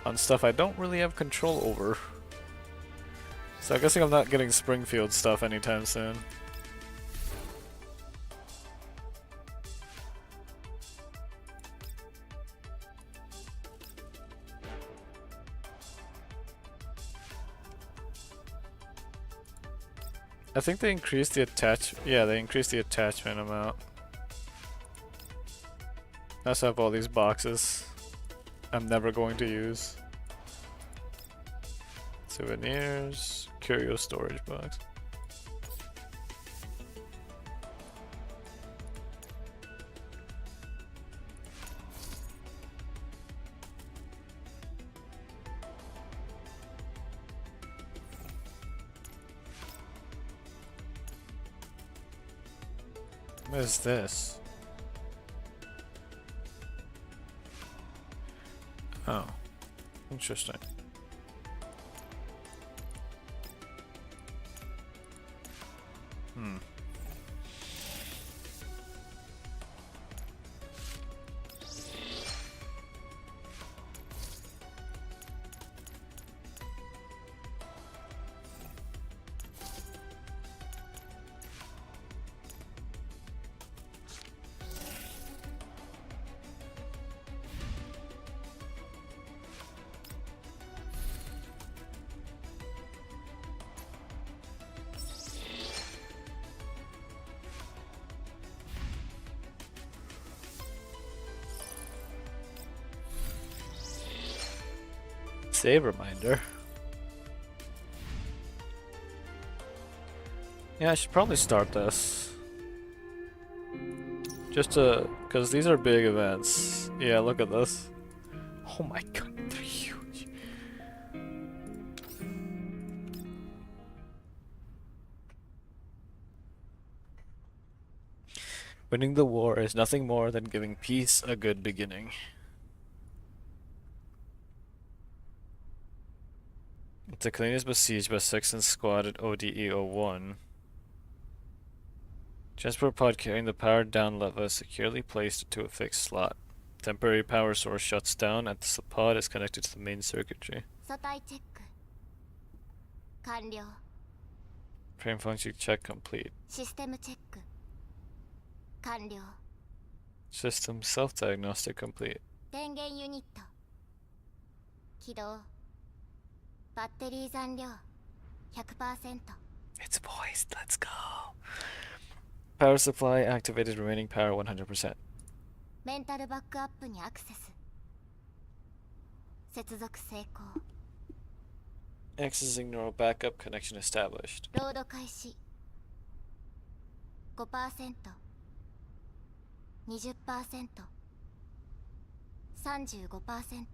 on stuff I don't really have control over. So I guess I'm not getting Springfield stuff anytime soon. I think they increased the they increased the attachment amount. I also have all these boxes I'm never going to use. Souvenirs, curio storage box. What is this? Oh, interesting. Hmm. Save reminder. Yeah, I should probably start this. Just to, because these are big events. Yeah, look at this. Oh my god, they're huge. Winning the war is nothing more than giving peace a good beginning. The colony is besieged by 6th Squad at ODE-01. Transport pod carrying the powered down lever is securely placed to a fixed slot. Temporary power source shuts down and the pod is connected to the main circuitry. 素体チェック完了。 Frame function check complete. システムチェック完了。 System self-diagnostic complete. 電源ユニット起動。バッテリー残量 100%。 It's poised, let's go. Power supply activated, remaining power 100%. メンタルバックアップにアクセス。接続成功。 Accessing neural backup connection established. ロード開始。5%、20%、35%。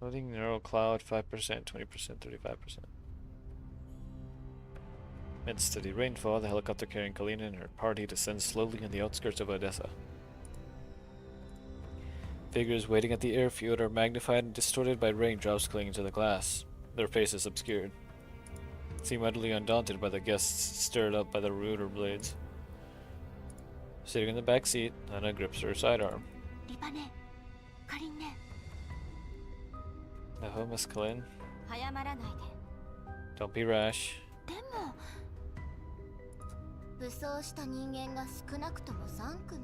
Loading neural cloud 5%, 20%, 35%. Amid steady rainfall, the helicopter carrying Kalina and her party descends slowly on the outskirts of Odessa. Figures waiting at the airfield are magnified and distorted by raindrops clinging to the glass, their faces obscured. Seem utterly undaunted by the guests stirred up by the rotor blades. Sitting in the back seat, Anna grips her sidearm. リバネ、カリンネ。 No, Miss Kalin. 早まらないで。 Don't be rash. でも武装した人間が少なくとも3組。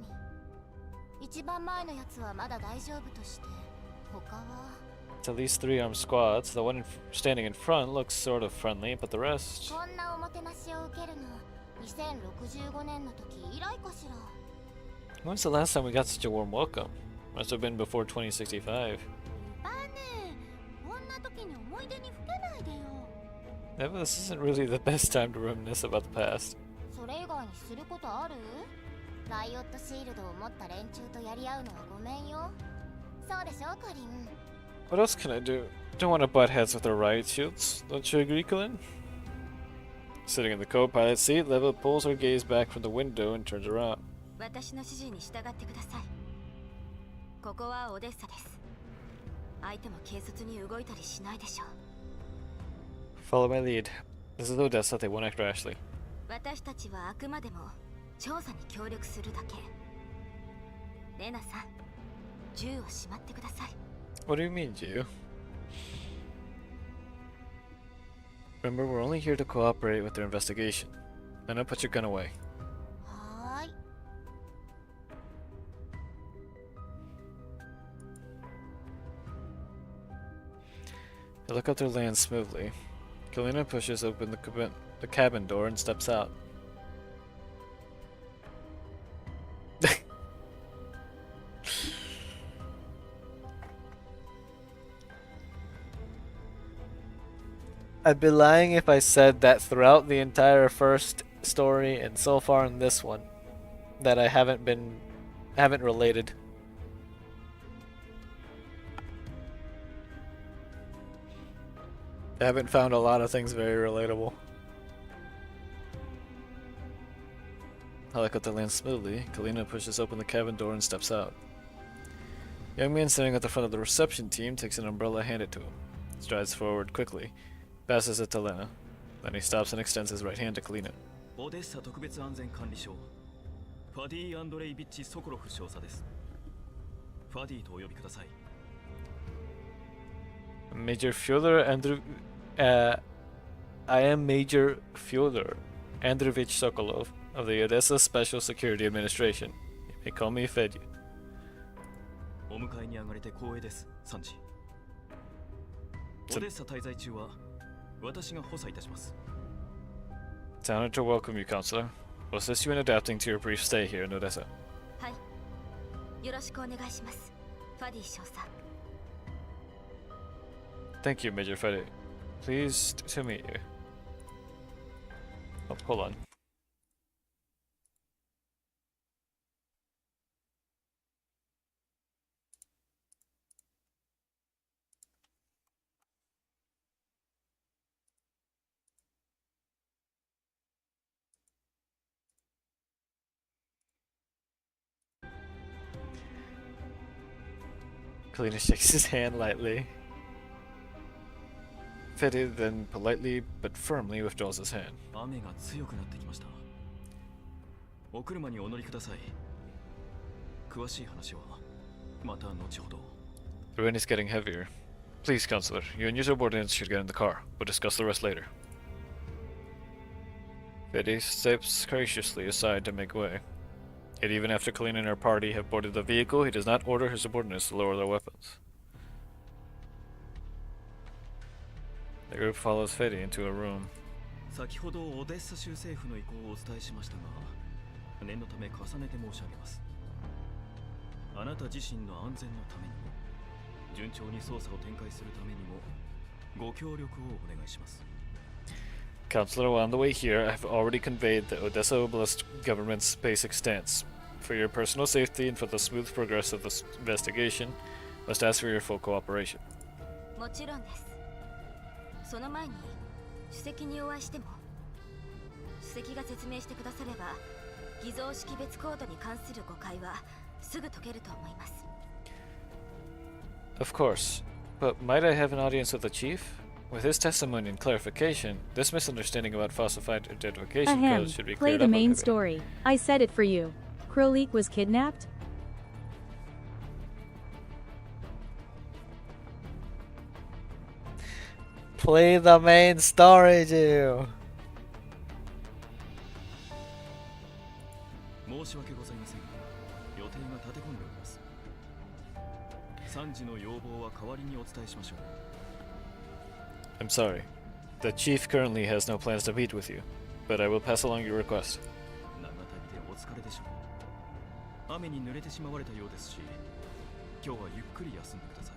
一番前のやつはまだ大丈夫として、他は It's at least 3 armed squads. The one standing in front looks sort of friendly, but the rest... こんなおもてなしを受けるの2065年の時以来かしら。 When's the last time we got such a warm welcome? Must have been before 2065. バネ、こんな時に思い出にふけないでよ。 Yeah, but this isn't really the best time to reminisce about the past. それ以外にすることある？ライオットシールドを持った連中とやり合うのはごめんよ。そうでしょ、カリン。 What else can I do? Don't want to butt heads with the riot shields. Don't you agree, Kalin? Sitting in the co-pilot seat, Leva pulls her gaze back from the window and turns around. 私の指示に従ってください。ここはオデッサです。相手も軽率に動いたりしないでしょう。 Follow my lead. This is Odessa, they won't act rashly. 私たちはあくまでも調査に協力するだけ。レナさん、銃をしまってください。 What do you mean, Jew? Remember, we're only here to cooperate with their investigation. Now put your gun away. はーい。 The helicopter lands smoothly. Kalina pushes open the cabin door and steps out. I'd be lying if I said that throughout the entire first story and so far in this one that I haven't related. I haven't found a lot of things very relatable. Helicopter lands smoothly. Kalina pushes open the cabin door and steps out. Young man standing at the front of the reception team takes an umbrella handed to him. Strides forward quickly, passes it to Lena. Then he stops and extends his right hand to Kalina. オデッサ特別安全管理省ファディ・アンドレイビッチ・ソコロフ少佐です。ファディとお呼びください。Major Fyodor I am Major Fyodor Androvich Sokolov of the Odessa Special Security Administration. You may call me Fedya. お迎えに上がれて光栄です、サンジ。オデッサ滞在中は私が補佐いたします。 It's an honor to welcome you, Counselor. We'll assist you in adapting to your brief stay here in Odessa. はい、よろしくお願いします、ファディ少佐。 Thank you, Major Fedya. Pleased to meet you. Oh, hold on. Kalina shakes his hand lightly. Fedya then politely but firmly withdraws his hand. 雨が強くなってきました。お車にお乗りください。詳しい話はまた後ほど。 The rain is getting heavier. Please, Counselor, you and your subordinates should get in the car. We'll discuss the rest later. Fedya steps graciously aside to make way. Yet even after Kalina and her party have boarded the vehicle, he does not order his subordinates to lower their weapons. The group follows Fedya into a room. 先ほどオデッサ州政府の意向をお伝えしましたが、念のため重ねて申し上げます。あなた自身の安全のためにも、順調に捜査を展開するためにも、ご協力をお願いします。 Counselor, on the way here, I have already conveyed the Odessa Oblast government's basic stance. For your personal safety and for the smooth progress of this investigation, must ask for your full cooperation. もちろんです。その前に主席にお会いしても、主席が説明してくだされば、偽造識別コードに関する誤解はすぐ解けると思います。 Of course, but might I have an audience with the chief? With his testimony and clarification, this misunderstanding about falsified identification Ahem. codes should be Play cleared the up. main Okay. story. I said it for you. Krolik was kidnapped? Play the main story, Jew. 申し訳ございませんが、予定が立て込んでおります。3時の要望は代わりにお伝えしましょう。 I'm sorry. The chief currently has no plans to meet with you, but I will pass along your request. 長旅でお疲れでしょう。雨に濡れてしまわれたようですし、今日はゆっくり休んでください。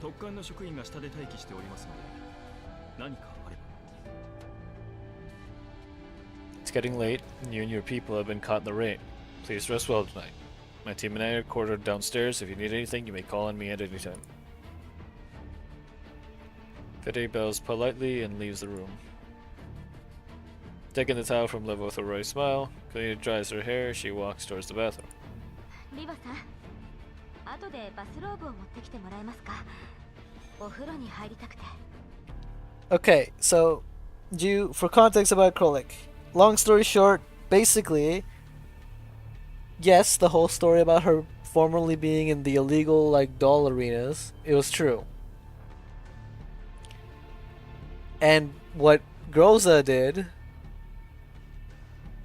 特艦の職員が下で待機しておりますので、何かあれば。 It's getting late, and you and your people have been caught in the rain. Please rest well tonight. My team and I are quartered downstairs. If you need anything, you may call on me at any time. Fedya bows politely and leaves the room. Taking the towel from Levo with a wry smile, Kalina dries her hair. She walks towards the bathroom. リバさん、後でバスローブを持ってきてもらえますか？お風呂に入りたくて。 Okay, so, for context about Krolik. Long story short, basically, yes, the whole story about her formerly being in the illegal, like, doll arenas, it was true. And what Groza did,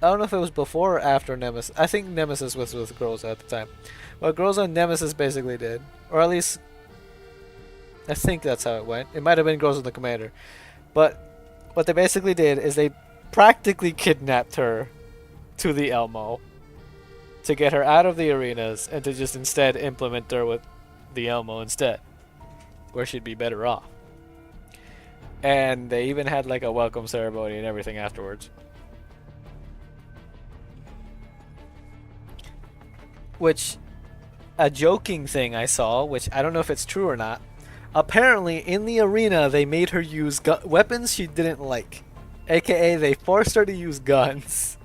I don't know if it was before or after Nemesis. I think Nemesis was with Groza at the time. What Groza and Nemesis basically did, or at least I think that's how it went. It might have been Groza the Commander. But what they basically did is they practically kidnapped her to the Elmo to get her out of the arenas and to just instead implement her with the Elmo instead, where she'd be better off. And they even had like a welcome ceremony and everything afterwards. Which, a joking thing I saw, which I don't know if it's true or not, apparently in the arena they made her use weapons she didn't like. AKA they forced her to use guns.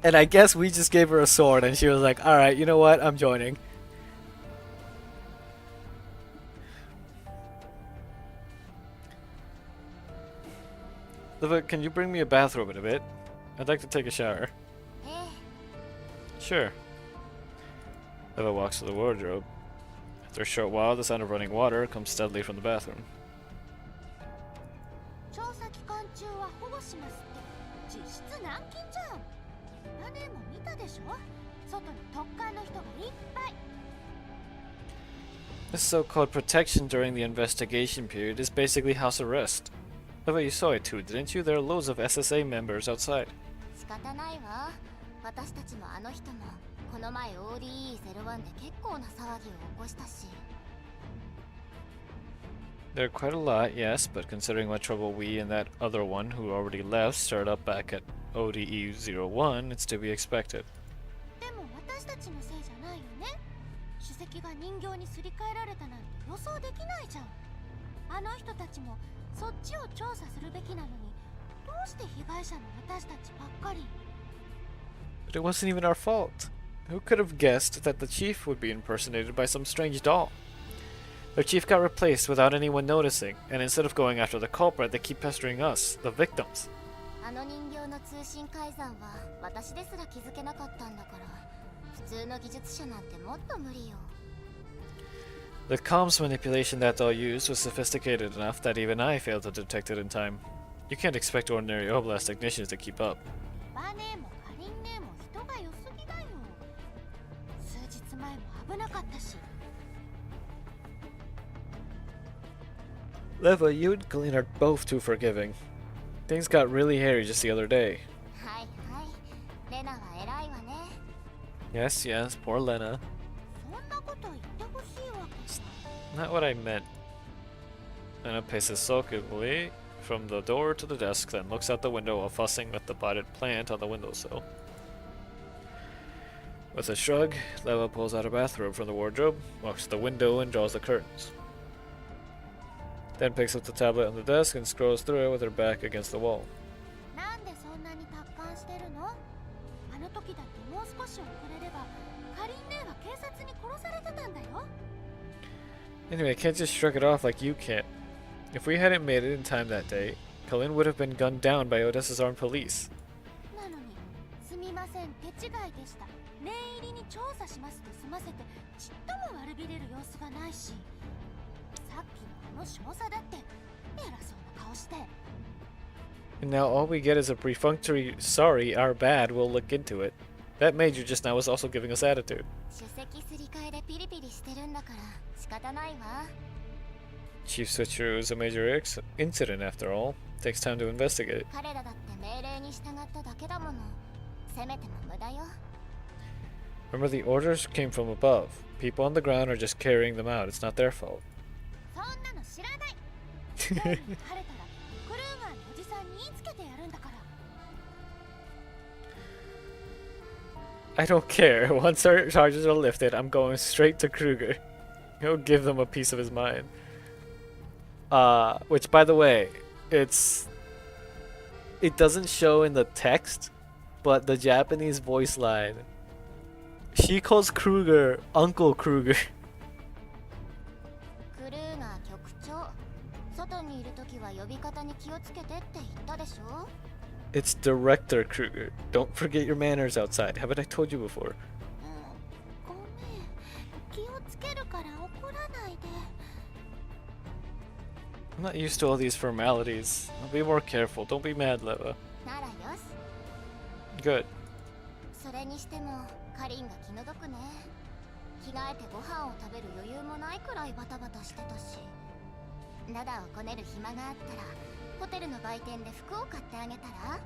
And I guess we just gave her a sword and she was like, alright, you know what? I'm joining. Liva, can you bring me a bathrobe in a bit? I'd like to take a shower. ええ Sure. Liva walks to the wardrobe. After a short while, the sound of running water comes steadily from the bathroom. 調査期間中は保護しますって実質軟禁じゃん。マネも見たでしょ、外に特艦の人がいっぱい。 This so-called protection during the investigation period is basically house arrest. Liva, you saw it too, didn't you? There are loads of SSA members outside. 仕方ないわ。私たちもあの人もこの前 ODE01 で結構な騒ぎを起こしたし。 There are quite a lot, yes, but considering what trouble we and that other one who already left stirred up back at ODE01, it's to be expected. でも私たちのせいじゃないよね。主席が人形にすり替えられたなんて予想できないじゃん。あの人たちもそっちを調査するべきなのに、どうして被害者の私たちばっかり。 But it wasn't even our fault. Who could have guessed that the chief would be impersonated by some strange doll? Their chief got replaced without anyone noticing, and instead of going after the culprit, they keep pestering us, the victims. あの人形の通信改ざんは私ですら気づけなかったんだから、普通の技術者なんてもっと無理よ。 The comms manipulation that doll used was sophisticated enough that even I failed to detect it in time. You can't expect ordinary Oblast technicians to keep up. バネもカリンネも人が良すぎだよ。数日前も危なかったし。 Liva, you and Colleen are both too forgiving. Things got really hairy just the other day. はいはい。レナは偉いわね。 Yes, yes, poor Lena. そんなこと言ってほしいわけじゃ。 Not what I meant. Lena paces sulkily from the door to the desk, then looks out the window while fussing with the potted plant on the windowsill. With a shrug, Leva pulls out a bathrobe from the wardrobe, walks to the window, and draws the curtains. Then picks up the tablet on the desk and scrolls through it with her back against the wall. なんでそんなに達観してるの？あの時だってもう少し遅れれば、カリン姉は警察に殺されてたんだよ。 Anyway, I can't just shrug it off like you can't. If we hadn't made it in time that day, Colin would have been gunned down by Odessa's armed police. なのに、すみません、手違いでした。念入りに調査しますと済ませて、ちっとも悪びれる様子がないし。さっきのあの少佐だって、偉そうな顔して。 And now all we get is a perfunctory sorry, our bad, we'll look into it. That major just now was also giving us attitude. 主席すり替えでピリピリしてるんだから、仕方ないわ。 Chief switcheroo is a major incident after all. Takes time to investigate. 彼らだって命令に従っただけだもの。せめても無駄よ。 Remember, the orders came from above. People on the ground are just carrying them out. It's not their fault. そんなの知らない。晴れたら、クルーガーのおじさんに言いつけてやるんだから。 I don't care. Once our charges are lifted, I'm going straight to Kruger. He'll give them a piece of his mind. Which, by the way, it doesn't show in the text, but the Japanese voice line, she calls Kruger Uncle Kruger. クルーガー局長、外にいるときは呼び方に気をつけてって言ったでしょ。 It's Director Kruger. Don't forget your manners outside. Haven't I told you before? ごめん、気をつけるから怒らないで。 I'm not used to all these formalities. I'll be more careful. Don't be mad, Leva. ならよし。 Good. それにしても、カリンが気の毒ね。着替えてご飯を食べる余裕もないくらいバタバタしてたし。ダダをこねる暇があったら、ホテルの売店で服を買ってあげたら？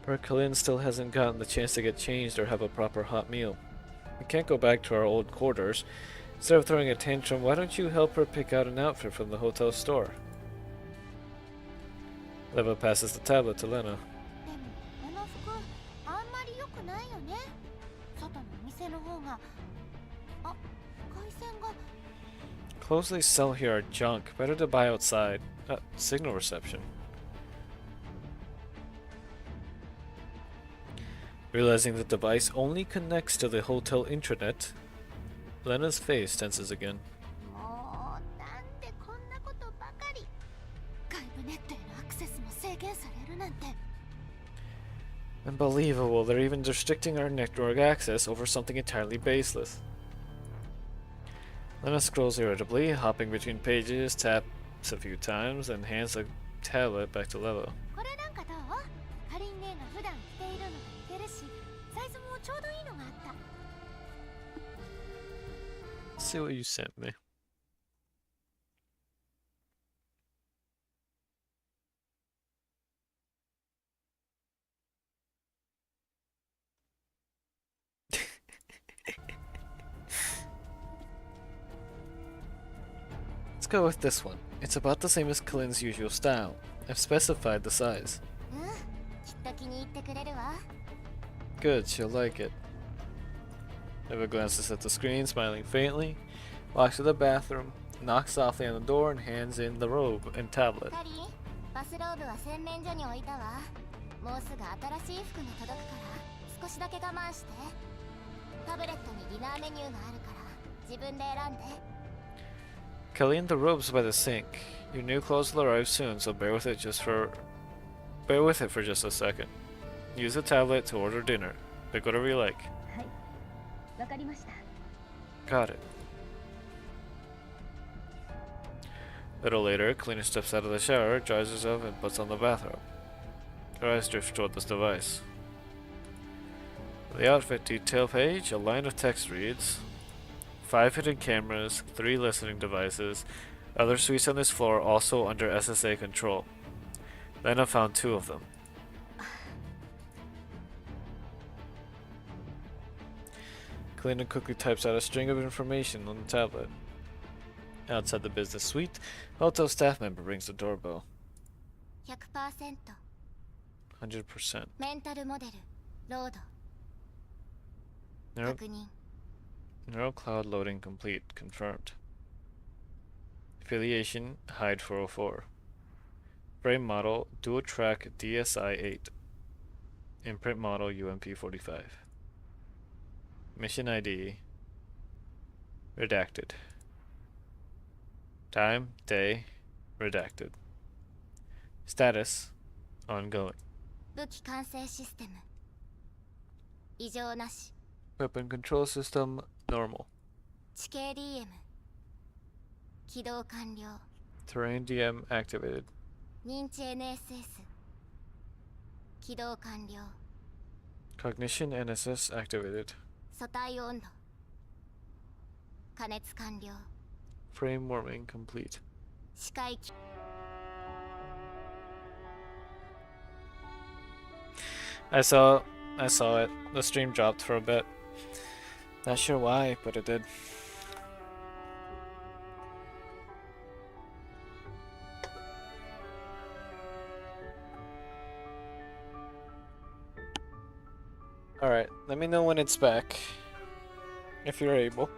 Poor Colin still hasn't gotten the chance to get changed or have a proper hot meal. We can't go back to our old quarters. Instead of throwing a tantrum, why don't you help her pick out an outfit from the hotel store? Leva passes the tablet to Lena. でも、この服、あんまり良くないよね。外のお店の方が。あ、回線が。 Clothes they sell here are junk. Better to buy outside. Signal reception. Realizing the device only connects to the hotel intranet, Lena's face tenses again. もうなんでこんなことばかり。外部ネットへのアクセスも制限されるなんて。 Unbelievable, they're even restricting our network access over something entirely baseless. Lena scrolls irritably, hopping between pages, taps a few times, and hands the tablet back to Lelo. これなんかどう？かりんねが普段着ているのが似てるし、サイズもちょうどいいのがあった。 Let's see what you sent me. Let's go with this one. It's about the same as Kalin's usual style. I've specified the size. うん、きっと気に入ってくれるわ。 Good, she'll like it. Eva glances at the screen, smiling faintly, walks to the bathroom, knocks softly on the door, and hands in the robe and tablet. カリン、バスローブは洗面所に置いたわ。もうすぐ新しい服が届くから少しだけ我慢して。タブレットにディナーメニューがあるから自分で選んで。 Kelly, the robe's by the sink. Your new clothes will arrive soon, so bear with it for just a second. Use the tablet to order dinner. Pick whatever you like. はい、わかりました。 Got it. A little later, Kalina steps out of the shower, dries herself, and puts on the bathrobe. Her eyes drift toward this device. On the outfit detail page, a line of text reads, 5 hidden cameras, 3 listening devices, other suites on this floor also under SSA control. Lena found 2 of them. Kalina quickly types out a string of information on the tablet. Outside the business suite, a hotel staff member rings the doorbell. 100% 100%. メンタルモデル、ロード。 Neural, 確認。 neural cloud loading complete. Confirmed. Affiliation, Hide 404. Frame model, dual track DSI 8. Imprint model, UMP 45. Mission ID, redacted. Time, day, redacted. Status, ongoing. 武器完成システム。異常なし。 Weapon control system, normal. 地形 DM。起動完了。 Terrain DM activated. 認知 NSS。起動完了。 Cognition NSS activated. 素体温度。加熱完了。 Frame warming complete. 視界。 I saw it. The stream dropped for a bit. Not sure why, but it did. Alright, let me know when it's back. If you're able.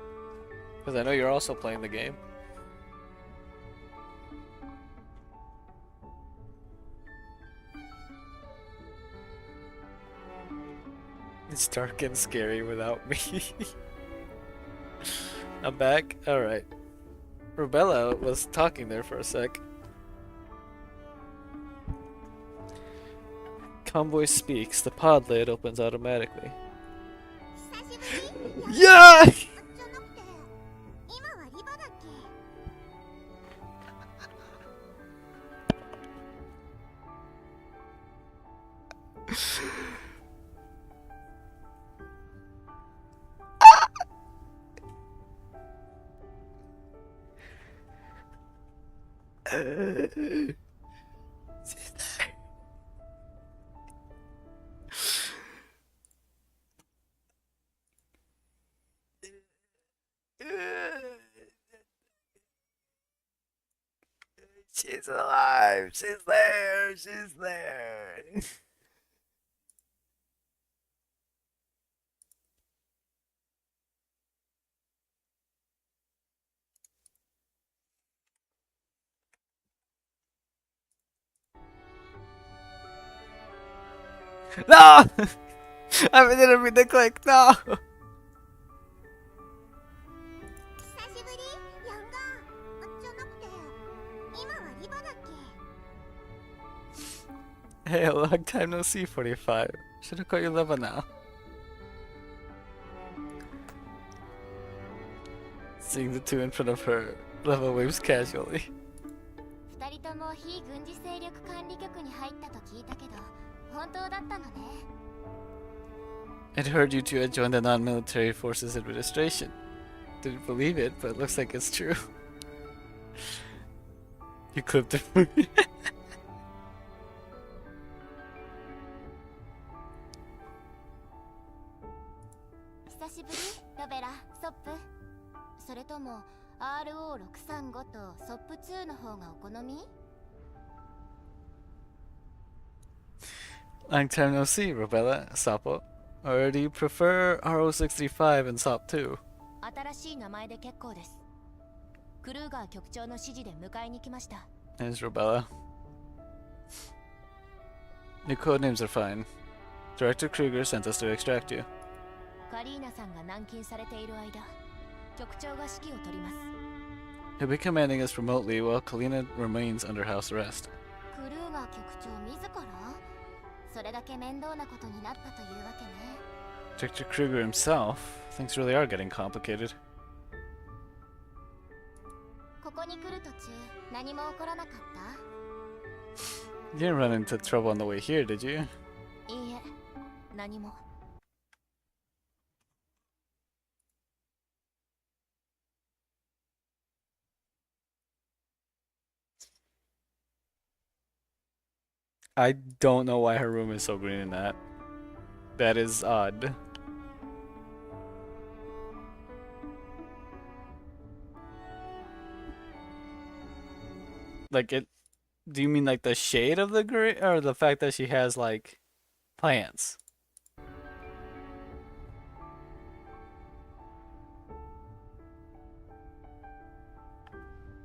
Because I know you're also playing the game. It's dark and scary without me. I'm back? Alright. Rubella was talking there for a sec. Convoy speaks, the pod lid opens automatically. 久しぶり。 Yeah! じゃなくて、今はリバだっけ。 She's alive! She's there! She's there! No! I didn't mean to click. No. 久しぶりヤンガーじゃなくて今はリバだっけ Hey, a long time no see, 45. Should have called you Leva now. Seeing the two in front of her, Leva waves casually. 二人とも非軍事勢力管理局に入ったと聞いたけど本当だったのね I'd heard you two had joined the Non-Military Forces Administration. Didn't believe it, but it looks like it's true. You clipped it for me. 久しぶりロベラソップそれとも RO635 とソップ2の方がお好み Long time no see, Robella, Sapo. Or do you prefer RO65 and SOP 2? 新しい名前で結構です。クルーガー局長の指示で迎えに来ました。There's Robella. New code names are fine. Director Kruger sent us to extract you. カリーナさんが軟禁されている間、局長が指揮を取ります。He'll be commanding us remotely while Kalina remains under house arrest. クルーガー局長自らそれだけ面倒なことになったというわけね Director Kruger himself. Things really are getting complicated. ここに来る途中何も起こらなかった You didn't run into trouble on the way here, did you? いいえ、何も。I don't know why her room is so green in that. That is odd. Like it, do you mean like the shade of the green or the fact that she has like plants?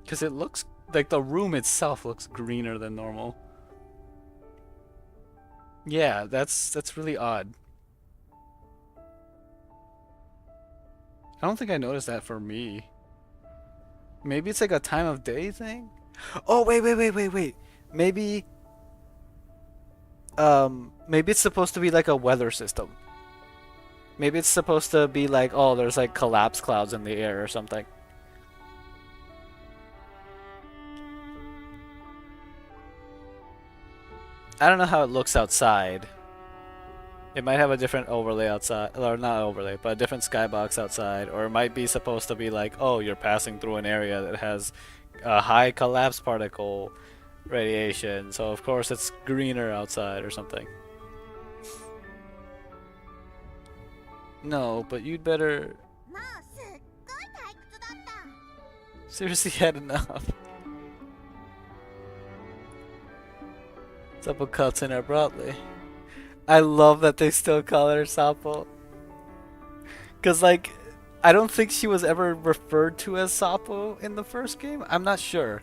Because it looks like the room itself looks greener than normal. Yeah, that's really odd. I don't think I noticed that for me. Maybe it's like a time of day thing? Oh, wait. Maybe maybe it's supposed to be like a weather system. Maybe it's supposed to be like, oh, there's like collapse clouds in the air or something. I don't know how it looks outside. It might have a different overlay outside, or not overlay, but a different skybox outside, or it might be supposed to be like, oh, you're passing through an area that has a high collapse particle radiation, so of course it's greener outside or something. No, but you'd better まあすっごい退屈だった seriously had enough. Sapo cuts in her broadly. I love that they still call her Sapo. Cause like, I don't think she was ever referred to as Sapo in the first game. I'm not sure.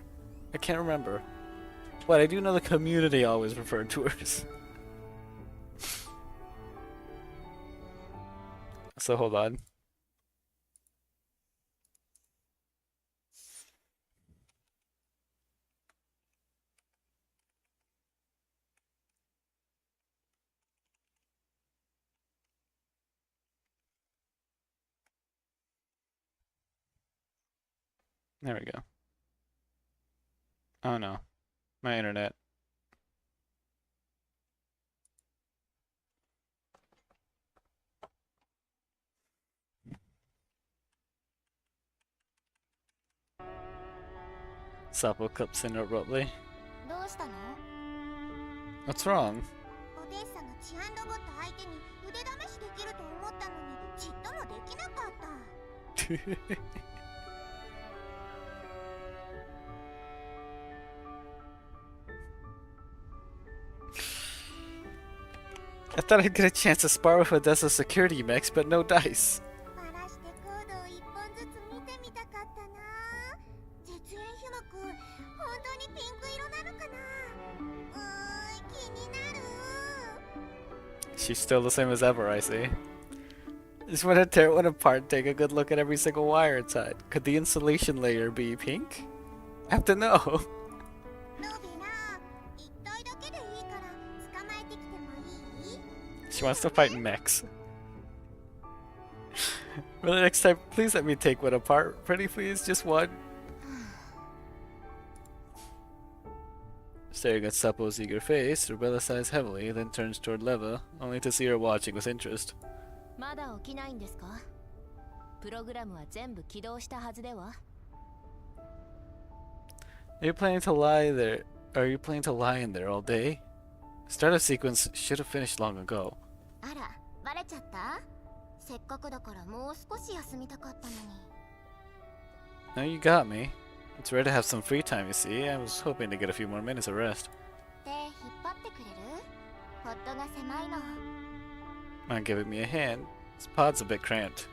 I can't remember. But I do know the community always referred to her as. So hold on. There we go. Oh no. My internet. Sapo cups in abruptly. どうしたの What's wrong? オデッサの治安ロボット相手に腕試しできると思ったのにちっともできなかった I thought I'd get a chance to spar with Odessa's security mechs, but no dice. バラしてコードを一本ずつ見てみたかったな絶縁被膜本当にピンク色なのかな気になる She She's still the same as ever, I see. Just want to tear one apart and take a good look at every single wire inside. Could the insulation layer be pink? I have to know. ロビラ一体だけでいいから捕まえてきてもいい？ She wants to fight mechs. Really, next time, please let me take one apart. Pretty please, just one. Staring at Sapo's eager face, Rubella sighs heavily, then turns toward Leva, only to see her watching with interest. まだ起きないんですか？プログラムは全部起動したはずでは？ Are you planning to lie there? Are you planning to lie in there all day? Startup sequence should have finished long ago. あら、バレちゃった？せっかくだからもう少し休みたかったのに。 Now you got me. It's rare to have some free time, you see. I was hoping to get a few more minutes of rest. 手引っ張ってくれる？ポットが狭いの。 Mind giving me a hand? This pod's a bit cramped.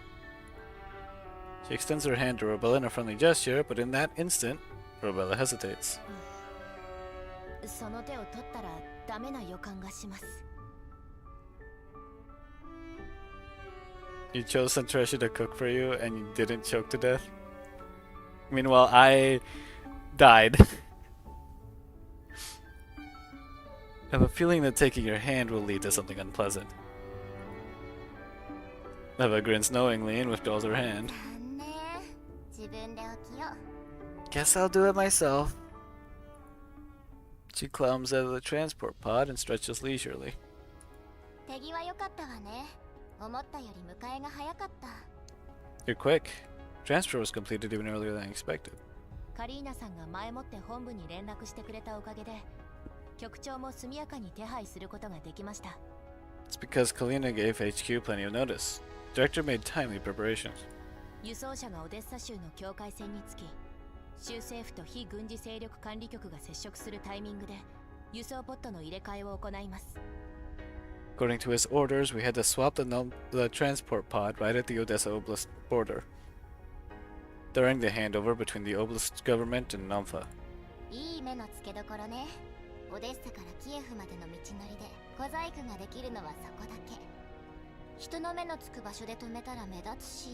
She extends her hand to Robella in a friendly gesture, but in that instant, Robella hesitates. その手を取ったらダメな予感がします。 You chose Centracia to cook for you, and you didn't choke to death? Meanwhile, I died. I have a feeling that taking your hand will lead to something unpleasant. Eva grins knowingly and withdraws her hand. 残念。自分で起きよう。 Guess I'll do it myself. She climbs out of the transport pod and stretches leisurely. 手際良かったわね。思ったより迎えが早かった。 You're quick. Transfer was completed even earlier than expected. カリーナさんが前もって本部に連絡してくれたおかげで、局長も速やかに手配することができました。 It's because Kalina gave HQ plenty of notice. Director made timely preparations. 輸送車がオデッサ州の境界線につき、州政府と非軍事勢力管理局が接触するタイミングで輸送ポットの入れ替えを行います。 According to his orders, we had to swap the transport pod right at the Odessa Oblast border, during the handover between the Oblast government and Namfa. いい目の付けどころね。オデッサからキエフまでの道のりで小細工ができるのはそこだけ。人の目のつく場所で止めたら目立つし。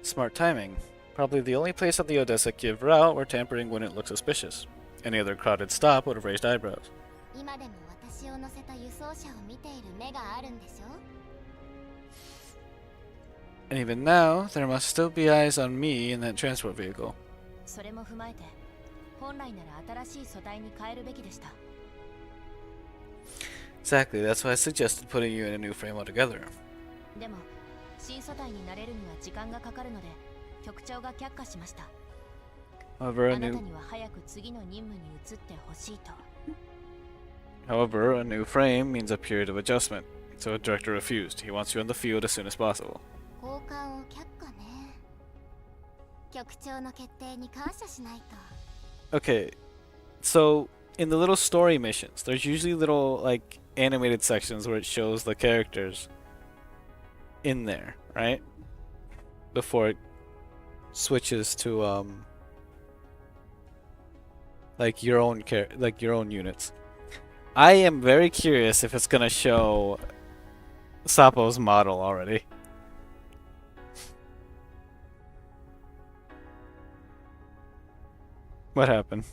Smart timing. Probably the only place on the Odessa-Kiev route where tampering wouldn't look suspicious. Any other crowded stop would have raised eyebrows. 今でも私を乗せた輸送車を見ている目があるんでしょ？ And even now, there must still be eyes on me in that transport vehicle. それも踏まえて、本来なら新しい素体に変えるべきでした。 Exactly, that's why I suggested putting you in a new frame altogether. でも、新素体になれるには時間がかかるので、局長が却下しました。 However, あなたには早く次の任務に移ってほしいと。 However, a new frame means a period of adjustment, so the director refused. He wants you on the field as soon as possible. 交換を却下ね。局長の決定に感謝しないと。 Okay, so in the little story missions, there's usually little like animated sections where it shows the characters in there, right? Before it switches to like your own units. I am very curious if it's gonna show Sapo's model already. What happened?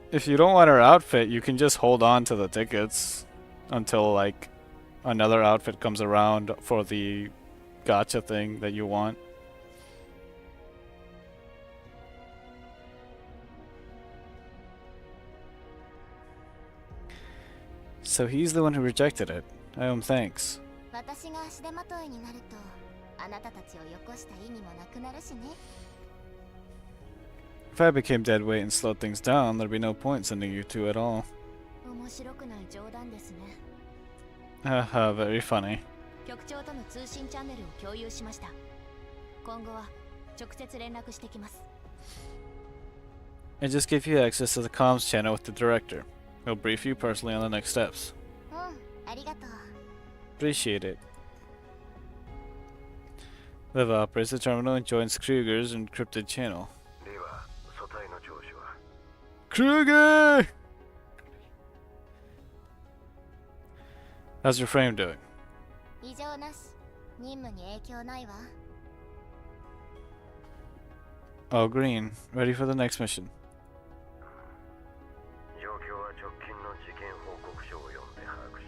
If you don't want her outfit, you can just hold on to the tickets until like another outfit comes around for the gacha thing that you want. So he's the one who rejected it. I owe him thanks. 私が足手まといになると、あなたたちをよこした意味もなくなるしね。 If I became dead weight and slowed things down, there'd be no point sending you two at all. 面白くない冗談ですね。 Haha, very funny. 局長との通信チャンネルを共有しました。今後は直接連絡してきます。 I just gave you access to the comms channel with the director. He'll brief you personally on the next steps. うん、ありがとう。 Appreciate it. Liva operates the terminal and joins Kruger's encrypted channel. では組対の調子は Kruger! How's your frame doing? 異常なし。任務に影響ないわ。All green. Ready for the next mission. 状況は直近の事件報告書を読んで把握し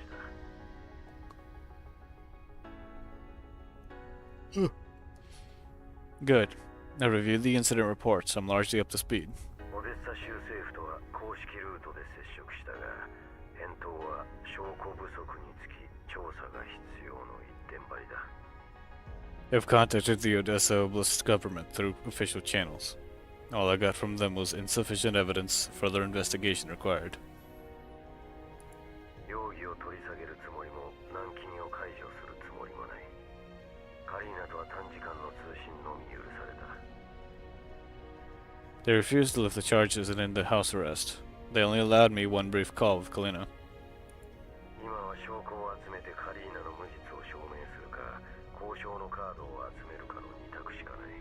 た Good. I reviewed the incident reports. I'm largely up to speed. オデッサ州政府とは公式ルートで接触したが返答は証拠不足につき調査が必要の一点張りだ I've contacted the Odessa Oblast government through official channels. All I got from them was insufficient evidence. Further investigation required. 容疑を取り下げるつもりも軟禁を解除するつもりもないカリーナとは短時間の通信のみ許された They refused to lift the charges and end the house arrest. They only allowed me one brief call with Kalina. 今は証拠を集めてカリーナの無実を証明するか交渉のカードを集めるかの二択しかない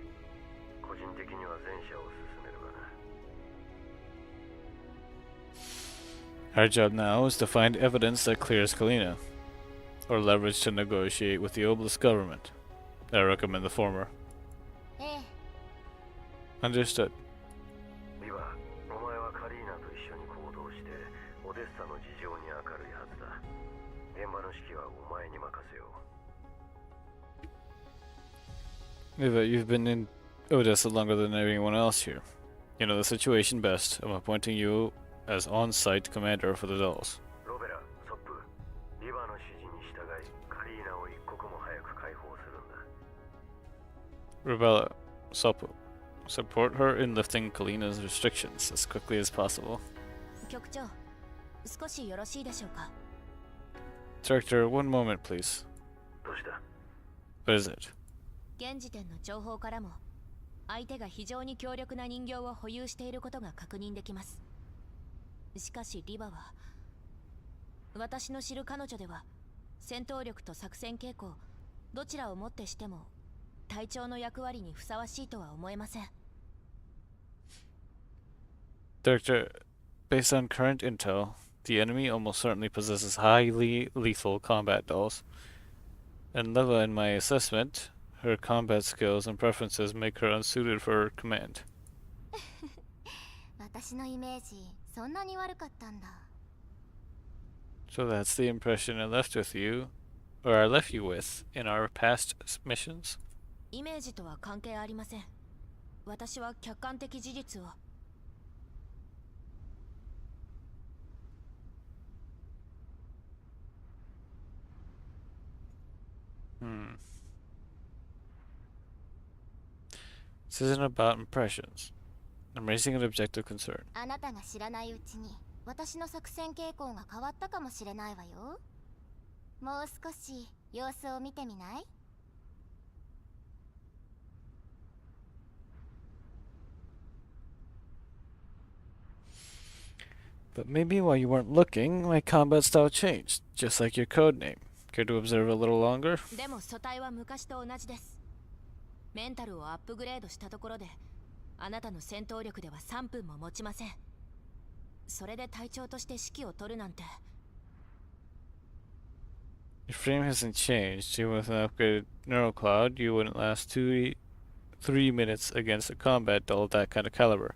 個人的には前者を進めるがな Our job now is to find evidence that clears Kalina, or leverage to negotiate with the Oblast government. I recommend the former. ええ。 Understood. リバお前はカリーナと一緒に行動してオデッサの事情に明るいはずだ現場の指揮はお前に任せよう Eva, you've been in Odessa longer than anyone else here. You know the situation best. I'm appointing you as on-site commander for the dolls. ロベラソップリバの指示に従いカリーナを一刻も早く解放するんだ Rubella, Sopu. Support her in lifting Kalina's restrictions as quickly as possible. 局長、少しよろしいでしょうか。 Director, one moment, please. どうした What is it? 現時点の情報からも、相手が非常に強力な人形を保有していることが確認できます。しかしリバは、私の知る彼女では、戦闘力と作戦傾向、どちらをもってしても、隊長の役割にふさわしいとは思えません。Director, based on current intel, the enemy almost certainly possesses highly lethal combat dolls. And Leva, in my assessment, her combat skills and preferences make her unsuited for command. 私のイメージ、そんなに悪かったんだ。So that's the impression I left with you, or I left you with, in our past missions? イメージとは関係ありません。私は客観的事実を。This isn't about impressions. I'm raising an objective concern. あなたが知らないうちに、私の作戦傾向が変わったかもしれないわよ。もう少し様子を見てみない？ But maybe while you weren't looking, my combat style changed, just like your code name. Care to observe a little longer? でも素体は昔と同じです。メンタルをアップグレードしたところで、あなたの戦闘力では3分も持ちません。それで隊長として指揮を取るなんて。Your frame hasn't changed. Even with an upgraded neural cloud, you wouldn't last 3 minutes against a combat doll of that kind of caliber,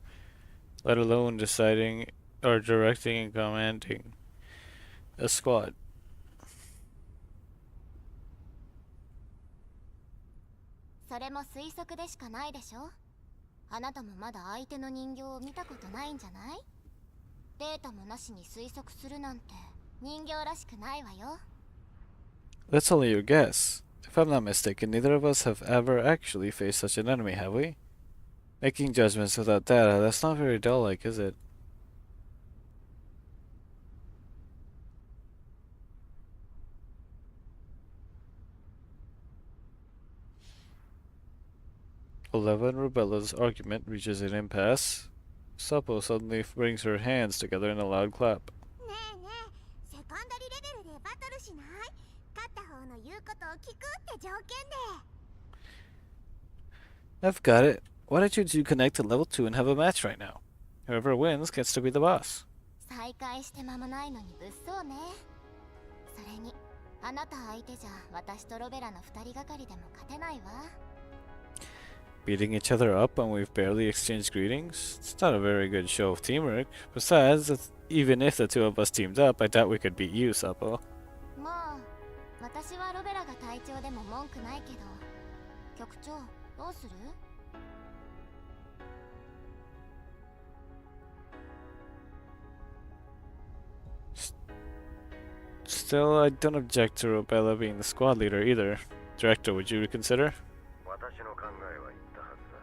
let alone deciding or directing and commanding a squad. それも推測でしかないでしょ。あなたもまだ相手の人形を見たことないんじゃない？データもなしに推測するなんて人形らしくないわよ。 That's only your guess. If I'm not mistaken, neither of us have ever actually faced such an enemy, have we? Making judgments without data, that's not very doll-like, is it? Eleven Rubella's argument reaches an impasse. Suppo suddenly brings her hands together in a loud clap. ねえねえ、セコンダリレベルでバトルしない？勝った方の言うことを聞くって条件で。I've got it. Why don't you two connect to level 2 and have a match right now? Whoever wins gets to be the boss. 再開して間もないのに物騒ね。それにあなた相手じゃ私とロベラの二人がかりでも勝てないわ。 Beating each other up when we've barely exchanged greetings? It's not a very good show of teamwork. Besides, even if the two of us teamed up, I doubt we could beat you, Sapo. まあ私はロベラが隊長でも文句ないけど、局長どうする？ Still, I don't object to Robella being the squad leader either. Director, would you reconsider? 私の考えは言ったはずだ。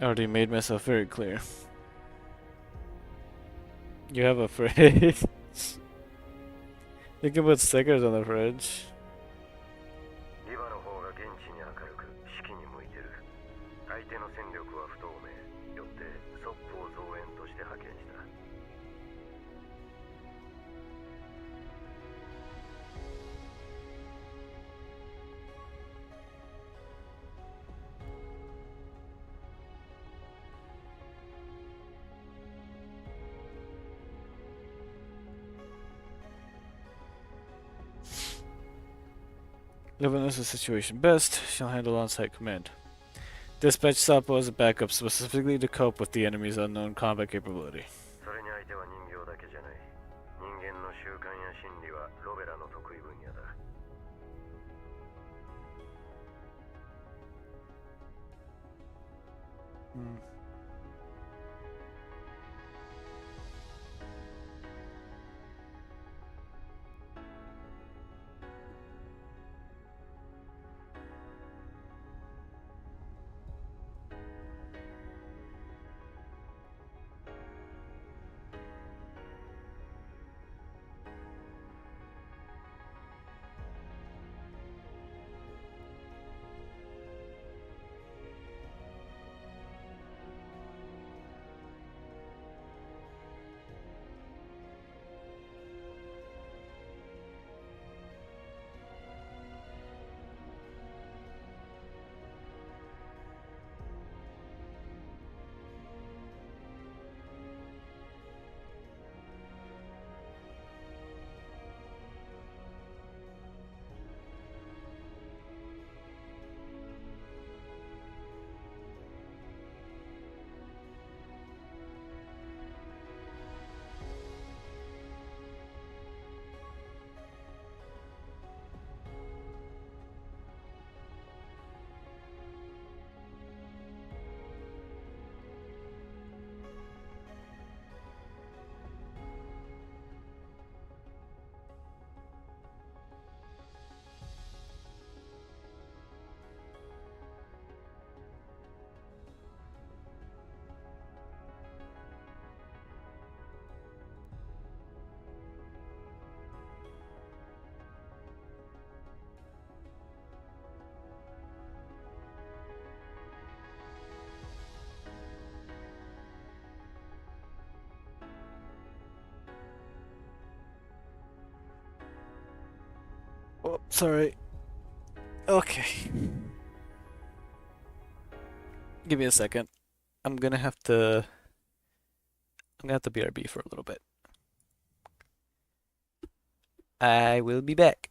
I already made myself very clear. You have a fridge. You can put stickers on the fridge. リバの方が現地に明るく指揮に向いてる。相手の戦力は不透明。よってソップを増援として派遣した。 Liva knows the situation best. She'll handle on-site command. Dispatch Sapo as a backup specifically to cope with the enemy's unknown combat capability. それに相手は人形だけじゃない。人間の習慣や心理はロベラの得意分野だ。 Oh, sorry. Okay. Give me a second. I'm gonna have to BRB for a little bit. I will be back.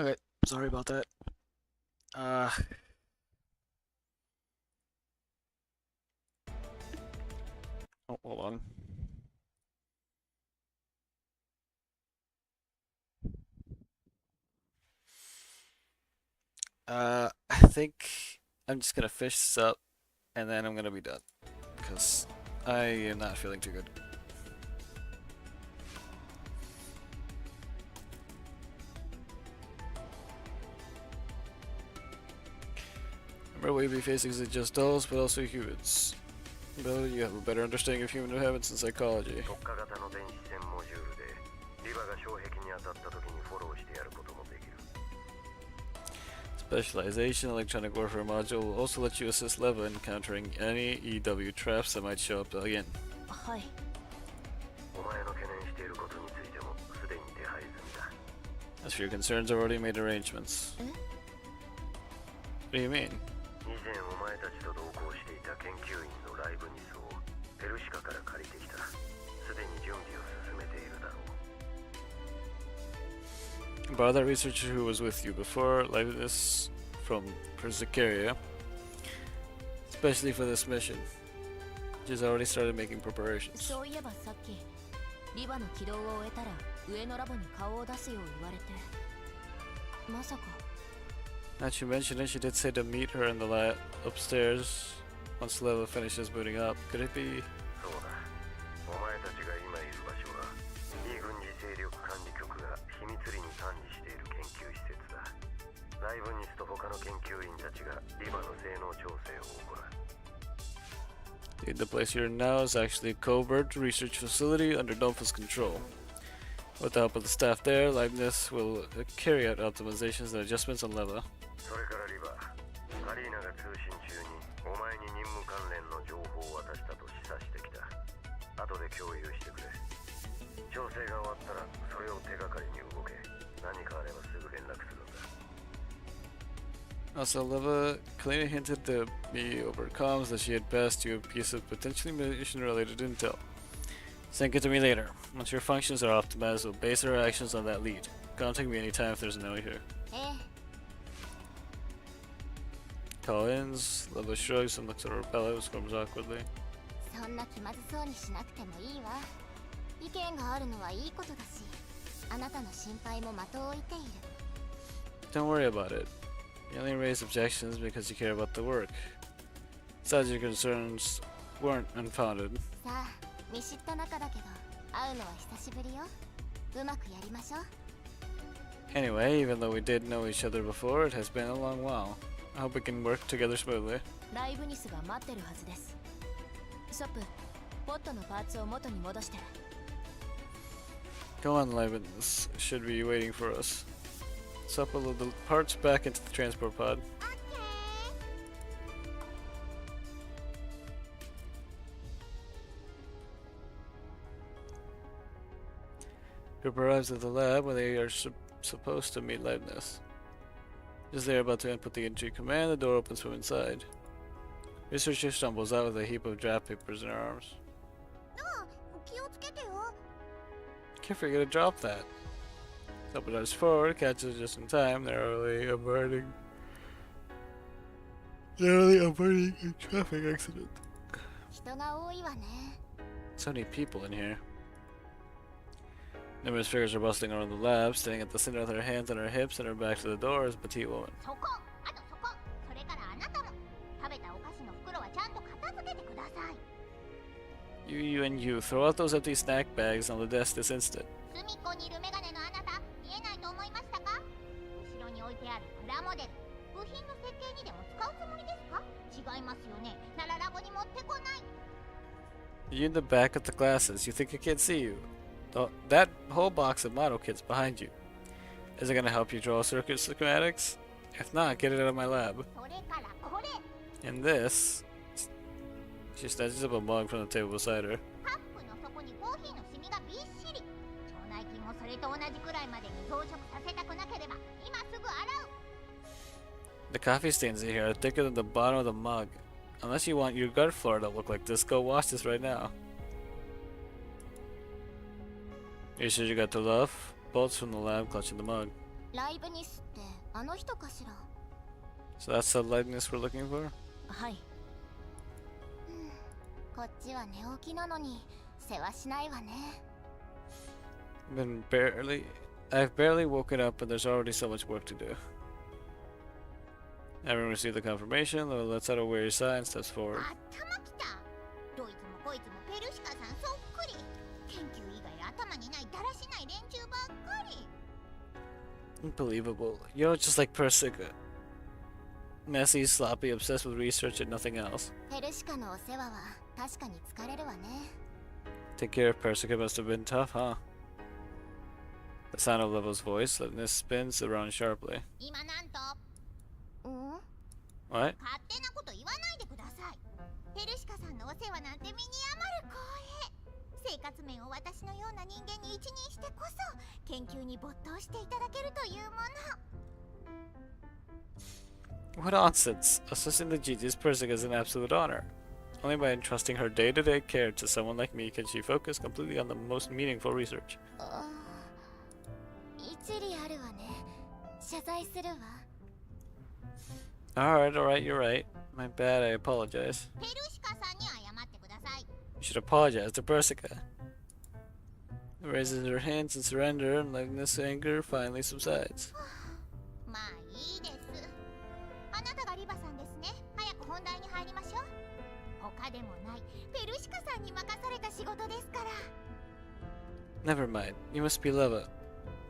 Okay, sorry about that. Oh, hold on. I think I'm just gonna fish this up and then I'm gonna be done because I am not feeling too good. Remember, what you'll be facing isn't just dolls, but also humans. Bill, you have a better understanding of human habits and psychology. 特化型の電子戦モジュールでリバが障壁に当たった時にフォローしてやることもできる。 Specialization electronic warfare module will also let you assist Leva in countering any EW traps that might show up again. はい。お前の懸念していることについてもすでに手配済みだ。 As for your concerns, I've already made arrangements. Eh? What do you mean? 以前お前たちと同行していた研究員のライブニスをペルシカから借りてきた。すでに準備を進めているだろう。 About that researcher who was with you before, Leibniz from Persicaria, especially for this mission. She's already started making preparations. そういえばさっきリバの起動を終えたら上のラボに顔を出すよう言われて、まさか。 Now that you mention it, she did say to meet her in the lab upstairs once Leva finishes booting up. Could it be? そうだ。お前たちが今いる場所は非軍事勢力管理局が秘密裏に管理している研究施設だ。ライブニスと他の研究員たちがリバの性能調整を行う。 The place you're in now is actually a covert research facility under Dolphin's control. With the help of the staff there, Leibniz will carry out optimizations and adjustments on Leva. それからリバ、カリーナが通信中にお前に任務関連の情報を渡したと示唆してきた。後で共有してくれ。調整が終わったらそれを手がかりに動け。何かあればすぐ連絡するんだ。 Also, Leva clearly hinted to me over comms that she had passed you a piece of potentially mission-related intel. Send it to me later. Once your functions are optimized, we'll base our actions on that lead. Contact me anytime if there's no here. ええ。 Call-ins, Leva shrugs and looks at her pellet and squirms awkwardly. そんな気まずそうにしなくてもいいわ。意見があるのはいいことだし、あなたの心配も的を置いている。 Don't worry about it. You only raised objections because you care about the work. Besides, your concerns weren't unfounded. さあ、見知った仲だけど、会うのは久しぶりよ。うまくやりましょう。 Anyway, even though we did know each other before, it has been a long while. I hope we can work together smoothly. ライブニスが待ってるはずです。ショップ、ポットのパーツを元に戻して。 Go on, Leibniz. Should be waiting for us. Sup will load the parts back into the transport pod. Group arrives at the lab where they are supposed to meet Leibniz. As they are about to input the entry command, the door opens from inside. Researcher stumbles out with a heap of draft papers in her arms. 気をつけてよ。 Can't forget to drop that. Couple dives forward, catches it just in time, narrowly averting a traffic accident. 人が多いわね。 So many people in here. Numerous figures are bustling around the lab, standing at the center with their hands on her hips and her back to the door is a petite woman. そこ、あとそこ、それからあなたも。食べたお菓子の袋はちゃんと片付けてください。 You and you, throw out those empty snack bags on the desk this instant. 隅っこにいるメガネのあなた、見えないと思いましたか？後ろに置いてあるプラモデル、部品の設計にでも使うつもりですか？違いますよね。ならラボに持ってこない。 You in the back of the glasses, you think I can't see you. That whole box of model kits behind you. Is it gonna help you draw circuit schematics? If not, get it out of my lab. それからこれ、 And this... She snatches up a mug from the table beside her. カップの底にコーヒーのシミがびっしり。腸内菌もそれと同じくらいまでに増殖させたくなければ、今すぐ洗う。 The coffee stains in here are thicker than the bottom of the mug. Unless you want your gut flora to look like this, go wash this right now. You sure you got the love? Bolts from the lab clutching the mug. ライブニスってあの人かしら。 So that's the likeness we're looking for? はい。こっちは寝起きなのに世話しないわね。 I've barely woken up and there's already so much work to do. Everyone received the confirmation, though let's out a weary sigh and steps forward. 頭きた。どいつもこいつもペルシカさんそっくり。研究以外頭にないだらしない連中ばっかり。 Unbelievable. You're just like Persica. Messy, sloppy, obsessed with research and nothing else. ペルシカのお世話は確かに疲れるわね。 Take care of Persica must have been tough, huh? The sound of Level's voice, Likeness spins around sharply. 今なんと。What? 勝手なこと言わないでください。ペルシカさんのお世話なんて身に余る光栄。生活面を私のような人間に一任してこそ研究に没頭していただけるというもの。 What nonsense! Assisting the genius Persica is an absolute honor. Only by entrusting her day-to-day care to someone like me can she focus completely on the most meaningful research. 一理あるわね。謝罪するわ。 Alright, you're right. My bad, I apologize. ペルシカさんに謝ってください。 You should apologize to Persica. Raises her hands in surrender, and Likeness' anger finally subsides. まあいいです。あなたがリバさんですね。早く本題に入りましょう。他でもないペルシカさんに任された仕事ですから。 Never mind. You must be Leva.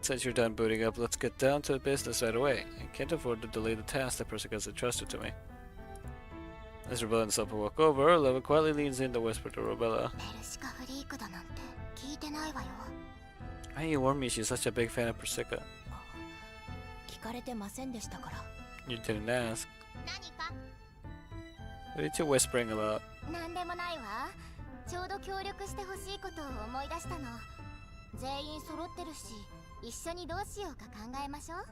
Since you're done booting up, let's get down to business right away. I can't afford to delay the task that Persica has entrusted to me. As Robella and Sulpa walk over, Leva quietly leans in to whisper to Robella. ペルシカフリークだなんて聞いてないわよ。 Why you warn me she's such a big fan of Persica? 聞かれてませんでしたから。 You didn't ask. 何か？ What are you whispering about? なんでもないわ。ちょうど協力してほしいことを思い出したの。全員揃ってるし、一緒にどうしようか考えましょう。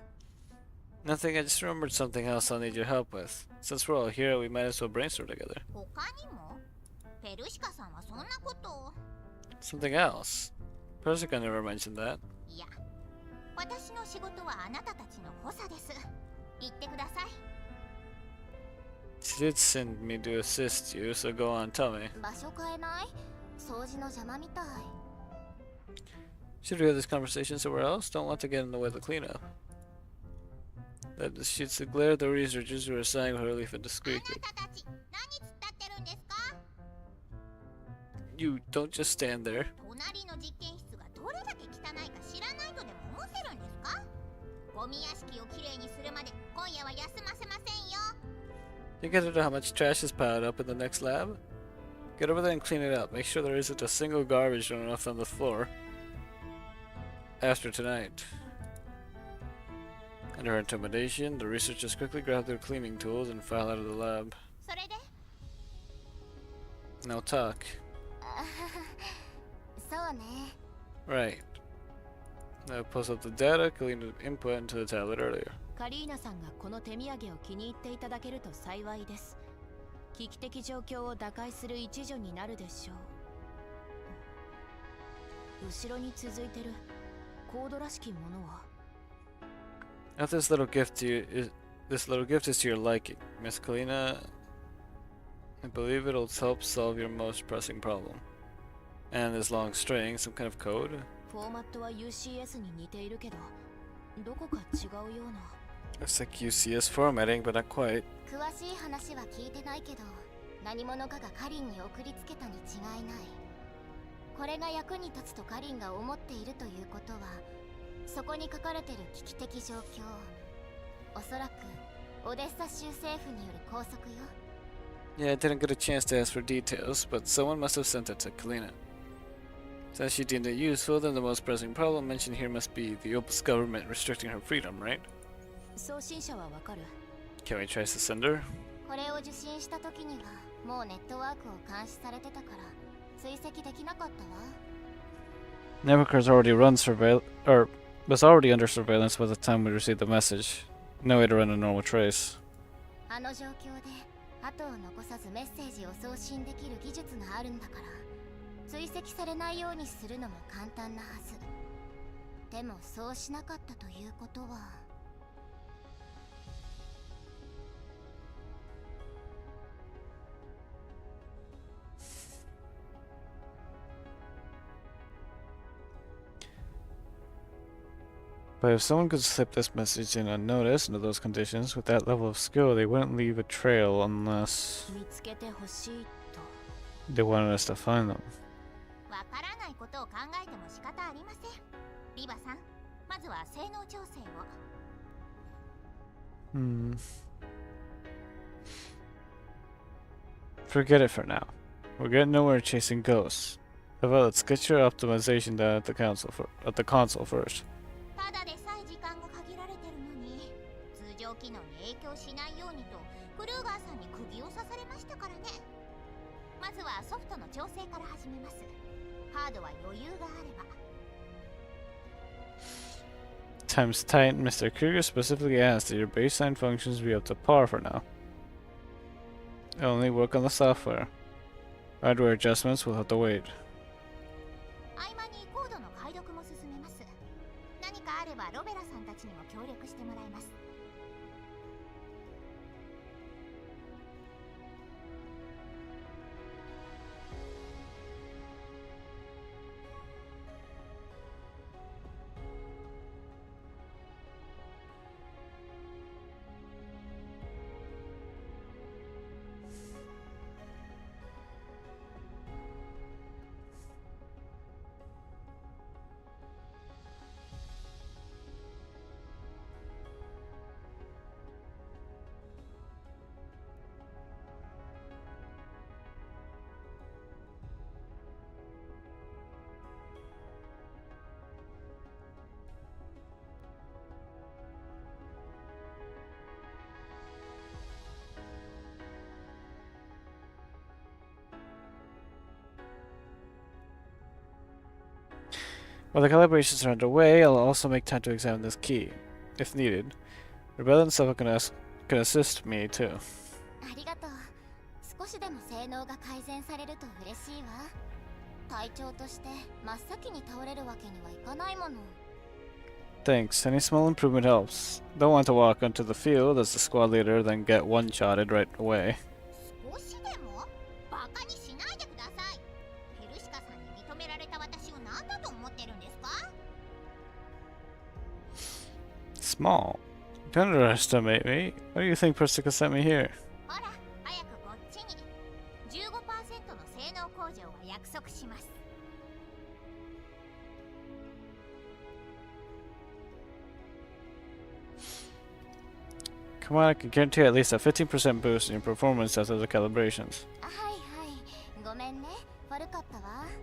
Nothing, I just remembered something else I'll need your help with. Since we're all here, we might as well brainstorm together. 他にも？ペルシカさんはそんなことを。 Something else? Persica never mentioned that. いや、私の仕事はあなたたちの補佐です。言ってください。 She did send me to assist you, so go on, tell me. 場所変えない？掃除の邪魔みたい。 Should we have this conversation somewhere else? Don't want to get in the way of the cleanup. That shoots the glare of the researchers who are sighing with relief and あ discreet. なたたち、何突っ立ってるんですか？ You don't just stand there. 隣の実験室がどれだけ汚いか知らないとでも思ってるんですか？ゴミ屋敷をきれいにするまで今夜は休ませませんよ。 You get to know how much trash is piled up in the next lab? Get over there and clean it up. Make sure there isn't a single garbage thrown left on the floor. After tonight. Under her intimidation, the researchers quickly grab their cleaning tools and file out of the lab. それで？ Now talk. そうね。 Right. Now post up the data, clean the input into the tablet earlier. カリーナさんがこの手土産を気に入っていただけると幸いです。危機的状況を打開する一助になるでしょう。後ろに続いてるコードらしきものは？ If this little gift is to your liking, Miss Kalina. I believe it'll help solve your most pressing problem. And this long string, some kind of code? フォーマットは UCS に似ているけど、どこか違うような。 Looks like UCS formatting, but not quite. 詳しい話は聞いてないけど、何者かがカリンに送りつけたに違いない。これが役に立つとカリンが思っているということは、そこに書かれてる危機的状況、おそらくオデッサ州政府による拘束よ。 Yeah, I didn't get a chance to ask for details, but someone must have sent it to Kalina. Since she deemed it useful, then the most pressing problem mentioned here must be the Opus government restricting her freedom, right? 送信者はわかる？ Can we trace the sender? これを受信した時にはもうネットワークを監視されてたから追跡できなかったわ。 Nebuchadnezzar's was already under surveillance by the time we received the message. No way to run a normal trace. あの状況で後を残さずメッセージを送信できる技術があるんだから追跡されないようにするのも簡単なはず。ででもそうしなかったということは。But if someone could slip this message in unnoticed under those conditions, with that level of skill, they wouldn't leave a trail unless 見つけてほしいと。 they wanted us to find them. わからないことを考えても仕方ありません。リバさん、まずは性能調整を。Forget it for now. We're getting nowhere chasing ghosts. How about let's get your optimization done at the console first. ただでさえ時間が限られてるのに、通常機能に影響しないようにとクルーガーさんに釘を刺されましたからね。まずはソフトの調整から始めます。ハードは余裕があれば。 Time's tight. Mr. Kruger specifically asked that your baseline functions be up to par for now. Only work on the software. Hardware adjustments will have to wait. 合間にコードの解読も進めます。何かあればロベラさんたちにも協力してもらいます。 While the calibrations are underway, I'll also make time to examine this key, if needed. Rebel and Suffolk can assist me too. ありがとう。少しでも性能が改善されると嬉しいわ。隊長として真っ先に倒れるわけにはいかないもの。 Thanks. Any small improvement helps. Don't want to walk onto the field as the squad leader, then get one-shotted right away. 少しでもバカにしないでください。ヘルシカさんに認められた私を何だと思ってるんですか？ Small. Don't underestimate me. Why do you think Persika sent me here? ほら、早くこっちに。15% の性能向上は約束します。 Come on, I can guarantee at least a 15% boost in your performance after the calibrations. はいはい。ごめんね。悪かったわ。 「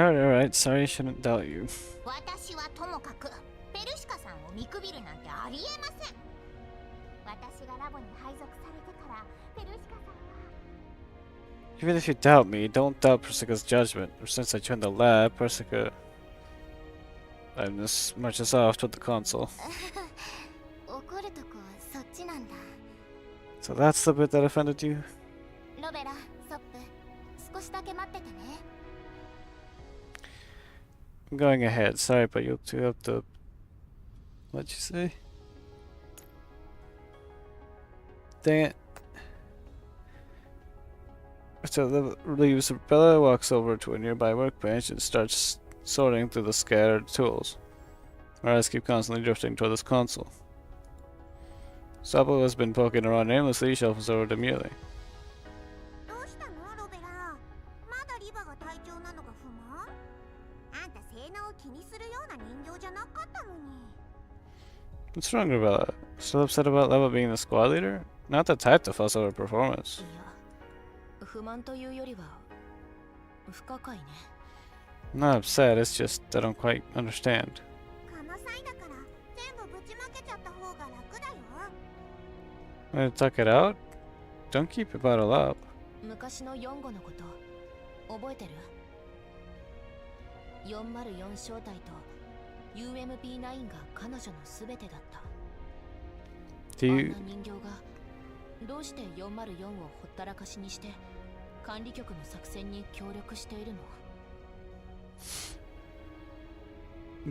Alright, sorry, I shouldn't doubt you. 私はともかくペルシカさんを見くびるなんてありえません。私がラボに配属されてからペルシカさんは Even if you doubt me, don't doubt Persica's judgment. Ever since I joined the lab, Persica... I'm this much as off with the console. 怒るとこそっちなんだ。 So that's the bit that offended you? ロベラ、ソップ、少しだけ待っててね。 I'm going ahead. Sorry, but you two have to... What'd you say? Dang it. So leaves Bella, walks over to a nearby workbench and starts sorting through the scattered tools. Her eyes keep constantly drifting toward this console. Sabo has been poking around aimlessly, shuffles over demurely. どうしたのロベラ。まだリバが体調なのが不満？あんた性能を気にするような人形じゃなかったのに。 What's wrong, Bella? Still upset about Leva being the squad leader? Not the type to fuss over performance. いや、不満というよりは不可解ね。 I'm not upset, it's just I don't quite understand. この際だから全部ぶちまけちゃった方が楽だよ。 Want to talk it out? Don't keep it bottled up. 昔の4号のこと覚えてる？ 404 正体と UMP9 が彼女の全てだった。 Do あん you な人形がどうして404をほったらかしにして管理局の作戦に協力しているの？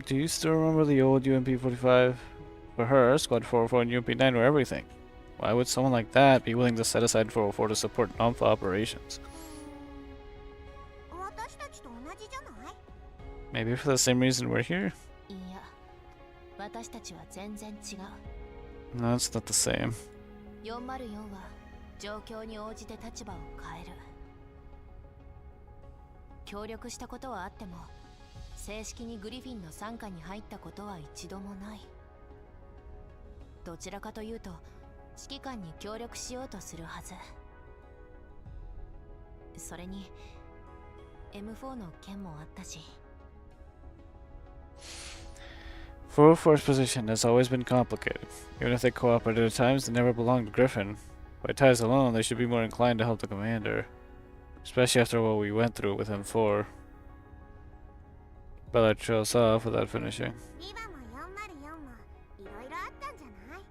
do you still remember the old UMP-45? For her, Squad 404 and UMP-9 were everything. Why would someone like that be willing to set aside 404 to support Alpha operations? 私たちと同じじゃない？ Maybe for the same reason we're here? いや、私たちは全然違う。 No, it's not the same. 404は状況に応じて立場を変える。協力したことはあっても、正式にグリフィンの傘下に入ったことは一度もない。どちらかというと、指揮官に協力しようとするはず。それに、M4 の件もあったし。 404's position has always been complicated. Even if they cooperated at times, they never belonged to Griffin. By ties alone, they should be more inclined to help the commander. Especially after what we went through with M4. Bella trails off without finishing. リバも404もいろいろあったんじゃない？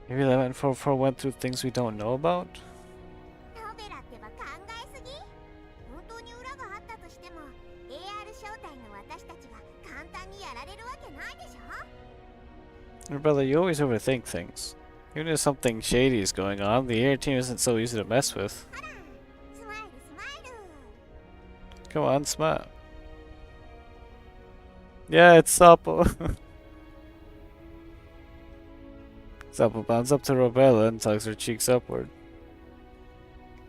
Maybe 1144 went through things we don't know about? ロベラってば考えすぎ？本当に裏があったとしても AR 正体の私たちが簡単にやられるわけないでしょ？ Brother, you always overthink things. Even if something shady is going on, the air team isn't so easy to mess with. ほらスマイルスマイル Come on, smile. Yeah, it's Sapo. Sapo bounds up to Robella and tugs her cheeks upward.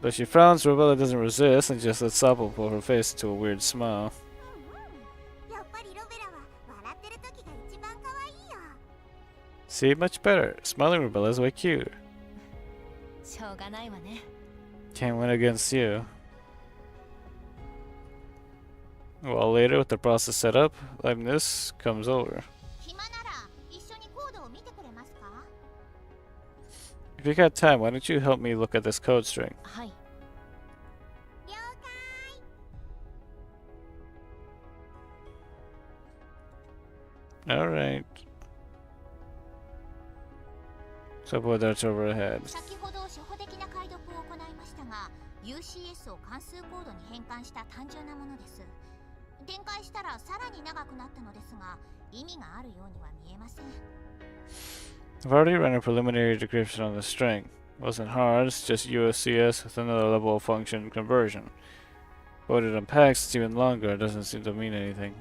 Though she frowns, Robella doesn't resist and just lets Sapo pull her face into a weird smile. うんうんやっぱりロベラは笑ってる時が一番可愛いよ See, much better. Smiling Robella is way cuter. しょうがないわね。 Can't win against you. A while later, with the process set up, Leibniz comes over. 暇なら一緒にコードを見てくれますか If you got time, why don't you help me look at this code string? はい。了解 Alright. So boy darts over ahead. 先ほど初歩的な解読を行いましたが UCS を関数コードに変換した単純なものです。展開したらさらに長くなったのですが意味があるようには見えません。 I've already run a preliminary decryption on the string. Wasn't hard, it's just USCS with another level of function conversion. But when it unpacks, it's even longer, it doesn't seem to mean anything.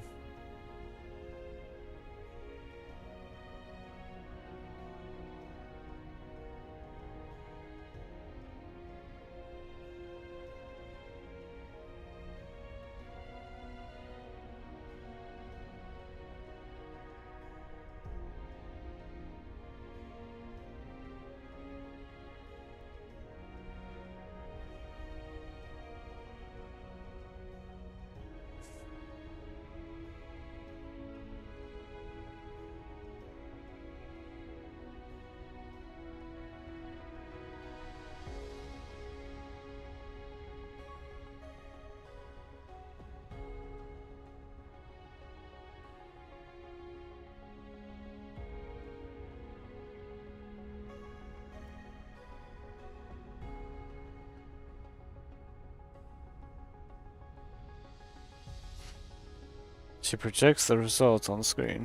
She projects the results on the screen.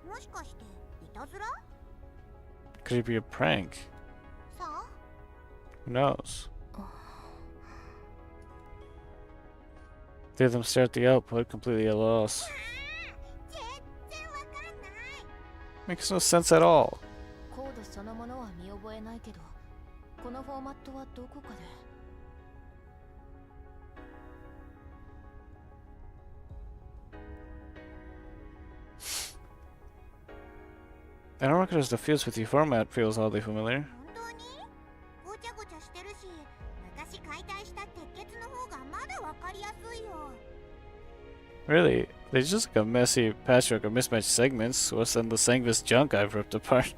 もしかしていたずら Could it be a prank? さあ Who knows? The of them stare at the output, completely at a loss. 全然わかんない Makes no sense at all. コードそのものは見覚えないけど、このフォーマットはどこかで。I don't recognize the fields with the format feels oddly familiar. 本当にごちゃごちゃしてるし昔解体した鉄血の方がまだわかりやすいよ Really? They're just like a messy patchwork of mismatched segments, worse than the Sangvis junk I've ripped apart.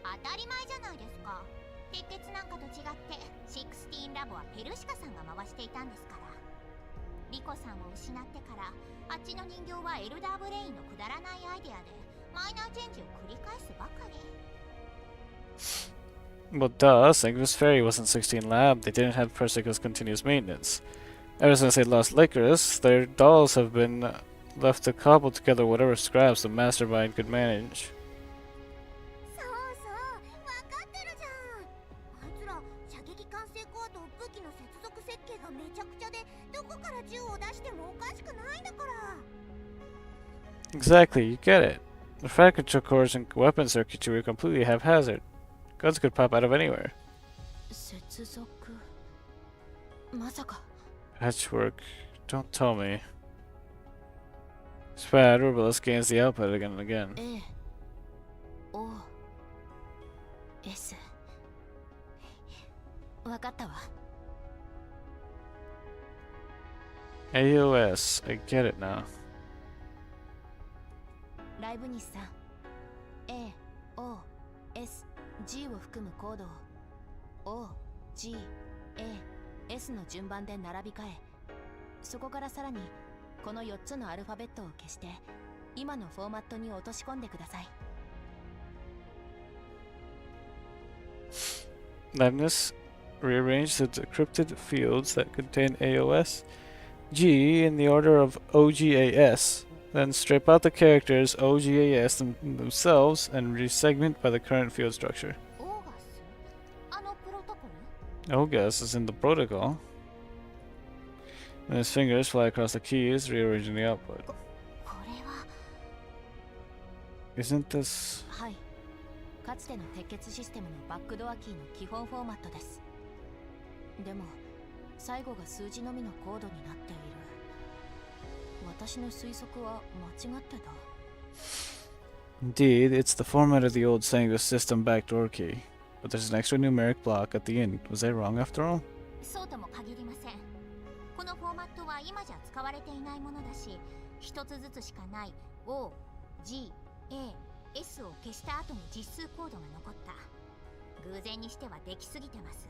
当たり前じゃないですか鉄血なんかと違って16ラボはペルシカさんが回していたんですからリコさんを失ってからあっちの人形はエルダーブレインのくだらないアイデアでマイナーチェンジを繰り返すばかり Well, duh, Sangvis Ferry wasn't 16 Lab, they didn't have Persica's continuous maintenance. Ever since they lost Licorice, their dolls have been left to cobble together whatever scraps the mastermind could manage. そうそうわかってるじゃんあいつら射撃管制コアと武器の接続設計がめちゃくちゃでどこから銃を出してもおかしくないんだから Exactly, you get it. The fire control cores and weapon circuitry were completely haphazard. Guns could pop out of anywhere. 接続。まさか。 Patchwork. Don't tell me. Spad, Rubelis scans the output again and again. A O S わかったわ。 AOS, I get it now. ライブニスさん A O S G を含むコードを O G A S の順番で並び替え、そこからさらにこの4つのアルファベットを消して今のフォーマットに落とし込んでください。 Leibniz rearranged the decrypted fields that contain AOS G in the order of OGAS Then strip out the characters OGAS themselves and resegment by the current field structure. オーガスあのプロトコル OGAS is in the protocol. And his fingers fly across the keys, rearranging the output. これは Isn't this... はいかつての鉄血システムのバックドアキーの基本フォーマットです。でも最後が数字のみのコードになっている。私の推測は間違ってた。 Indeed, it's the format of the old Sanguis system backdoor key. But there's an extra numeric block at the end. Was I wrong after all? そうとも限りません。このフォーマットは今じゃ使われていないものだし、一つずつしかない O、G、A、S を消した後に実数コードが残った。偶然にしてはできすぎてます。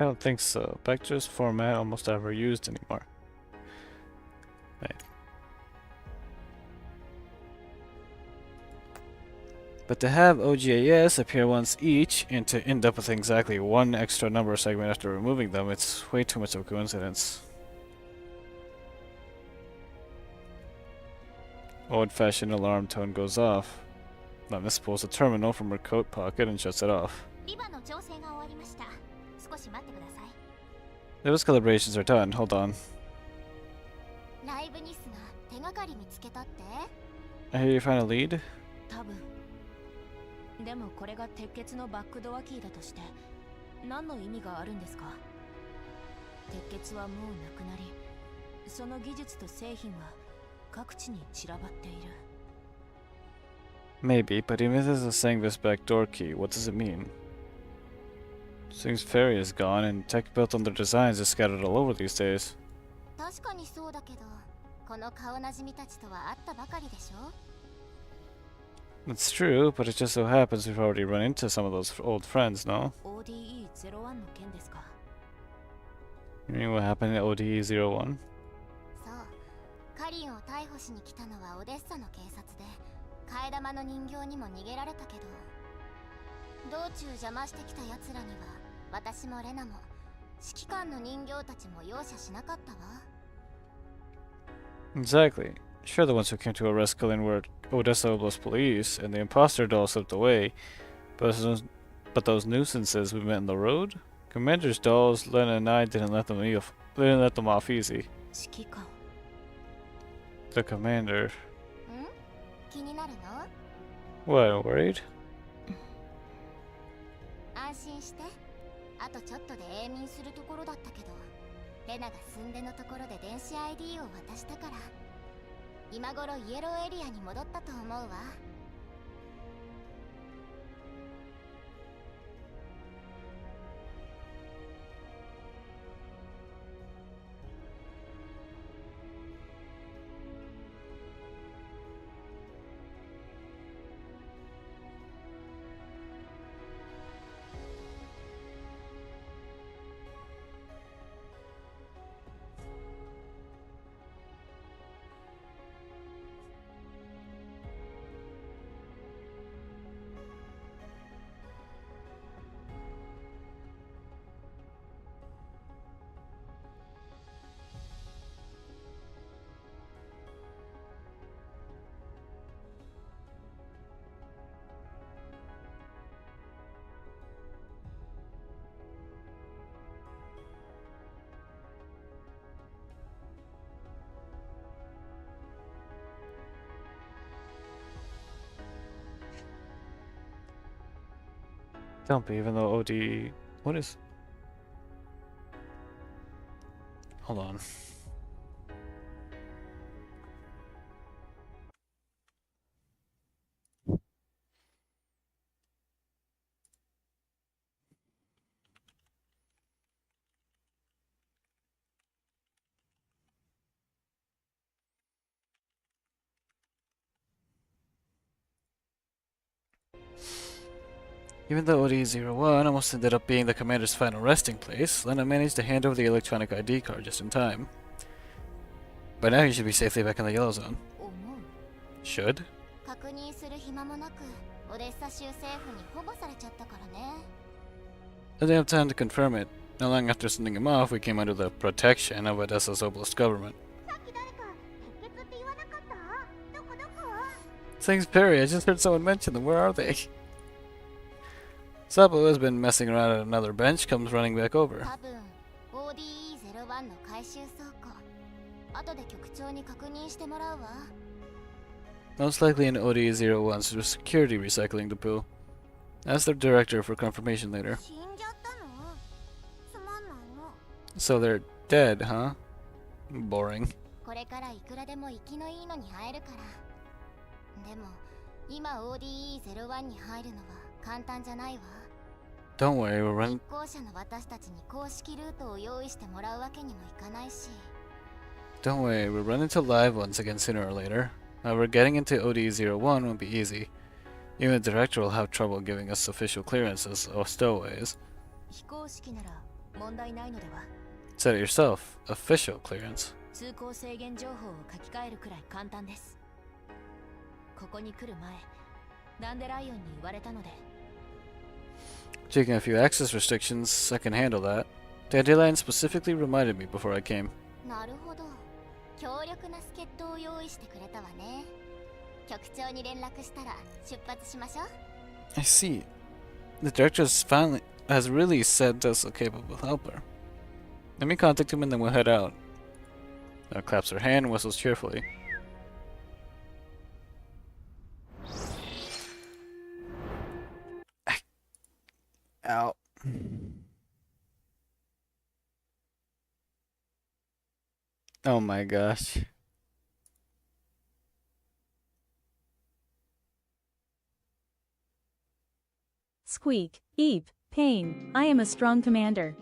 I don't think so. Backdoor's format almost ever used anymore. Right. But to have OGAS appear once each and to end up with exactly one extra number segment after removing them, it's way too much of a coincidence. Old-fashioned alarm tone goes off. Lemnis pulls the terminal from her coat pocket and shuts it off. リバの調整が終わりました。少し待ってください。 Those calibrations are done. Hold on. ライブニスが手がかり見つけたって I hear you found a lead? 多分。でもこれが鉄血のバックドアキーだとして何の意味があるんですか。鉄血はもうなくなり、その技術と製品は各地に散らばっている。 Maybe, but even if this is a Sanguis backdoor key, what does it mean? Sing's Ferry is gone, and tech built on their designs is scattered all over these days. 確かにそうだけど、この顔なじみたちとは会ったばかりでしょ。 That's true, but it just so happens we've already run into some of those old friends, no? ODE01 の件ですか。 You mean what happened at ODE01? そう、カリンを逮捕しに来たのはオデッサの警察で、替え玉の人形にも逃げられたけど、道中邪魔してきた奴らには私もレナも指揮官の人形たちも容赦しなかったわ。 Exactly. Sure, the ones who came to arrest Colin were Odessa Oblast police, and the imposter doll slipped away, but those nuisances we met on the road? Commander's dolls, Len and I didn't let them off easy. 指揮官。 The commander. ん？気になるの？ What, worried? 安心して。あとちょっとで永眠するところだったけど、レナが住んでのところで電子 ID を渡したから、今頃イエローエリアに戻ったと思うわ。Don't be, even though OD... What is... Hold on. Even though OD-01 almost ended up being the commander's final resting place, Lena managed to hand over the electronic ID card just in time. By now he should be safely back in the yellow zone. 思う Should? 確認する暇もなくオデッサ州政府に保護されちゃったからね I didn't have time to confirm it. Not long after sending him off, we came under the protection of Odessa's oblast government. さっき誰か鉄血って言わなかったどこどこ Thanks, Perry. I just heard someone mention them. Where are they? Sapo has been messing around at another bench, comes running back over. 多分 ODE01 の回収倉庫後で局長に確認してもらうわ Most likely in OD-01's security recycling depot. Ask their director for confirmation later. 死んじゃったのつまんないの So they're dead, huh? Boring. これからいくらでも生きのいいのに会えるからでも今 ODE01 に入るのは簡単じゃないわ Don't worry, we'll run. 実行者の私たちに公式ルートを用意してもらうわけにもいかないし Don't worry, we'll run into live ones again sooner or later. However, getting into OD-01 won't be easy. Even the director will have trouble giving us official clearances or stowaways. 非公式なら問題ないのでは Said it yourself. Official clearance. 通行制限情報を書き換えるくらい簡単ですここに来る前ダンデライオンに言われたので Checking a few access restrictions, I can handle that. Dandelion specifically reminded me before I came. なるほど強力な助っ人を用意してくれたわね局長に連絡したら出発しましょう I see. The director has really sent us a capable helper. Let me contact him and then we'll head out. Claps her hand and whistles cheerfully. Ow. Oh my gosh. Squeak, eep, pain. I am a strong commander.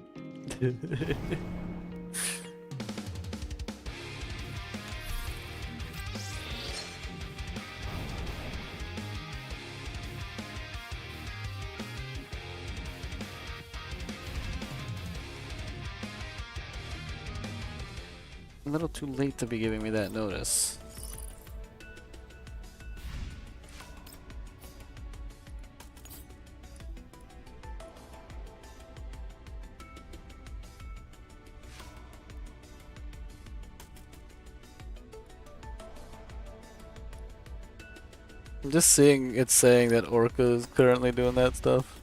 A little too late to be giving me that notice. I'm just seeing it saying that Orca is currently doing that stuff.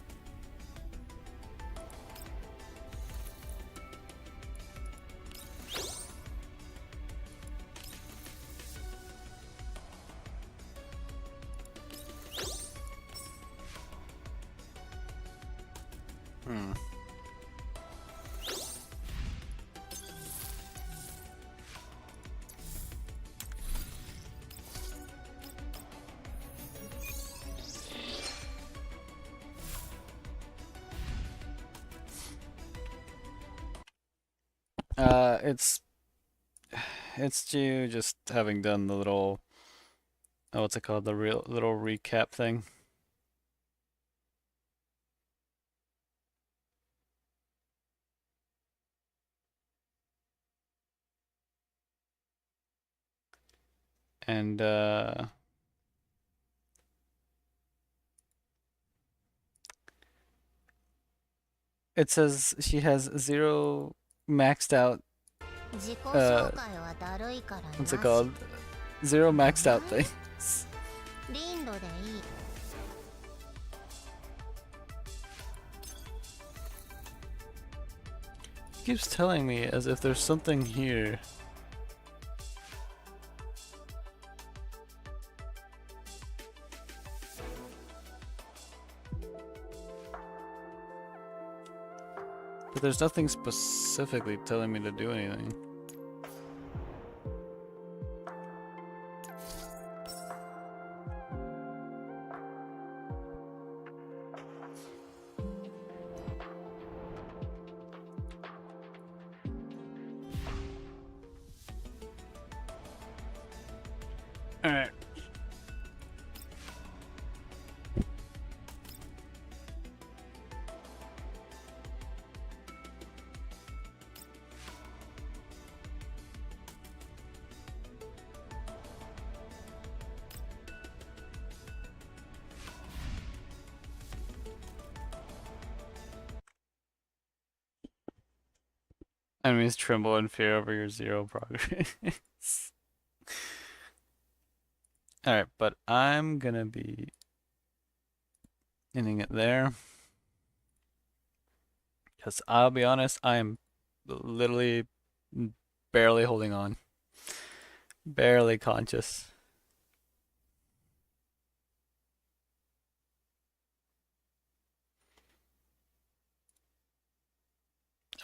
Hmm. It's you just having done the little, oh, what's it called? The real little recap thing. And it says she has 0 maxed out. 自己紹介はだるいからな What's it called? 0 maxed out things. リンドでいい Keeps telling me as if there's something here. But there's nothing specifically telling me to do anything. Alright. Enemies tremble in fear over your 0 progress. Alright, but I'm gonna be ending it there. Because I'll be honest, I am literally barely holding on. Barely conscious.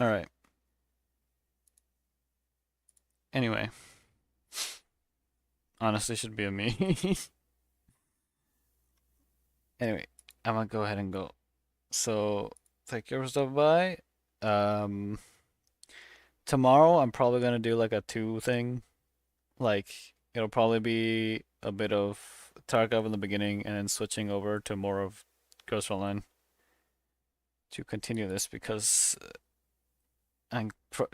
Alright. Anyway. Honestly, should be a me. Anyway, I'm gonna go ahead and go. So, thank you for stopping by. Tomorrow I'm probably gonna do like a 2 thing. Like, it'll probably be a bit of Tarkov in the beginning and then switching over to more of Ghost Online to continue this because I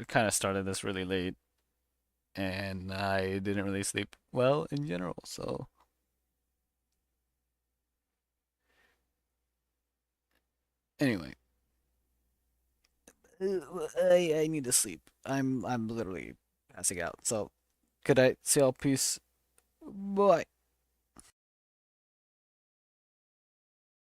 kind of started this really late and I didn't really sleep well in general, so anyway, I need to sleep. I'm literally passing out. So, good night. See y'all. Peace. Bye.